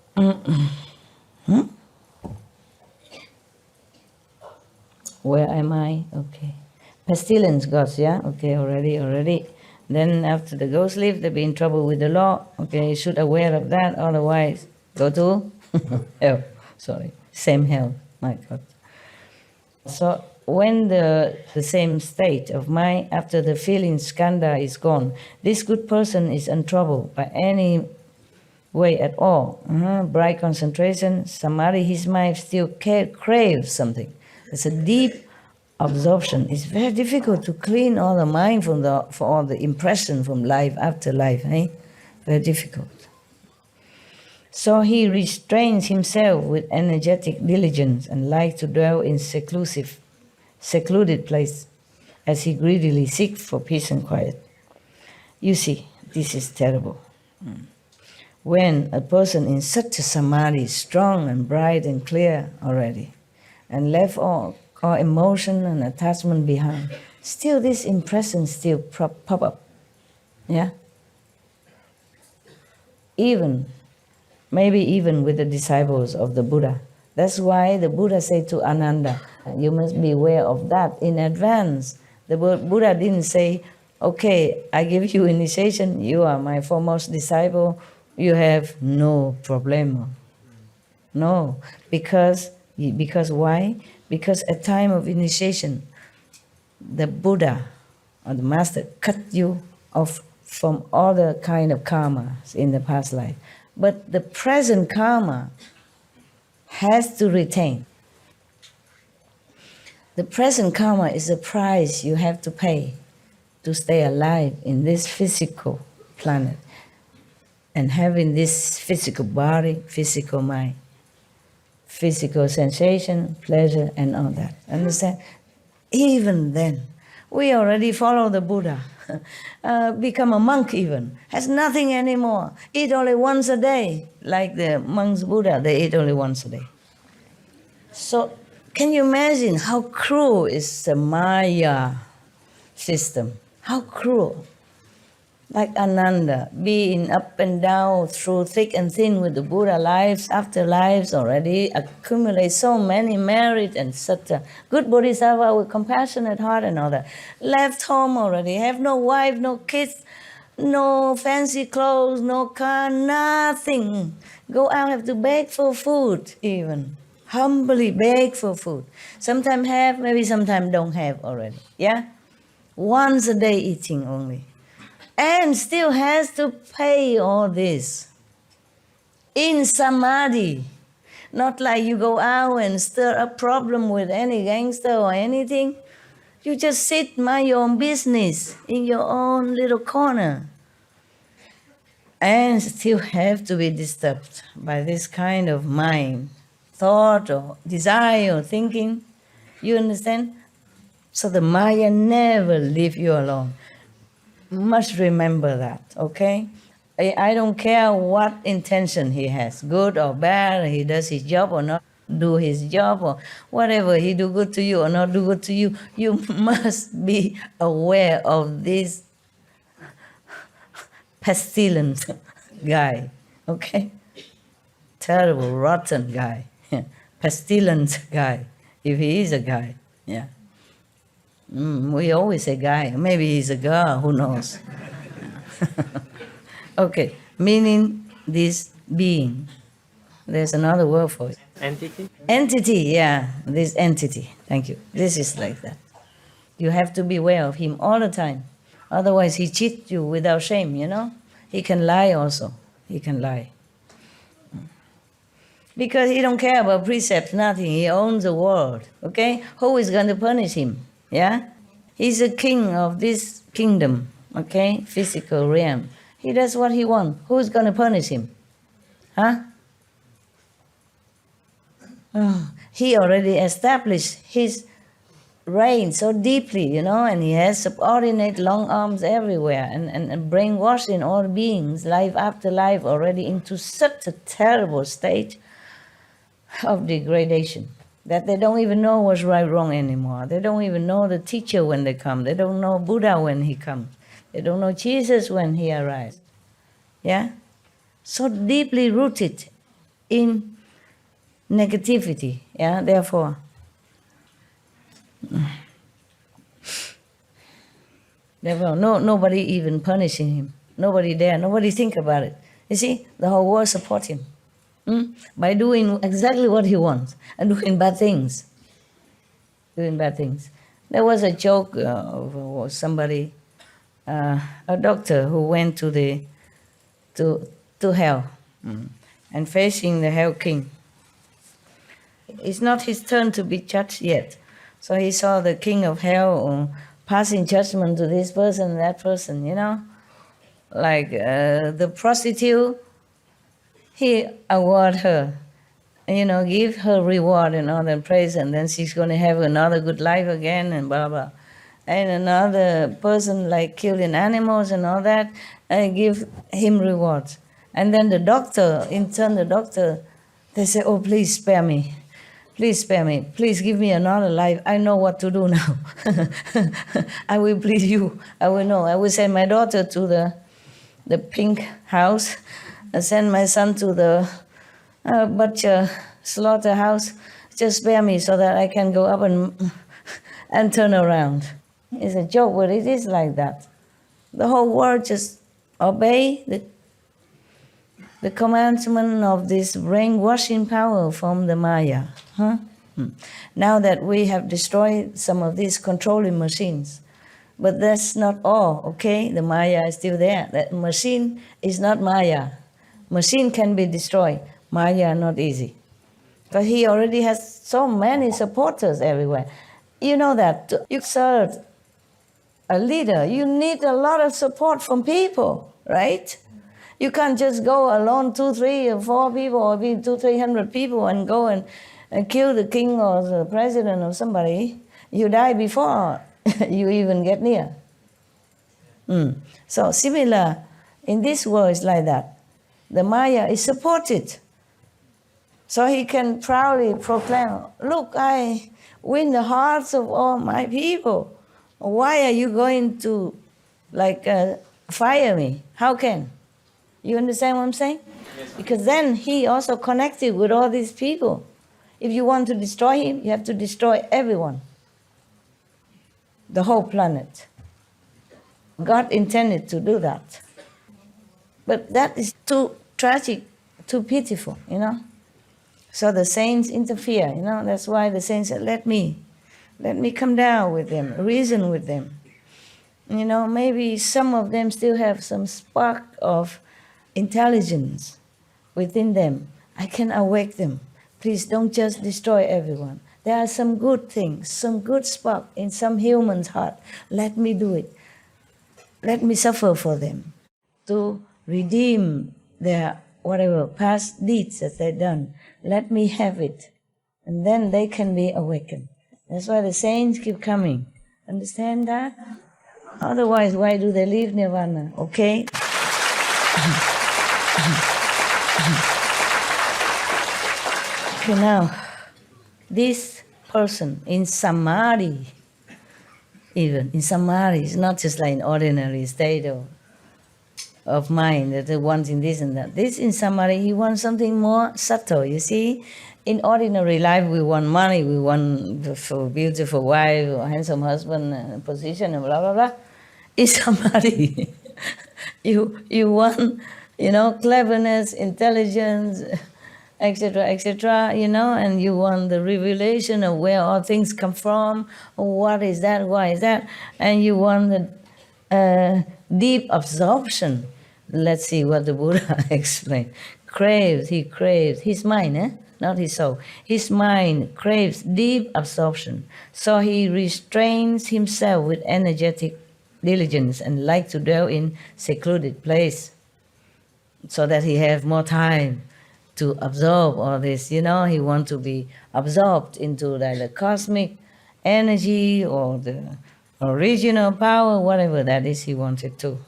where am I? Okay. Pestilence gods, yeah? Okay, already. Then after the ghost leave, they'll be in trouble with the law. Okay, you should aware of that, otherwise go to hell. Sorry, same hell. My God. So when the same state of mind after the feeling skandha is gone, this good person is untroubled by any way at all. Bright concentration, samadhi, his mind still craves something. It's a deep absorption. It's very difficult to clean all the mind for all the impression from life after life. Very difficult. So he restrains himself with energetic diligence and likes to dwell in secluded place as he greedily seeks for peace and quiet. You see, this is terrible. When a person in such a samadhi is strong and bright and clear already, and left all emotion and attachment behind, still this impression still pop up. Yeah? Maybe even with the disciples of the Buddha. That's why the Buddha said to Ananda, you must be aware of that in advance. The Buddha didn't say, okay, I give you initiation, you are my foremost disciple, you have no problem. No, because why? Because at time of initiation, the Buddha or the Master cut you off from all the kind of karmas in the past life. But the present karma has to retain. The present karma is the price you have to pay to stay alive in this physical planet and having this physical body, physical mind, physical sensation, pleasure, and all that. Understand? Even then, we already follow the Buddha. Become a monk even, has nothing anymore, eat only once a day, like the monks Buddha, they eat only once a day. So can you imagine how cruel is the Maya system? How cruel. Like Ananda, being up and down through thick and thin with the Buddha, lives after lives already, accumulate so many merit and such a good bodhisattva with compassionate heart and all that. Left home already, have no wife, no kids, no fancy clothes, no car, nothing. Go out, have to beg for food even. Humbly beg for food. Sometimes have, maybe sometimes don't have already. Yeah? Once a day eating only. And still has to pay all this in samadhi. Not like you go out and stir up problem with any gangster or anything. You just sit, mind your own business in your own little corner. And still have to be disturbed by this kind of mind, thought or desire or thinking. You understand? So the Maya never leave you alone. Must remember that, okay? I don't care what intention he has, good or bad, he does his job or not do his job, or whatever, he do good to you or not do good to you, you must be aware of this pestilent guy, okay? Terrible, rotten guy, pestilent guy, if he is a guy, yeah. We always say guy. Maybe he's a girl, who knows? Okay, meaning this being. There's another word for it. Entity? Entity, yeah, this entity. Thank you. This is like that. You have to be aware of him all the time. Otherwise, he cheats you without shame, you know? He can lie also. He can lie. Because he don't care about precepts, nothing. He owns the world, okay? Who is going to punish him? Yeah? He's a king of this kingdom, okay? Physical realm. He does what he wants. Who's going to punish him? Huh? Oh, he already established his reign so deeply, you know, and he has subordinate long arms everywhere and brainwashing all beings, life after life, already into such a terrible state of degradation that they don't even know what's right, wrong anymore. They don't even know the teacher when they come. They don't know Buddha when he comes. They don't know Jesus when he arrives. Yeah? So deeply rooted in negativity. Yeah, therefore. Nobody even punishing him. Nobody there. Nobody think about it. You see, the whole world support him. by doing exactly what he wants and doing bad things. Doing bad things. There was a joke of somebody, a doctor who went to hell and facing the hell king. It's not his turn to be judged yet. So he saw the king of hell passing judgment to this person, that person, Like the prostitute, he award her, give her reward and all that praise, and then she's going to have another good life again and blah, blah. And another person like killing animals and all that, give him rewards. And then the doctor, in turn the doctor, they say, oh, please spare me. Please spare me. Please give me another life. I know what to do now. I will please you. I will know. I will send my daughter to the pink house. I send my son to the butcher slaughterhouse. Just spare me so that I can go up and turn around. It's a joke, but it is like that. The whole world just obey the commandment of this brainwashing power from the Maya. Now that we have destroyed some of these controlling machines, but that's not all, okay? The Maya is still there. That machine is not Maya. Machine can be destroyed. Maya not easy. But he already has so many supporters everywhere. You know that you serve a leader, you need a lot of support from people, right? You can't just go alone, 2, 3, or 4 people, or 200-300 people and go and kill the king or the president or somebody. You die before you even get near. So similar, in this world it's like that. The Maya is supported. So he can proudly proclaim, look, I win the hearts of all my people. Why are you going to fire me? How can? You understand what I'm saying? Yes. Because then he also connected with all these people. If you want to destroy him, you have to destroy everyone. The whole planet. God intended to do that. But that is too tragic, too pitiful, So the saints interfere, That's why the saints said, let me come down with them, reason with them. Maybe some of them still have some spark of intelligence within them. I can awake them. Please don't just destroy everyone. There are some good things, some good spark in some human's heart. Let me do it. Let me suffer for them to redeem their whatever past deeds that they've done. Let me have it. And then they can be awakened. That's why the saints keep coming. Understand that? Otherwise, why do they leave nirvana? Okay? Okay, now, this person in samadhi, even in samadhi, it's not just like an ordinary state of mind that they want in this and that. This in samadhi, he wants something more subtle, you see? In ordinary life, we want money, we want a beautiful wife, or handsome husband, position, and blah, blah, blah. In samadhi, you want, cleverness, intelligence, etc., and you want the revelation of where all things come from, what is that, why is that, and you want the deep absorption. Let's see what the Buddha explained. He craves, his mind, not his soul. His mind craves deep absorption. So he restrains himself with energetic diligence and likes to dwell in secluded place so that he have more time to absorb all this. He wants to be absorbed into the cosmic energy or the original power, whatever that is he wanted to.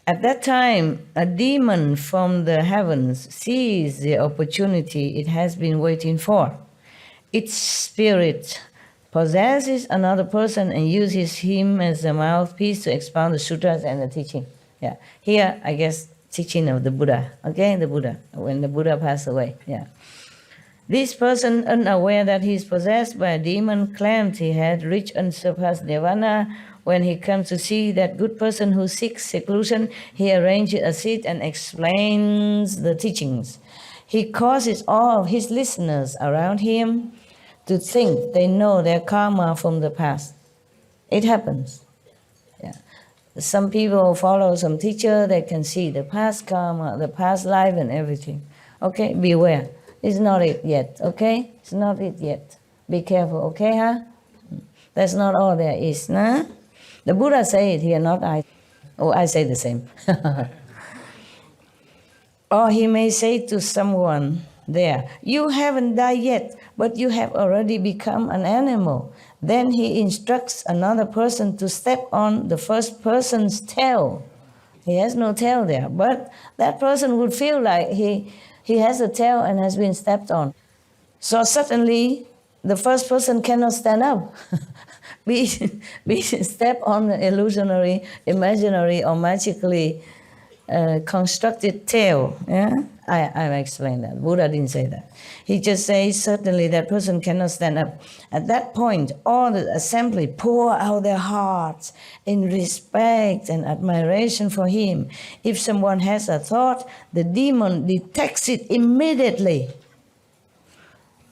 At that time, a demon from the heavens sees the opportunity it has been waiting for. Its spirit possesses another person and uses him as a mouthpiece to expound the sutras and the teaching. Yeah. Here, I guess, teaching of the Buddha. Okay, the Buddha, when the Buddha passed away. Yeah. This person, unaware that he is possessed by a demon, claimed he had reached unsurpassed nirvana. When he comes to see that good person who seeks seclusion, he arranges a seat and explains the teachings. he causes all of his listeners around him to think they know their karma from the past. It happens. Yeah. Some people follow some teacher, they can see the past karma, the past life and everything. Okay, beware. It's not it yet, okay? It's not it yet. Be careful, okay, huh? That's not all there is, nah? The Buddha say it here, not I. Oh, I say the same. Or he may say to someone there, you haven't died yet, but you have already become an animal. Then he instructs another person to step on the first person's tail. He has no tail there, but that person would feel like he has a tail and has been stepped on. So suddenly, the first person cannot stand up. be step on the illusionary, imaginary, or magically constructed tail. Yeah? I explained that. Buddha didn't say that. He just says, certainly that person cannot stand up. At that point, all the assembly pour out their hearts in respect and admiration for him. If someone has a thought, the demon detects it immediately.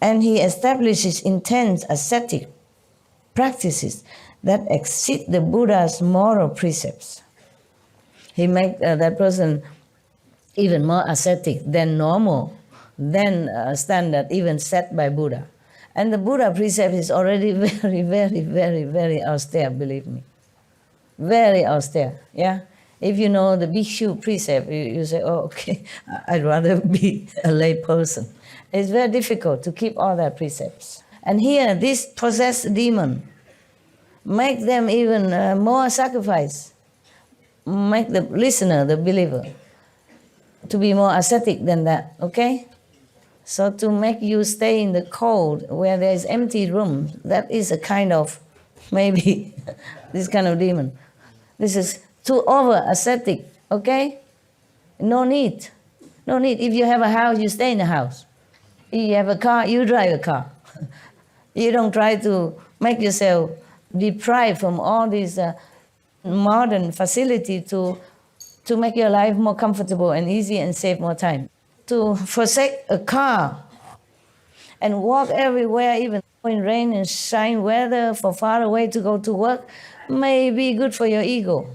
And he establishes intense ascetic practices that exceed the Buddha's moral precepts. He makes that person even more ascetic than normal, than standard even set by Buddha. And the Buddha precept is already very, very, very, very austere, believe me. Very austere, yeah? If you know the Bhikshu precept, you say, oh, okay, I'd rather be a lay person. It's very difficult to keep all their precepts. And here, this possessed demon make them even more sacrifice, make the listener, the believer, to be more ascetic than that, okay? So to make you stay in the cold where there is empty room, that is a kind of, maybe, this kind of demon. This is too over ascetic, okay? No need. No need. If you have a house, you stay in the house. If you have a car, you drive a car. You don't try to make yourself deprived from all these modern facility to make your life more comfortable and easy and save more time. To forsake a car and walk everywhere, even in rain and shine weather, for far away to go to work, may be good for your ego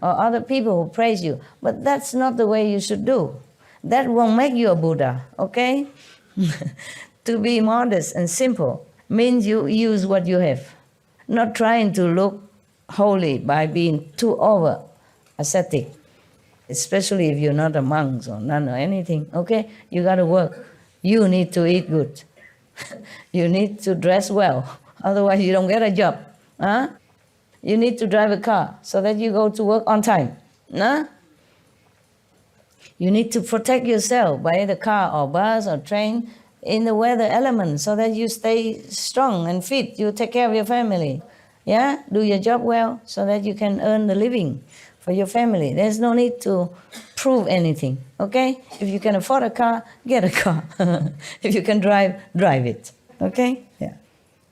or other people who praise you. But that's not the way you should do. That won't make you a Buddha, okay? To be modest and simple means you use what you have, not trying to look holy by being too over ascetic, especially if you're not a monk or nun or anything, okay? You got to work. You need to eat good. You need to dress well, otherwise you don't get a job. Huh? You need to drive a car so that you go to work on time. Huh? You need to protect yourself by the car or bus or train in the weather element so that you stay strong and fit. You take care of your family. Yeah? Do your job well so that you can earn the living for your family. There's no need to prove anything, okay? If you can afford a car, get a car. If you can drive, drive it, okay? Yeah.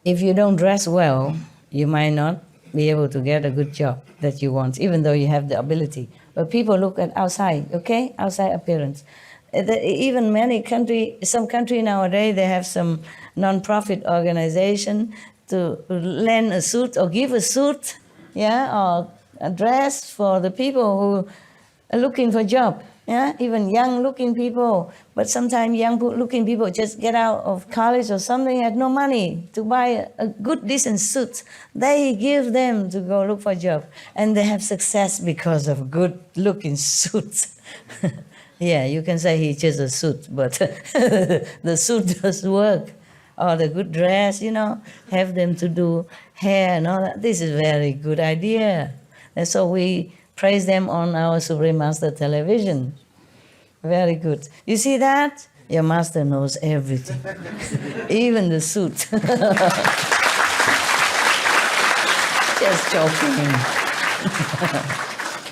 If you don't dress well, you might not be able to get a good job that you want, even though you have the ability. But people look at outside, okay? Outside appearance. Even some country nowadays, they have some non-profit organization to lend a suit or give a suit, yeah, or a dress for the people who are looking for a job, yeah, even young-looking people. But sometimes young-looking people just get out of college or something, had no money to buy a good, decent suit. They give them to go look for a job, and they have success because of good-looking suits. Yeah, you can say he's just a suit, but the suit does work. Or the good dress, have them to do hair and all that. This is a very good idea. And so we praise them on our Supreme Master television. Very good. You see that? Your master knows everything, even the suit. Just joking.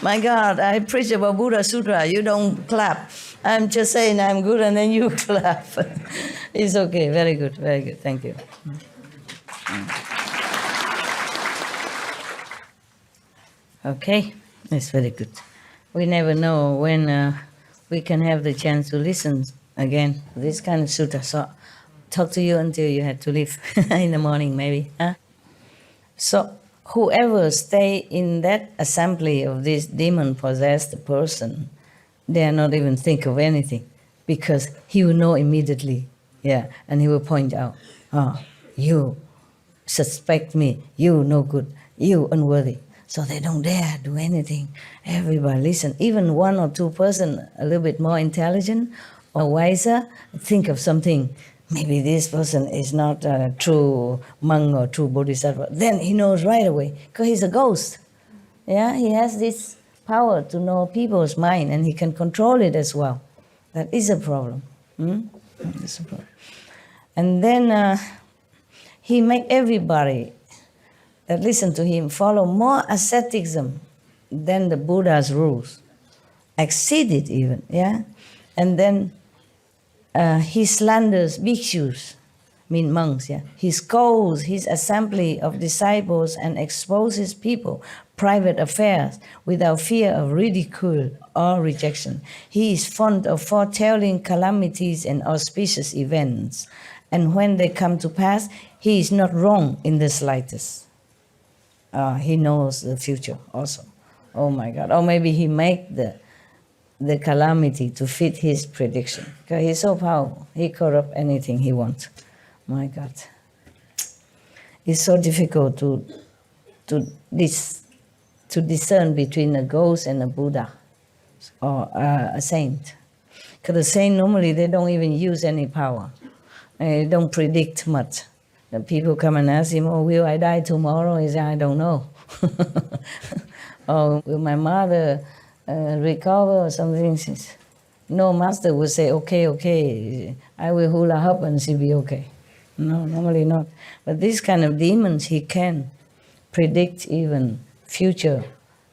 My God, I preach about Buddha Sutra. You don't clap. I'm just saying I'm good and then you clap. It's okay. Very good. Very good. Thank you. Okay. It's very good. We never know when we can have the chance to listen again, this kind of sutta. So talk to you until you have to leave in the morning, maybe. Huh? So whoever stay in that assembly of this demon-possessed person, they are not even think of anything, because he will know immediately, yeah, and he will point out, you suspect me, you no good, you unworthy. So they don't dare do anything. Everybody listen. Even one or two person a little bit more intelligent or wiser think of something. Maybe this person is not a true monk or true bodhisattva. Then he knows right away, because he's a ghost. Yeah, he has this power to know people's mind, and he can control it as well. That is a problem. That's a problem. And then he make everybody that listen to him follow more asceticism than the Buddha's rules, exceed it even, yeah? And then he slanders bhikshus, mean monks, yeah? He scolds his assembly of disciples and exposes people, private affairs, without fear of ridicule or rejection. He is fond of foretelling calamities and auspicious events, and when they come to pass, he is not wrong in the slightest. He knows the future also. Oh my God. Or maybe he make the calamity to fit his prediction. Because he's so powerful. He corrupt anything he wants. My God. It's so difficult to discern between a ghost and a Buddha or a saint. Because the saint normally they don't even use any power. They don't predict much. The people come and ask him, oh, will I die tomorrow? He says, I don't know. Or will my mother recover or something? No, master would say, okay, I will hula hoop and she'll be okay. No, normally not. But these kind of demons, he can predict even future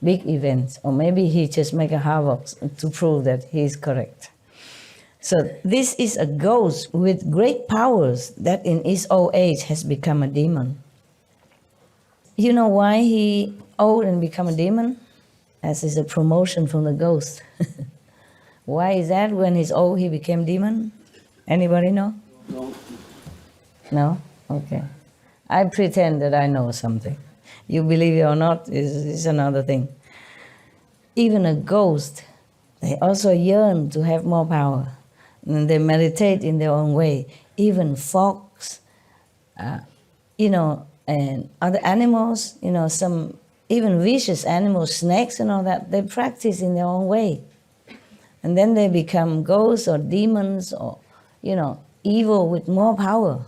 big events. Or maybe he just make a havoc to prove that he is correct. So this is a ghost with great powers that in his old age has become a demon. You know why he old and become a demon? As is a promotion from the ghost. Why is that when he's old he became demon? Anybody know? No. No? Okay. I pretend that I know something. You believe it or not is another thing. Even a ghost, they also yearn to have more power. And they meditate in their own way. Even fox, and other animals, some even vicious animals, snakes and all that, they practice in their own way. And then they become ghosts or demons or, evil with more power.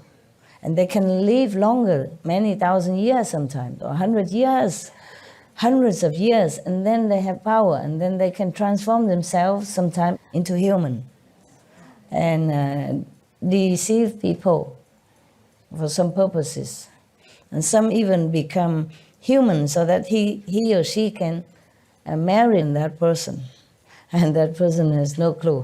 And they can live longer, many thousand years sometimes, or 100 years, hundreds of years, and then they have power, and then they can transform themselves sometimes into human. And deceive people for some purposes. And some even become human so that he or she can marry that person. And that person has no clue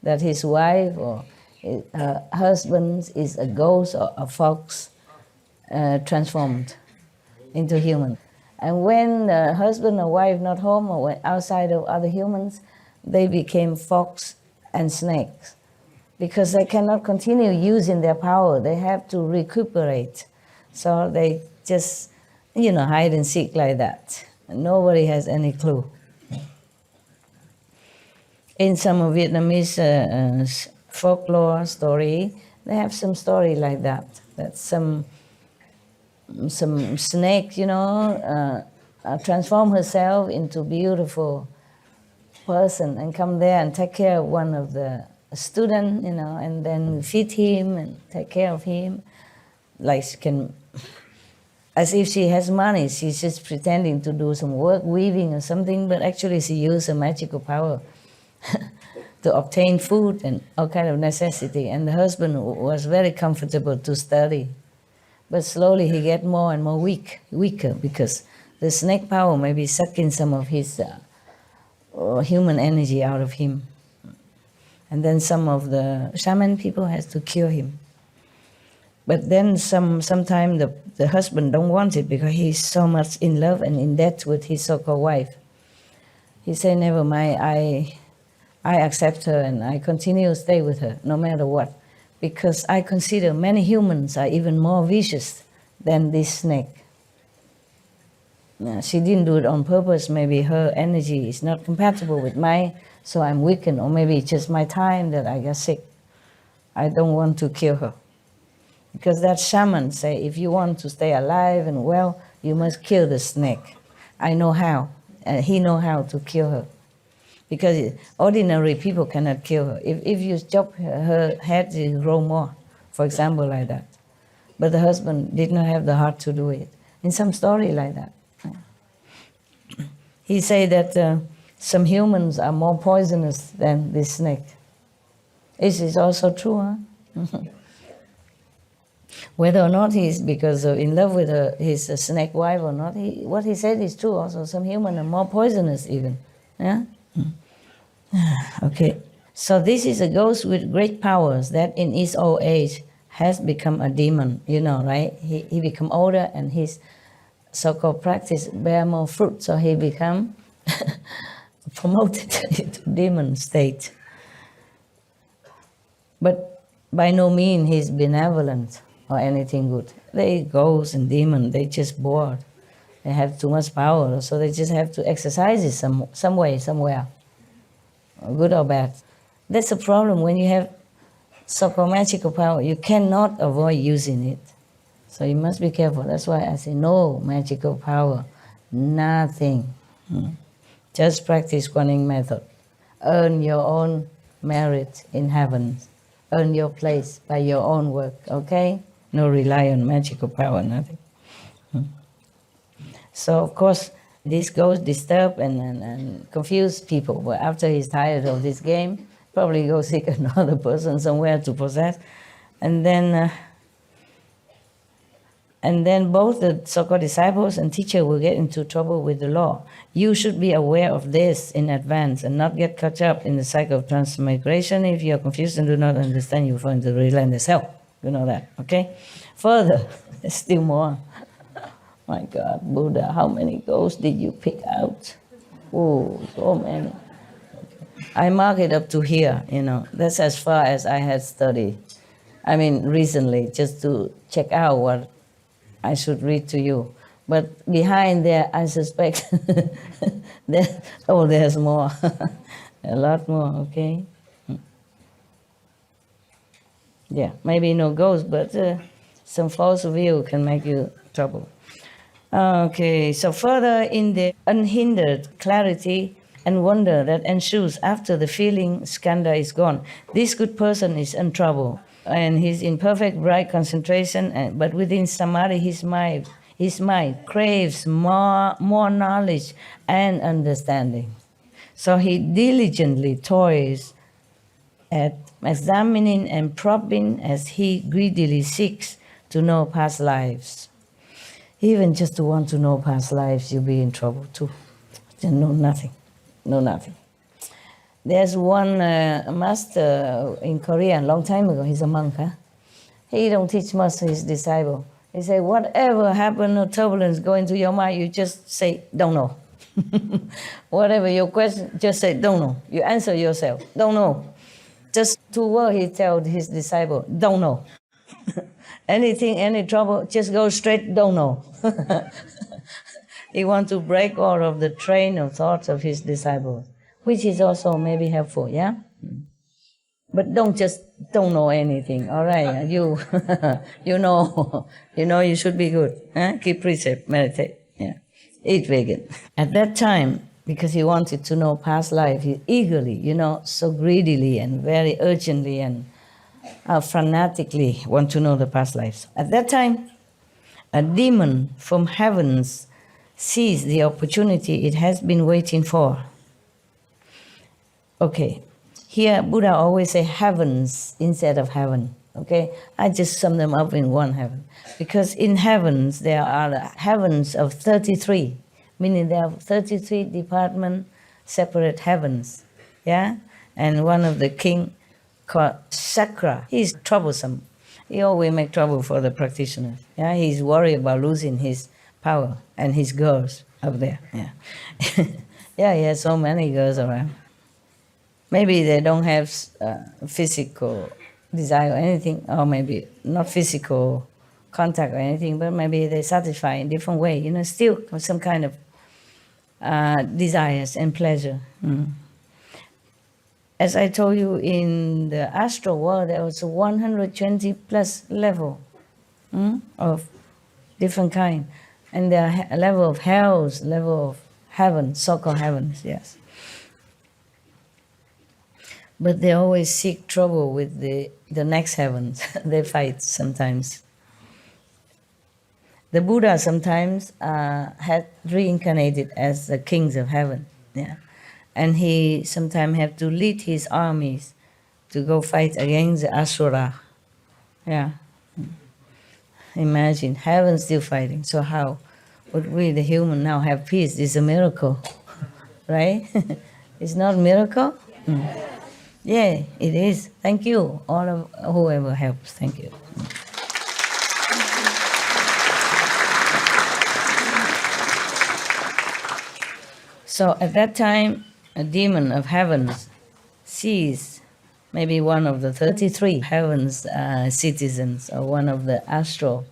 that his wife or his husband is a ghost or a fox transformed into human. And when the husband or wife not home or outside of other humans, they became fox and snakes, because they cannot continue using their power. They have to recuperate. So they just, hide and seek like that. And nobody has any clue. In some of Vietnamese folklore story, they have some story like that. That some snake, transform herself into beautiful person and come there and take care of one of the student, and then feed him and take care of him. Like she can, as if she has money, she's just pretending to do some work, weaving or something, but actually she used her magical power to obtain food and all kind of necessity. And the husband was very comfortable to study. But slowly he get more and more weaker, because the snake power may be sucking some of his human energy out of him. And then some of the shaman people has to cure him. But then sometimes the husband don't want it because he's so much in love and in debt with his so-called wife. He say, never mind, I accept her and I continue to stay with her no matter what. Because I consider many humans are even more vicious than this snake. She didn't do it on purpose. Maybe her energy is not compatible with mine, so I'm weakened. Or maybe it's just my time that I got sick. I don't want to kill her. Because that shaman say, if you want to stay alive and well, you must kill the snake. I know how. He know how to kill her. Because ordinary people cannot kill her. If you chop her head, it will grow more, for example, like that. But the husband did not have the heart to do it. In some story like that. He say that some humans are more poisonous than this snake. This is also true, huh? Whether or not he's because of in love with his snake wife or not, what he said is true also. Some humans are more poisonous even. Yeah? Okay. So this is a ghost with great powers that in his old age has become a demon, you know, right? He become older and his so-called practice bear more fruit, so he become promoted into demon state. But by no means he's benevolent or anything good. They ghosts and demons, they just bored. They have too much power, so they just have to exercise it some way, somewhere, good or bad. That's the problem when you have so-called magical power. You cannot avoid using it. So you must be careful. That's why I say no magical power, nothing. Just practice Kuan method. Earn your own merit in heaven. Earn your place by your own work, okay? No rely on magical power, nothing. So of course, this ghost disturb and confuse people. But after he's tired of this game, probably go seek another person somewhere to possess. And then both the so-called disciples and teacher will get into trouble with the law. You should be aware of this in advance and not get caught up in the cycle of transmigration. If you are confused and do not understand, you fall into the relentless hell. You know that, okay? Further, there's still more. My God, Buddha, how many ghosts did you pick out? Oh, so many. I mark it up to here, you know. That's as far as I had studied. I mean, recently, just to check out what I should read to you. But behind there, I suspect there's more. A lot more, okay? Yeah, maybe no ghost, but some false view can make you trouble. Okay, so further in the unhindered clarity and wonder that ensues after the feeling skandha is gone, this good person is in trouble and he's in perfect bright concentration, but within samadhi his mind craves more knowledge and understanding. So he diligently toils at examining and probing as he greedily seeks to know past lives. Even just to want to know past lives, you'll be in trouble too. You know nothing. There's one master in Korea a long time ago. He's a monk. Huh? He don't teach much to his disciple. He say, whatever happened or turbulence go into your mind, you just say, don't know. Whatever your question, just say, don't know. You answer yourself, don't know. Just 2 words he told his disciple, don't know. Anything, any trouble, just go straight, don't know. He wants to break all of the train of thoughts of his disciples, which is also maybe helpful, yeah? But don't know anything, all right? You you should be good. Huh? Keep precept, meditate, yeah. Eat vegan. At that time, because he wanted to know past life, he eagerly, so greedily and very urgently and fanatically want to know the past lives. At that time, a demon from heavens sees the opportunity it has been waiting for. Okay, here Buddha always say heavens instead of heaven. Okay, I just sum them up in one heaven. Because in heavens, there are the heavens of 33, meaning there are 33 department, separate heavens. Yeah? And one of the king called Sakra, he's troublesome. He always make trouble for the practitioners. Yeah? He's worried about losing his power and his girls up there. Yeah, yeah, he has so many girls around. Maybe they don't have physical desire or anything, or maybe not physical contact or anything, but maybe they satisfy in different way, still some kind of desires and pleasure. As I told you, in the astral world, there was 120 plus level of different kind. And there are level of hells, level of heaven, so-called heavens, yes. But they always seek trouble with the next heavens. They fight sometimes. The Buddha sometimes had reincarnated as the kings of heaven, yeah. And he sometimes had to lead his armies to go fight against the Asura, yeah. Imagine, heaven still fighting, so how would we, the human, now have peace? It's a miracle, right? It's not a miracle? Yeah, it is. Thank you, all of whoever helps. Thank you. So at that time, a demon of heavens sees maybe one of the 33 heavens citizens, or one of the astral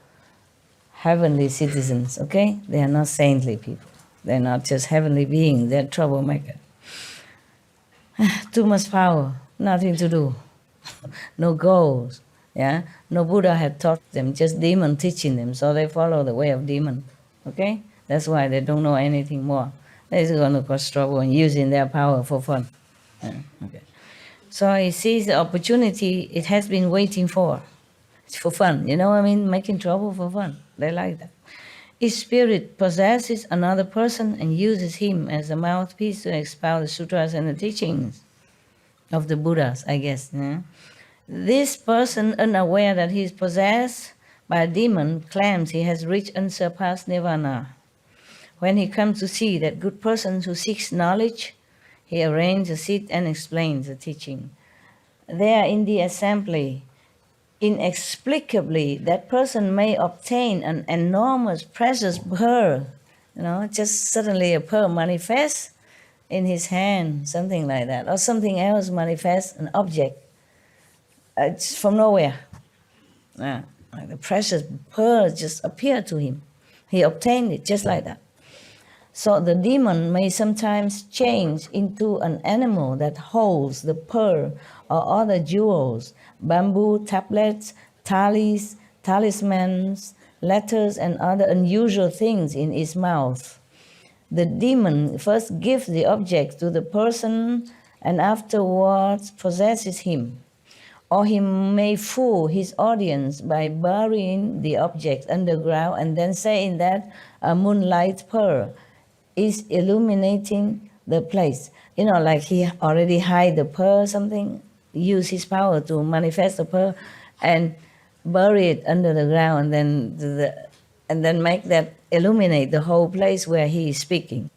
heavenly citizens, okay? They are not saintly people. They're not just heavenly beings, they're troublemakers. Too much power, nothing to do, no goals, yeah? No Buddha had taught them, just demon teaching them, so they follow the way of demon, okay? That's why they don't know anything more. They're going to cause trouble and using their power for fun. Yeah, okay. So he sees the opportunity it has been waiting for. It's for fun, you know what I mean? Making trouble for fun. They like that. Each spirit possesses another person and uses him as a mouthpiece to expound the sutras and the teachings of the Buddhas, I guess. Yeah? This person, unaware that he is possessed by a demon, claims he has reached unsurpassed nirvana. When he comes to see that good person who seeks knowledge, he arranges a seat and explains the teaching. There in the assembly, inexplicably, that person may obtain an enormous precious pearl. Just suddenly a pearl manifests in his hand, something like that, or something else manifests, an object. It's from nowhere. Like the precious pearl just appeared to him. He obtained it just like that. So the demon may sometimes change into an animal that holds the pearl or other jewels, bamboo tablets, talismans, letters, and other unusual things in its mouth. The demon first gives the object to the person and afterwards possesses him. Or he may fool his audience by burying the object underground and then saying that a moonlight pearl is illuminating the place. Like he already hide the pearl or something, use his power to manifest the pearl and bury it under the ground, and then make that illuminate the whole place where he is speaking.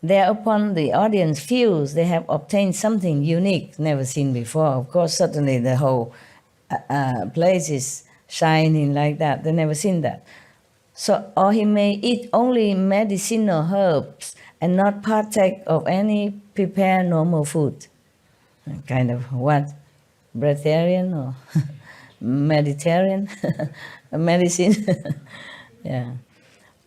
Thereupon the audience feels they have obtained something unique, never seen before. Of course, certainly the whole place is shining like that. They never seen that. So, or he may eat only medicinal herbs and not partake of any prepared normal food. Kind of what? Breatharian or Mediterranean? Medicine? Yeah.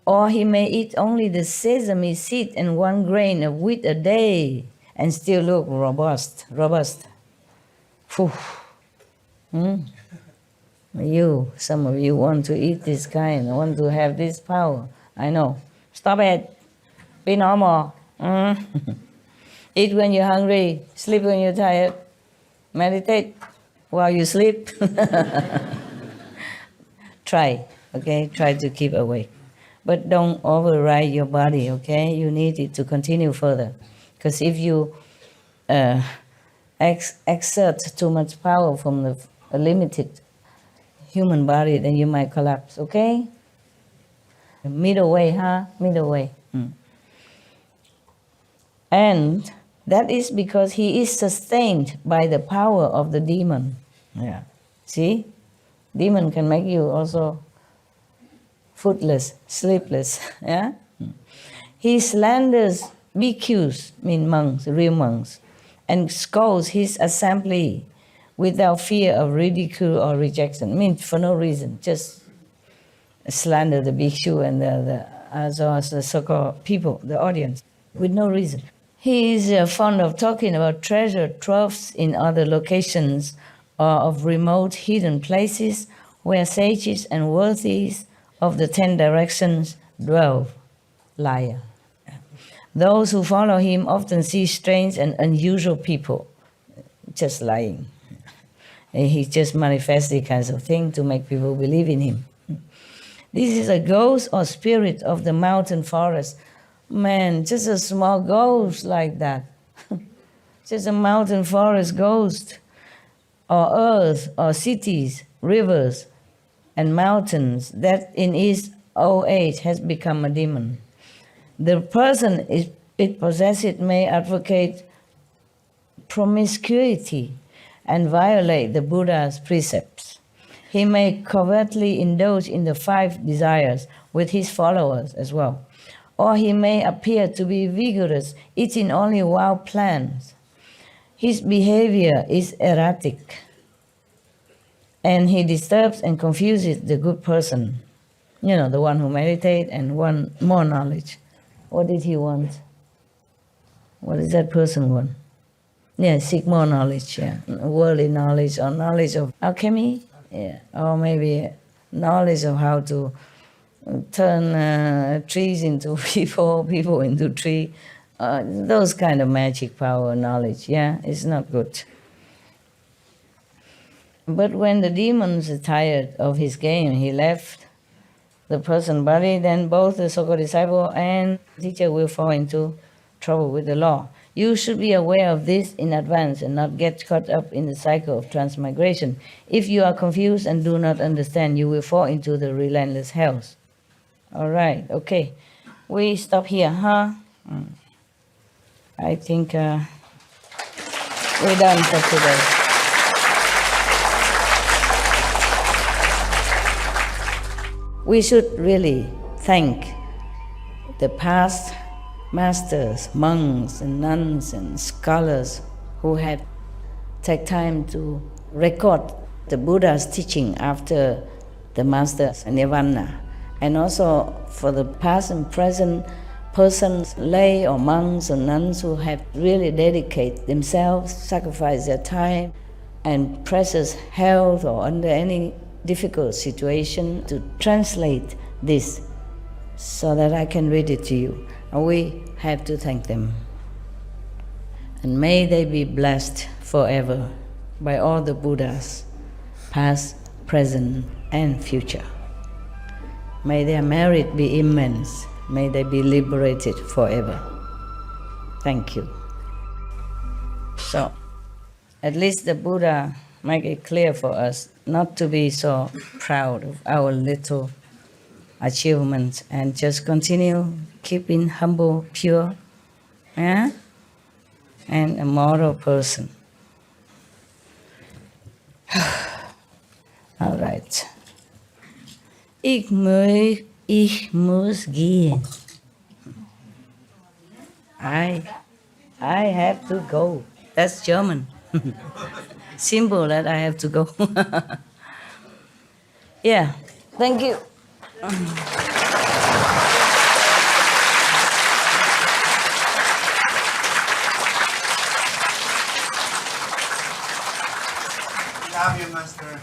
Or he may eat only the sesame seed and 1 grain of wheat a day and still look robust. Phew. Some of you want to eat this kind, want to have this power. I know. Stop it. Be normal. Eat when you're hungry. Sleep when you're tired. Meditate while you sleep. Try, okay? Try to keep awake. But don't override your body, okay? You need it to continue further. Because if you exert too much power from the limited human body, then you might collapse, okay? Middle way, huh? Middle way. And that is because he is sustained by the power of the demon. Yeah. See? Demon can make you also footless, sleepless. Yeah? He slanders bhikkhus, mean monks, real monks, and scolds his assembly without fear of ridicule or rejection. Means for no reason, just slander the bhikshu and as well as the so-called people, the audience, with no reason. He is fond of talking about treasure troves in other locations or of remote hidden places where sages and worthies of the 10 directions dwell. Liar. Those who follow him often see strange and unusual people. Just lying. He just manifests these kinds of things to make people believe in him. This is a ghost or spirit of the mountain forest. Man, just a small ghost like that. Just a mountain forest ghost. Or earth, or cities, rivers, and mountains that in his old age has become a demon. The person it possessed may advocate promiscuity and violate the Buddha's precepts. He may covertly indulge in the 5 desires with his followers as well. Or he may appear to be vigorous, eating only wild plants. His behavior is erratic, and he disturbs and confuses the good person. You know, the one who meditates and want more knowledge. What did he want? What does that person want? Yeah, seek more knowledge, yeah. Worldly knowledge or knowledge of alchemy, yeah. Or maybe knowledge of how to turn trees into people, people into tree. Those kind of magic power knowledge, yeah, it's not good. But when the demons are tired of his game, he left the person body, then both the so-called disciple and teacher will fall into trouble with the law. You should be aware of this in advance and not get caught up in the cycle of transmigration. If you are confused and do not understand, you will fall into the relentless hells. All right, okay. We stop here, huh? I think we're done for today. We should really thank the past masters, monks and nuns and scholars who have taken time to record the Buddha's teaching after the master's nirvana. And also for the past and present persons, lay or monks or nuns who have really dedicated themselves, sacrificed their time and precious health or under any difficult situation to translate this so that I can read it to you. And we have to thank them. And may they be blessed forever by all the Buddhas, past, present, and future. May their merit be immense. May they be liberated forever. Thank you. So, at least the Buddha make it clear for us not to be so proud of our little achievements and just continue keeping humble, pure, yeah? And a moral person. All right. Ich muss gehen. I have to go. That's German. Symbol that I have to go. Yeah, thank you. Love you, Master.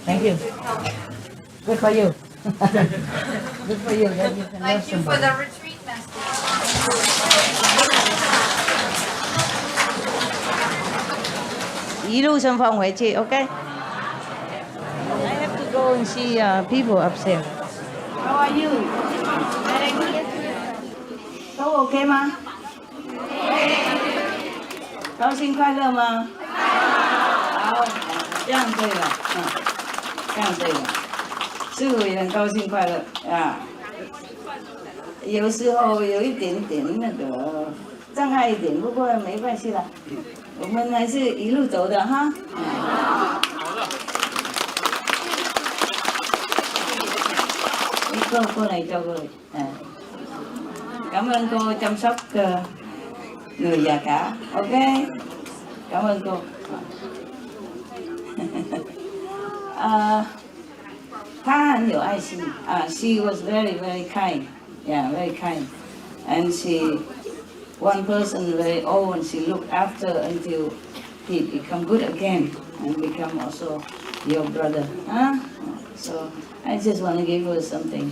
Thank you. Good for you. Good for you. That you can love Thank you for somebody. the retreat, Master. Yi lu sân phong huệ chi, okay? I have to go and see people upstairs. How are you? Very good. Đâu okay mà? Cao sinh khoai乐吗？好，这样对了，这样对了。师父也很高兴快乐啊。有时候有一点点那个障碍一点，不过没关系啦。我们还是一路走的哈。Cô này cho cô này. Cảm ơn cô chăm sóc người già cả. Ok. Cảm ơn cô.她很有爱心. She was very, very kind. Yeah, very kind. And she, one person very old, and she looked after until he become good again and become also your brother. Huh? So I just want to give her something.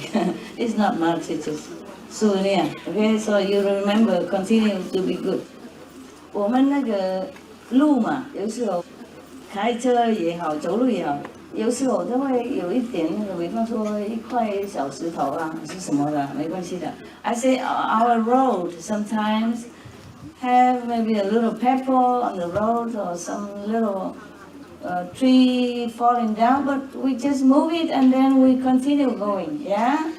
It's not much, it's just souvenir. Okay, so you remember, continue to be good. 我们那个路嘛，有时候开车也好，走路也好，有时候它会有一点那个，比方说一块小石头啊，是什么的，没关系的。I say our road sometimes have maybe a little pebble on the road or some little tree falling down, but we just move it and then we continue going, yeah?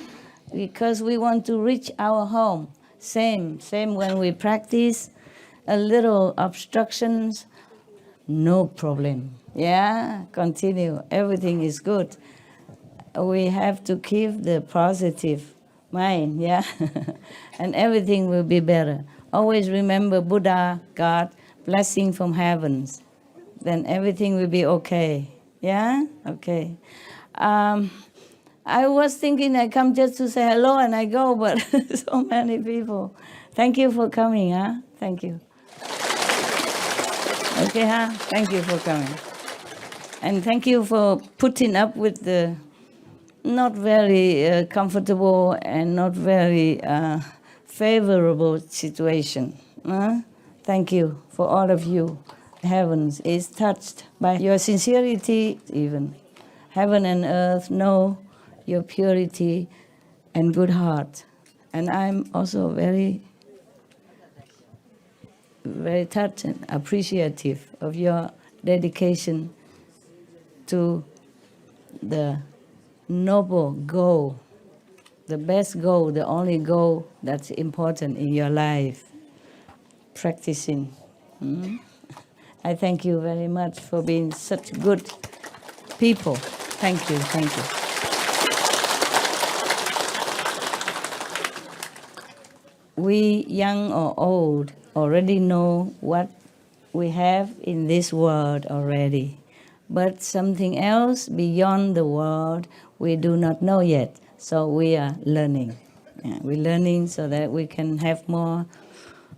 Because we want to reach our home. Same when we practice, a little obstructions, no problem, yeah? Continue, everything is good. We have to keep the positive mind, yeah? And everything will be better. Always remember Buddha, God, blessing from heavens. Then everything will be okay. Yeah? Okay. I was thinking I come just to say hello and I go, but so many people. Thank you for coming, huh? Thank you. Okay, huh? Thank you for coming. And thank you for putting up with the not very comfortable and not very favorable situation. Thank you for all of you. Heavens is touched by your sincerity even. Heaven and earth know your purity and good heart. And I'm also very, very touched and appreciative of your dedication to the noble goal, the best goal, the only goal that's important in your life, practicing. I thank you very much for being such good people. Thank you, thank you. We, young or old, already know what we have in this world already. But something else beyond the world we do not know yet. So we are learning. Yeah, we're learning so that we can have more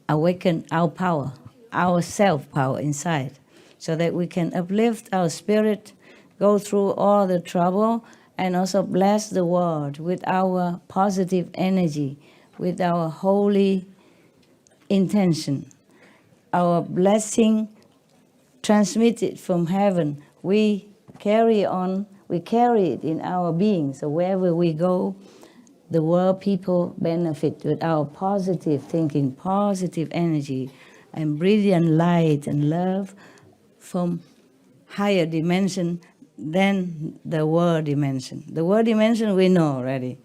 awaken our power, our self-power inside, so that we can uplift our spirit, go through all the trouble, and also bless the world with our positive energy, with our holy intention. Our blessing transmitted from heaven, we carry it in our being. So wherever we go, the world people benefit with our positive thinking, positive energy, and brilliant light and love from higher dimension than the world dimension. The world dimension we know already.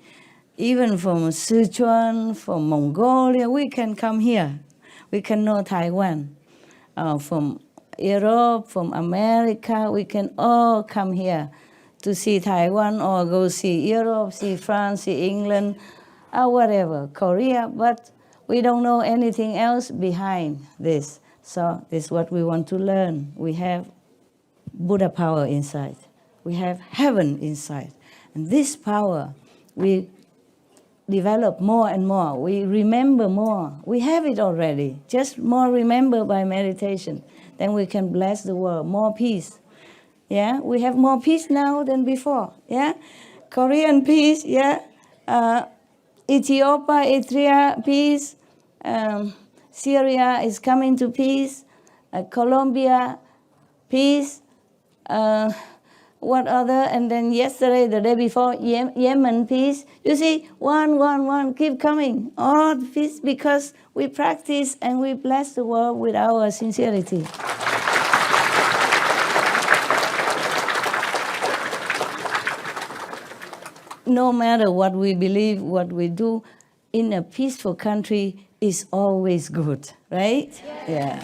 Even from Sichuan, from Mongolia, we can come here. We can know Taiwan. From Europe, from America, we can all come here to see Taiwan or go see Europe, see France, see England, or whatever, Korea, but we don't know anything else behind this. So this is what we want to learn. We have Buddha power inside. We have heaven inside. And this power, we develop more and more. We remember more. We have it already. Just more remember by meditation. Then we can bless the world. More peace. Yeah, we have more peace now than before. Yeah, Korean peace. Yeah, Ethiopia, Eritrea peace. Syria is coming to peace. Colombia peace. What other? And then yesterday, the day before, Yemen peace. You see, one, keep coming. All peace because we practice and we bless the world with our sincerity. No matter what we believe, what we do, in a peaceful country is always good, right? Yeah.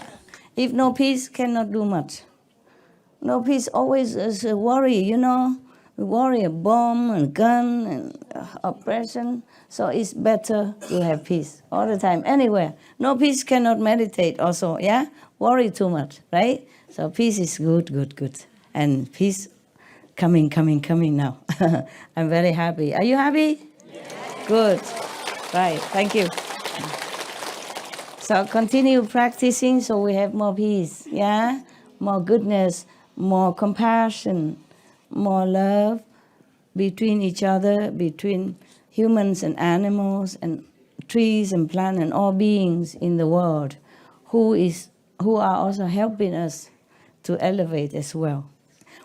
If no peace, cannot do much. No peace always is a worry, We worry a bomb and gun and oppression. So it's better to have peace all the time, anywhere. No peace cannot meditate also, yeah? Worry too much, right? So peace is good, good, good. And peace coming now. I'm very happy. Are you happy? Yes. Good. Right, thank you. So continue practicing so we have more peace, yeah? More goodness, more compassion, more love between each other, between humans and animals and trees and plants and all beings in the world who are also helping us to elevate as well.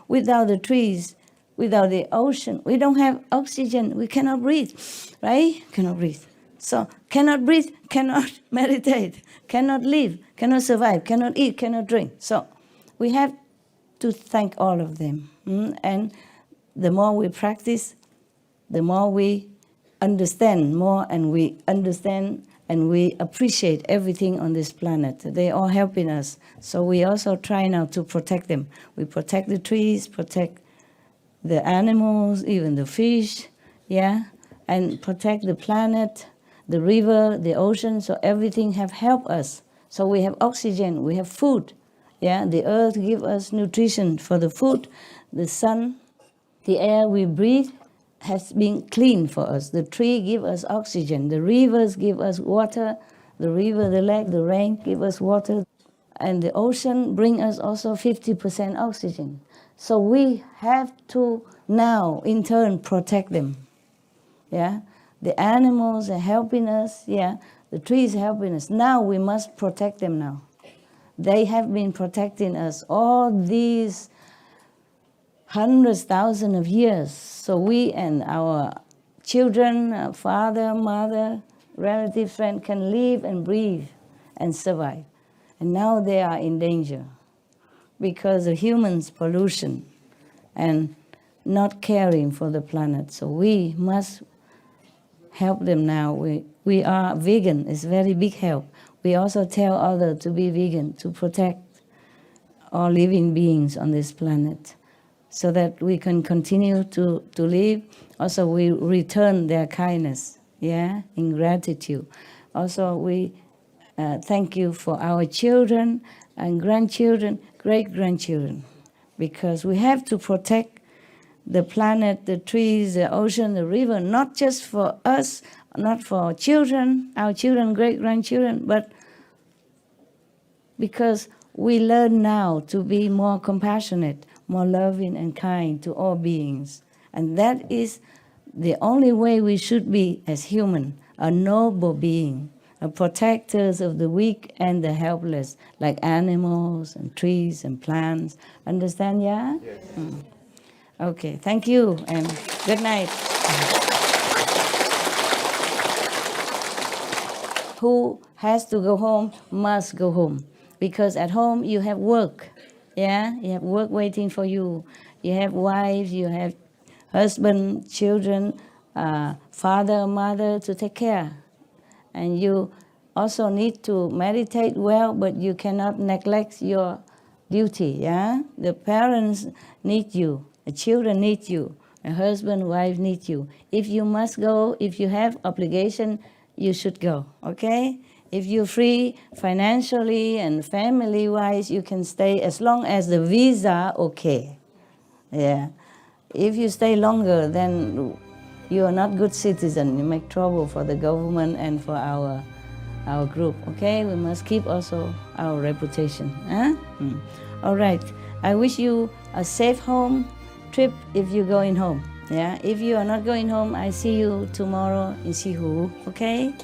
Without the trees, without the ocean, we don't have oxygen, we cannot breathe, right? Cannot breathe. So cannot breathe, cannot meditate, cannot live, cannot survive, cannot eat, cannot drink. So we have to thank all of them. And the more we practice, the more we understand more, and we understand and we appreciate everything on this planet. They're all helping us. So we also try now to protect them. We protect the trees, protect the animals, even the fish, yeah, and protect the planet, the river, the ocean, so everything have helped us. So we have oxygen, we have food, yeah, the earth gives us nutrition for the food, the sun, the air we breathe has been clean for us. The tree give us oxygen, the rivers give us water, the river, the lake, the rain give us water, and the ocean bring us also 50% oxygen. So we have to now, in turn, protect them. Yeah, the animals are helping us. Yeah, the trees are helping us. Now we must protect them now. They have been protecting us all these hundreds, thousands of years. So we and our children, our father, mother, relative, friend can live and breathe and survive. And now they are in danger because of humans' pollution and not caring for the planet. So we must help them now. We are vegan, it's very big help. We also tell others to be vegan, to protect all living beings on this planet so that we can continue to live. Also, we return their kindness, yeah, in gratitude. Also, we thank you for our children and grandchildren, great-grandchildren, because we have to protect the planet, the trees, the ocean, the river, not just for us, not for our children, great-grandchildren, but because we learn now to be more compassionate, more loving and kind to all beings. And that is the only way we should be as human, a noble being, a protectors of the weak and the helpless, like animals and trees and plants. Understand, yeah? Yes. Okay, thank you and good night. Who has to go home must go home, because at home you have work, yeah? You have work waiting for you. You have wives, you have husband, children, father, mother to take care. And you also need to meditate well, but you cannot neglect your duty, yeah? The parents need you. The children need you. A husband, wife need you. If you must go, if you have obligation, you should go, okay? If you're free financially and family-wise, you can stay as long as the visa okay. Yeah. If you stay longer, then you are not good citizen. You make trouble for the government and for our group, okay? We must keep also our reputation. Huh? All right. I wish you a safe home trip if you're going home. Yeah. If you are not going home, I see you tomorrow in Sihu, okay?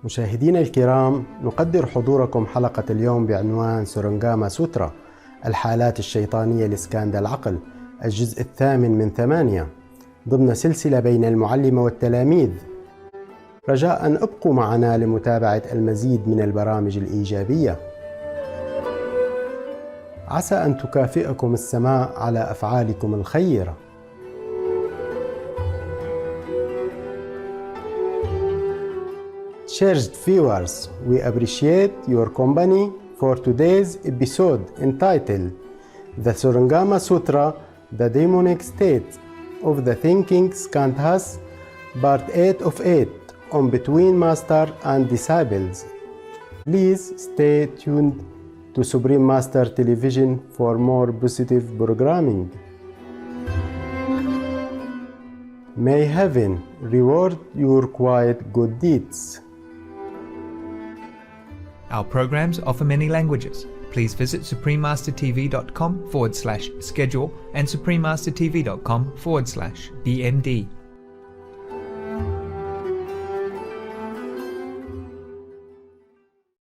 مشاهدينا الكرام، نقدر حضوركم حلقة اليوم بعنوان سورنغاما سوترا، الحالات الشيطانية لإسكان العقل، الجزء 8 ضمن سلسلة بين المعلمة والتلاميذ. رجاء أن ابقوا معنا لمتابعة المزيد من البرامج الإيجابية. عسى أن تكافئكم السماء على أفعالكم الخيرة. Cherished viewers, we appreciate your company for today's episode entitled The Surangama Sutra, the Demonic State of the Thinking Skandhas, Part 8 of 8 on Between Master and Disciples. Please stay tuned to Supreme Master Television for more positive programming. May heaven reward your quiet good deeds. Our programs offer many languages. Please visit suprememastertv.com/schedule and suprememastertv.com/BMD.